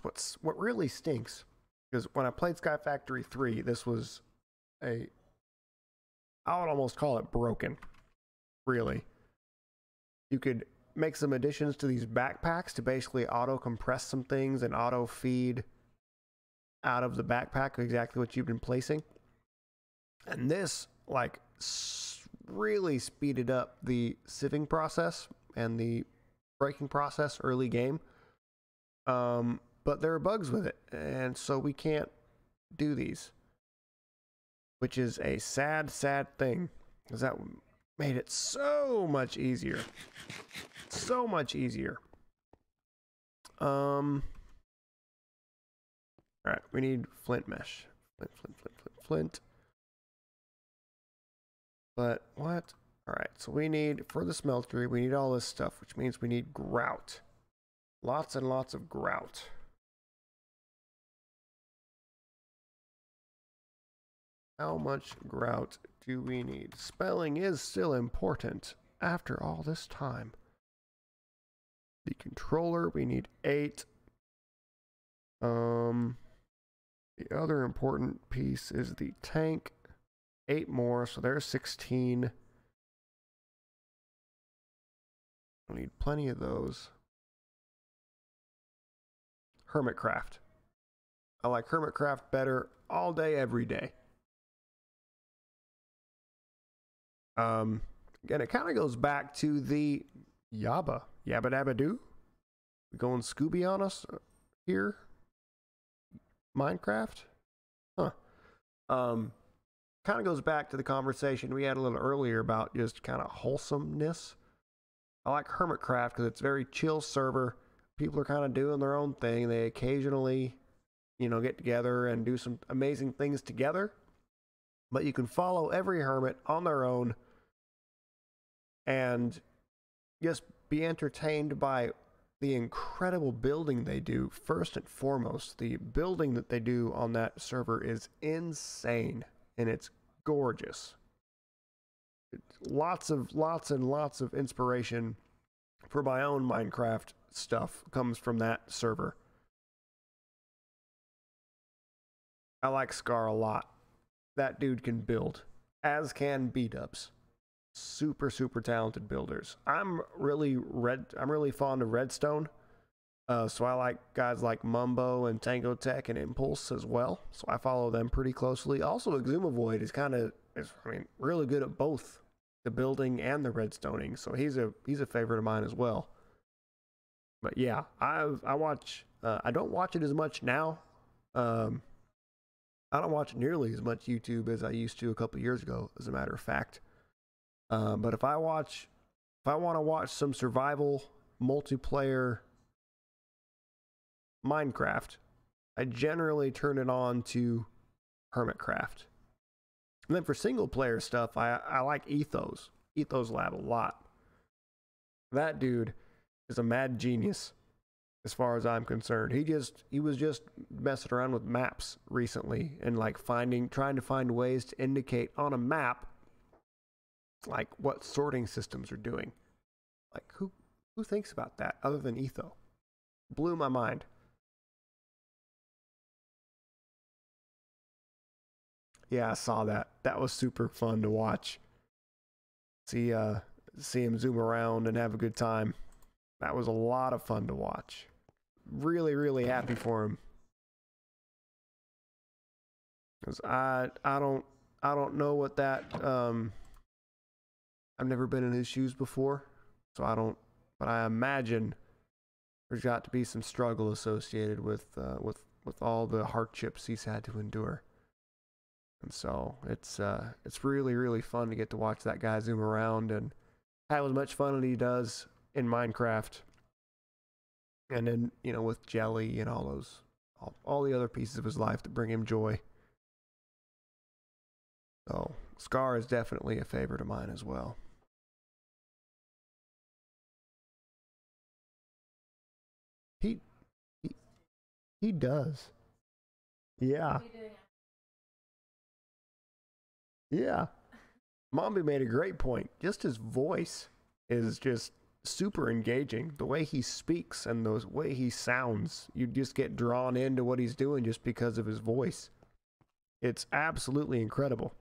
course, what really stinks, because when I played Sky Factory 3, this was I would almost call it broken, really. You could make some additions to these backpacks to basically auto compress some things and auto feed out of the backpack exactly what you've been placing. And this, like, really speeded up the sieving process and the breaking process early game. But there are bugs with it, and so we can't do these, which is a sad, sad thing, because that made it so much easier. So much easier. Alright, we need flint mesh. Flint. But what? Alright, so we need, for the smeltery, we need all this stuff, which means we need grout. Lots and lots of grout. How much grout do we need? Spelling is still important after all this time. The controller, we need 8. The other important piece is the tank. 8 more, so there's 16. I need plenty of those. Hermitcraft. I like Hermitcraft better all day, every day. Again, it kind of goes back to the Yabba Dabba Doo. Going Scooby on us here. Minecraft? Huh. Kind of goes back to the conversation we had a little earlier about just kind of wholesomeness. I like Hermitcraft because it's a very chill server. People are kind of doing their own thing. They occasionally, get together and do some amazing things together. But you can follow every hermit on their own and just be entertained by the incredible building they do. First and foremost, the building that they do on that server is insane, and it's gorgeous. Lots and lots of inspiration for my own Minecraft stuff comes from that server. I like Scar a lot. That dude can build, as can B-dubs. Super talented builders. I'm really fond of Redstone, so I like guys like Mumbo and Tango Tech and Impulse as well, so I follow them pretty closely. Also, Exumavoid is really good at both the building and the redstoning, so he's a favorite of mine as well. But yeah, I don't watch it as much now. I don't watch nearly as much YouTube as I used to a couple years ago, as a matter of fact. But if I want to watch some survival multiplayer Minecraft, I generally turn it on to Hermitcraft. And then for single player stuff, I like Ethos Lab a lot. That dude is a mad genius as far as I'm concerned. He was just messing around with maps recently and trying to find ways to indicate on a map like what sorting systems are doing. Like who thinks about that other than Etho? Blew my mind. Yeah, I saw that. That was super fun to watch. See him zoom around and have a good time. That was a lot of fun to watch. Really happy for him. Cause I don't know what that I've never been in his shoes before, so I don't. But I imagine there's got to be some struggle associated with all the hardships he's had to endure. And so it's really fun to get to watch that guy zoom around and have as much fun as he does in Minecraft. And then, with Jelly and all the other pieces of his life that bring him joy. So Scar is definitely a favorite of mine as well. He does. Yeah. Yeah. Mombi made a great point. Just his voice is just super engaging. The way he speaks and the way he sounds, you just get drawn into what he's doing just because of his voice. It's absolutely incredible.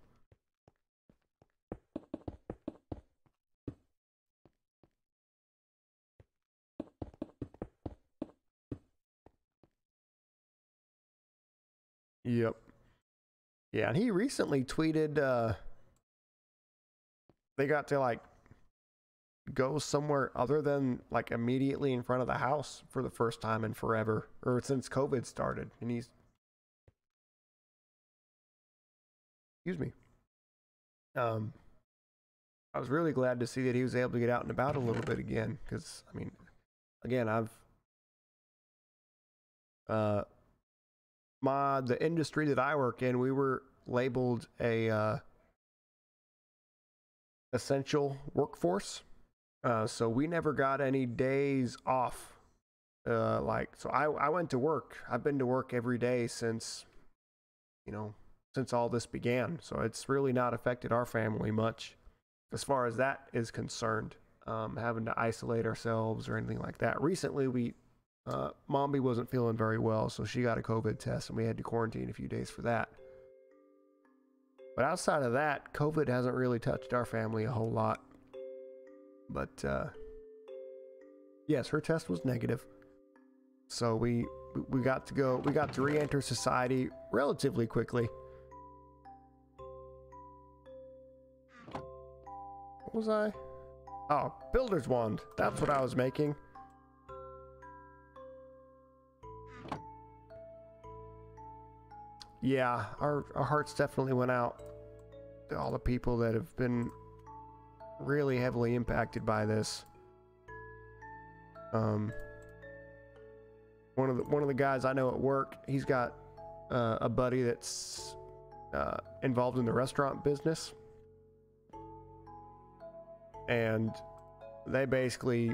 Yep. Yeah, and he recently tweeted they got to go somewhere other than immediately in front of the house for the first time in forever, or since COVID started. And excuse me. I was really glad to see that he was able to get out and about a little bit again, because again, the industry that I work in, we were labeled a essential workforce, so we never got any days off. So I went to work. I've been to work every day since all this began. So it's really not affected our family much as far as that is concerned, having to isolate ourselves or anything like that. Recently, we Mombi wasn't feeling very well, so she got a COVID test, and we had to quarantine a few days for that. But outside of that, COVID hasn't really touched our family a whole lot. But yes, her test was negative, so we got to re-enter society relatively quickly. What was I? Oh, builder's wand. That's what I was making. Yeah, our hearts definitely went out to all the people that have been really heavily impacted by this. One of the guys I know at work, he's got a buddy that's involved in the restaurant business, and they basically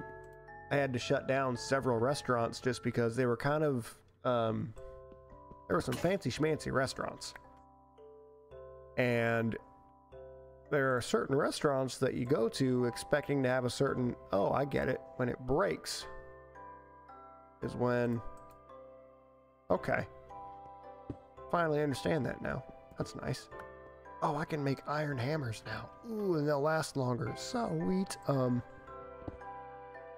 had to shut down several restaurants just because they were kind of there were some fancy schmancy restaurants, and there are certain restaurants that you go to expecting to have a certain, oh, I get it, when it breaks is when, okay, finally understand that now. That's nice. Oh, I can make iron hammers now. Ooh, and they'll last longer. Sweet. But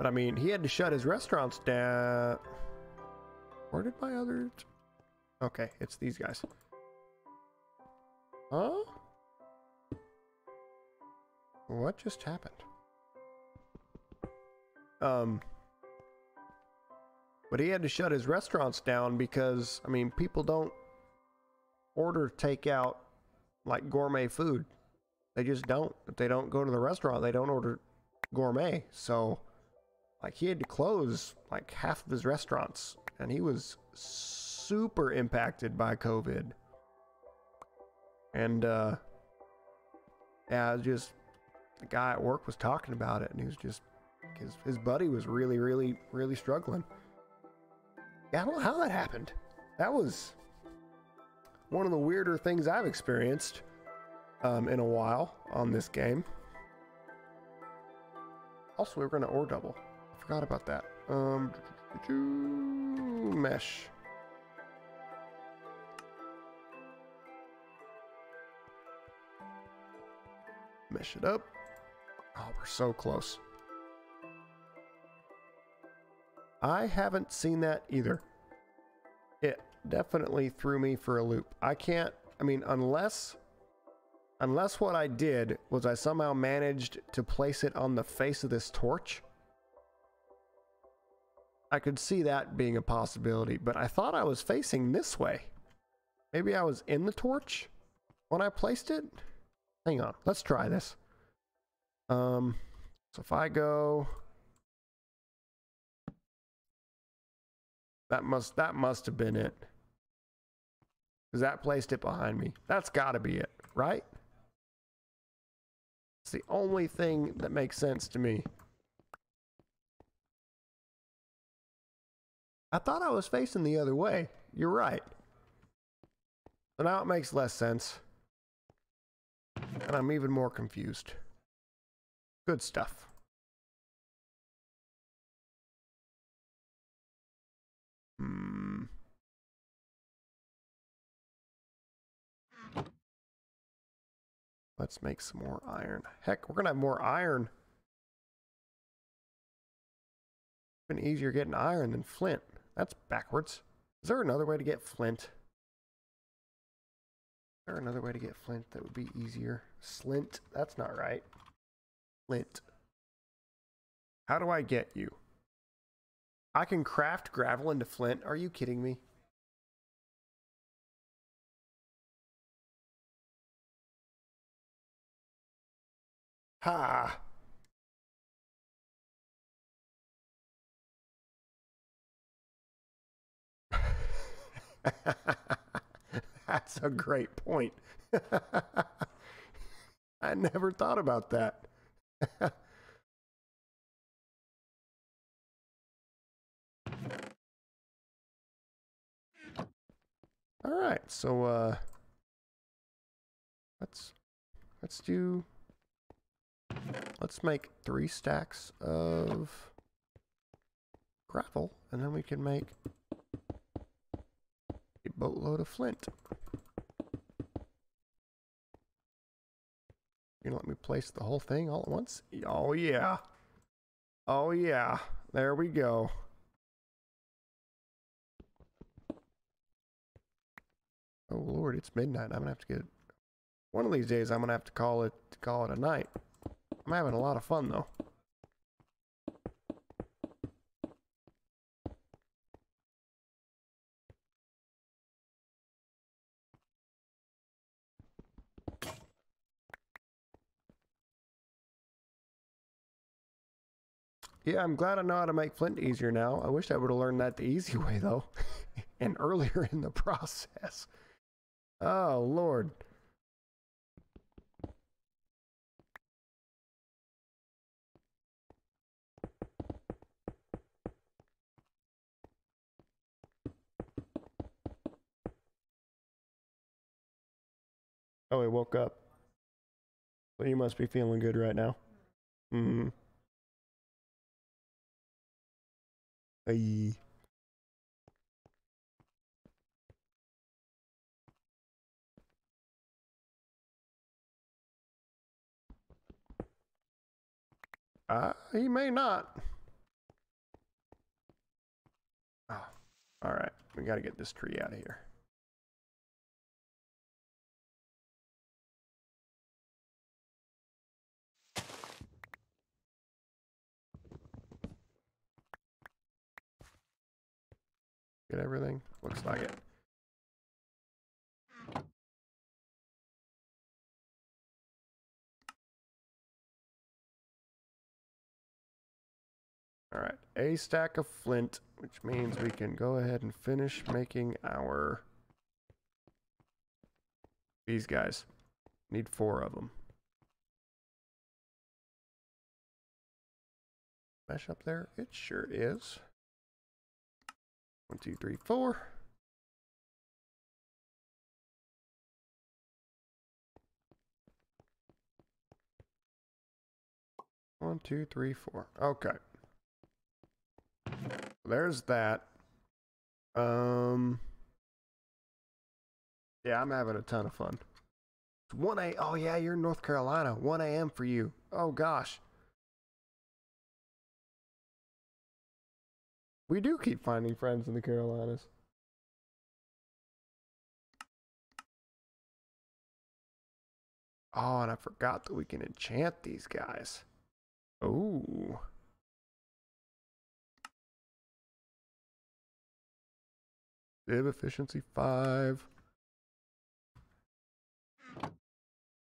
I mean, he had to shut his restaurants down. Where did my other... Okay, it's these guys. Huh? What just happened? But he had to shut his restaurants down because, I mean, people don't order takeout like gourmet food. They just don't. If they don't go to the restaurant, they don't order gourmet. So, like, he had to close like half of his restaurants, and he was super impacted by COVID. And yeah, just the guy at work was talking about it, and he was just, his buddy was really struggling. Yeah, I don't know how that happened. That was one of the weirder things I've experienced in a while on this game. Also, we were going to ore double. I forgot about that. Mesh. Mesh it up. Oh, we're so close. I haven't seen that either. It definitely threw me for a loop. I can't, I mean, unless what I did was I somehow managed to place it on the face of this torch, I could see that being a possibility, but I thought I was facing this way. Maybe I was in the torch when I placed it? Hang on, let's try this. So if I go... That must have been it. Because that placed it behind me. That's gotta be it, right? It's the only thing that makes sense to me. I thought I was facing the other way. You're right. So now it makes less sense. And I'm even more confused. Good stuff. Let's make some more iron. Heck, we're gonna have more iron. It's been easier getting iron than flint. That's backwards. Is there another way to get flint? Is there another way to get flint that would be easier? Slint? That's not right. Flint. How do I get you? I can craft gravel into flint? Are you kidding me? Ha! That's a great point. I never thought about that. All right, so let's make 3 stacks of gravel, and then we can make a boatload of flint. You gonna let me place the whole thing all at once? Oh yeah. Oh yeah. There we go. Oh Lord, it's midnight. I'm gonna have to get one of these days. I'm gonna have to call it a night. I'm having a lot of fun though. Yeah, I'm glad I know how to make flint easier now. I wish I would have learned that the easy way though, and earlier in the process. Oh Lord. Oh, he woke up. So you must be feeling good right now. Mm-hmm. Hey. He may not. Oh, all right. We got to get this tree out of here. Get everything? Looks like it. All right, a stack of flint, which means we can go ahead and finish making our... These guys. Need 4 of them. Mesh up there? It sure is. 1, 2, 3, 4. One, two, three, 4. Okay. There's that. Yeah, I'm having a ton of fun. It's 1 a.m. Oh yeah, you're in North Carolina. 1 a.m. for you. Oh gosh. We do keep finding friends in the Carolinas. Oh, and I forgot that we can enchant these guys. Oh. Div efficiency 5.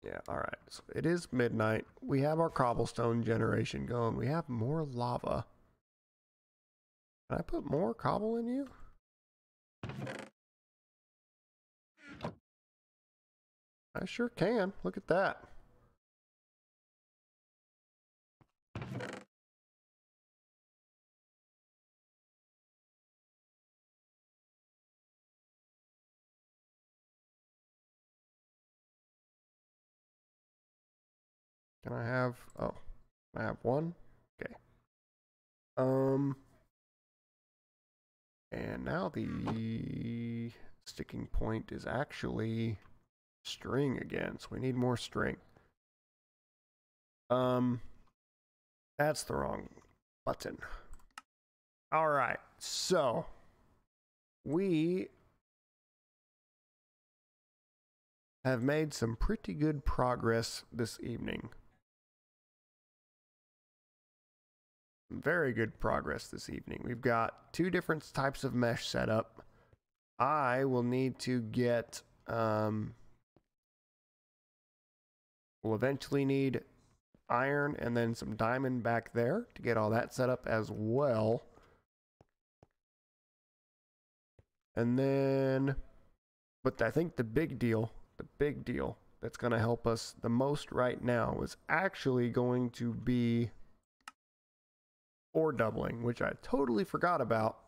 Yeah, alright. So it is midnight. We have our cobblestone generation going. We have more lava. Can I put more cobble in you? I sure can. Look at that. Can I have... Oh, I have 1? Okay. And now the sticking point is actually string again, so we need more string. That's the wrong button. All right, so we have made some pretty good progress this evening. Very good progress this evening. We've got 2 different types of mesh set up. I will need to get, we'll eventually need iron and then some diamond back there to get all that set up as well. And then, but I think the big deal that's going to help us the most right now is actually going to be ore doubling, which I totally forgot about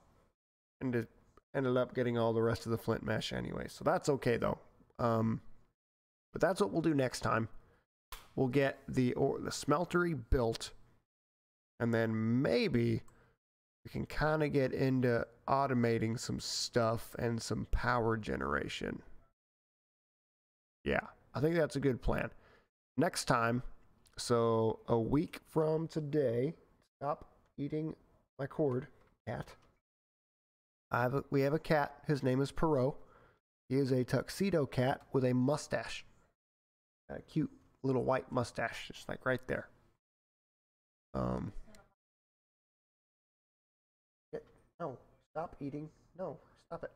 and it ended up getting all the rest of the flint mesh anyway. So that's okay though. But that's what we'll do next time. We'll get the smeltery built, and then maybe we can kind of get into automating some stuff and some power generation. Yeah, I think that's a good plan. Next time, so a week from today, stop eating my cord, cat. We have a cat. His name is Perot. He is a tuxedo cat with a mustache. A cute little white mustache, just like right there. No, stop eating. No, stop it.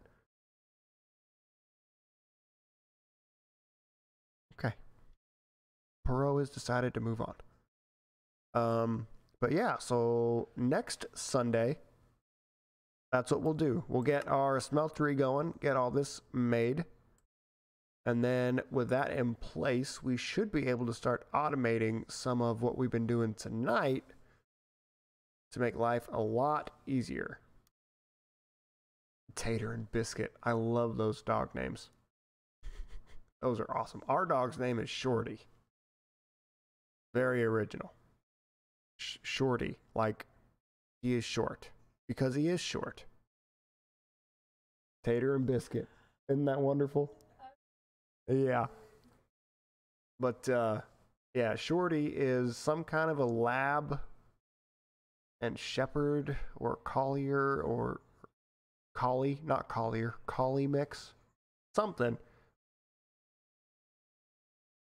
Okay. Perot has decided to move on. But yeah, so next Sunday, that's what we'll do. We'll get our smeltery going, get all this made. And then with that in place, we should be able to start automating some of what we've been doing tonight to make life a lot easier. Tater and Biscuit. I love those dog names. Those are awesome. Our dog's name is Shorty. Very original. Shorty. Like, he is short. Because he is short. Tater and Biscuit. Isn't that wonderful? Yeah. But, yeah, Shorty is some kind of a lab and shepherd or collier or collie, not collier, collie mix. Something.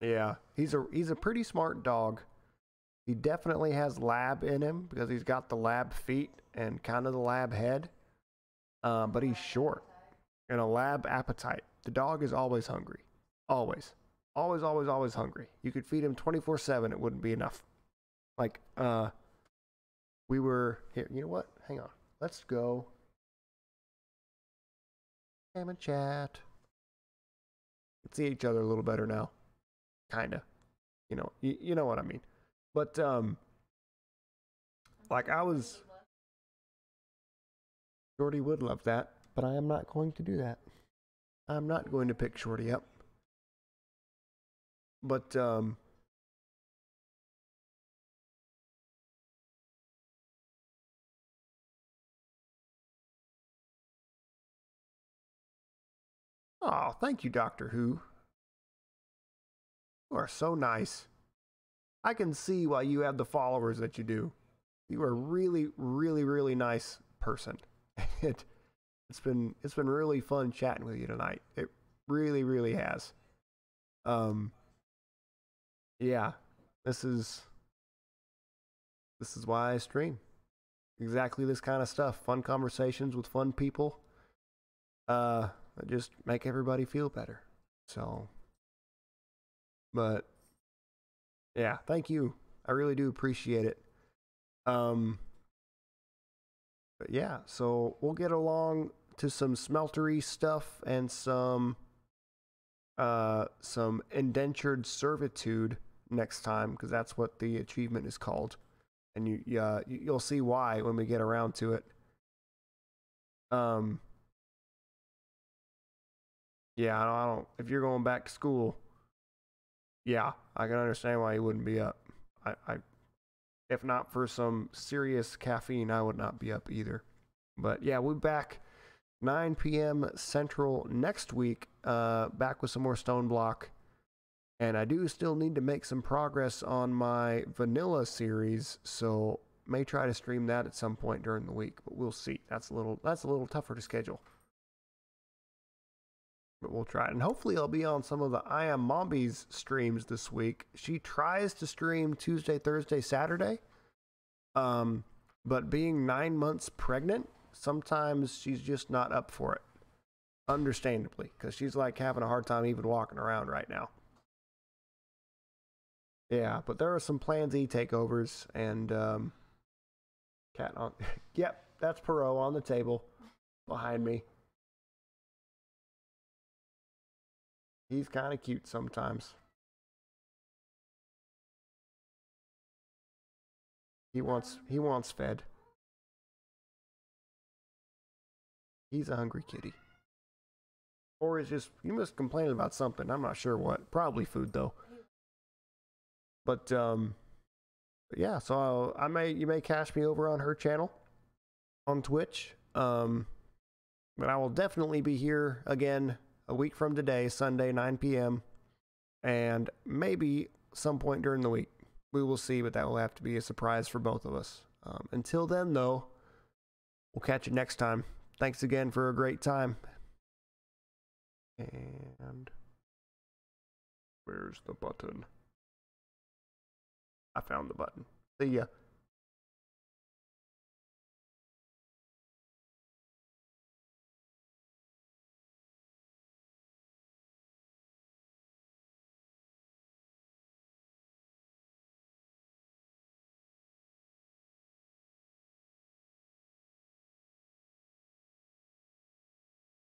Yeah, he's a pretty smart dog. He definitely has lab in him because he's got the lab feet and kind of the lab head. But he's short and a lab appetite. The dog is always hungry. Always. Always, always, always hungry. You could feed him 24/7. It wouldn't be enough. Like, we were here. You know what? Hang on. Let's go. Ham and chat. We can see each other a little better now. Kinda. You know what I mean. But, like I was... Shorty would love that, but I am not going to do that. I'm not going to pick Shorty up. But, oh, thank you, Doctor Who. You are so nice. I can see why you have the followers that you do. You are a really, really, really nice person. It's been really fun chatting with you tonight. It really, really has. Yeah, this is why I stream. Exactly this kind of stuff. Fun conversations with fun people. That just make everybody feel better. So, but yeah, thank you. I really do appreciate it. But yeah, so we'll get along to some smeltery stuff and some indentured servitude next time, because that's what the achievement is called, and you'll see why when we get around to it. Yeah, I don't. If you're going back to school, yeah, I can understand why you wouldn't be up. I if not for some serious caffeine, I would not be up either. But yeah, we'll be back 9 p.m. Central next week, back with some more StoneBlock. And I do still need to make some progress on my vanilla series, so may try to stream that at some point during the week, but we'll see. That's a little tougher to schedule. But we'll try it. And hopefully I'll be on some of the I Am Mombi's streams this week. She tries to stream Tuesday, Thursday, Saturday. But being 9 months pregnant, sometimes she's just not up for it. Understandably, because she's like having a hard time even walking around right now. Yeah, but there are some Plan Z takeovers, and cat on. Yep, that's Perot on the table behind me. He's kind of cute sometimes. He wants fed. He's a hungry kitty. Or is just, he must complain about something. I'm not sure what. Probably food though. But yeah, so you may cash me over on her channel. on Twitch. But I will definitely be here again a week from today, Sunday, 9 p.m. And maybe some point during the week. We will see, but that will have to be a surprise for both of us. Until then, though, we'll catch you next time. Thanks again for a great time. And where's the button? I found the button. See ya.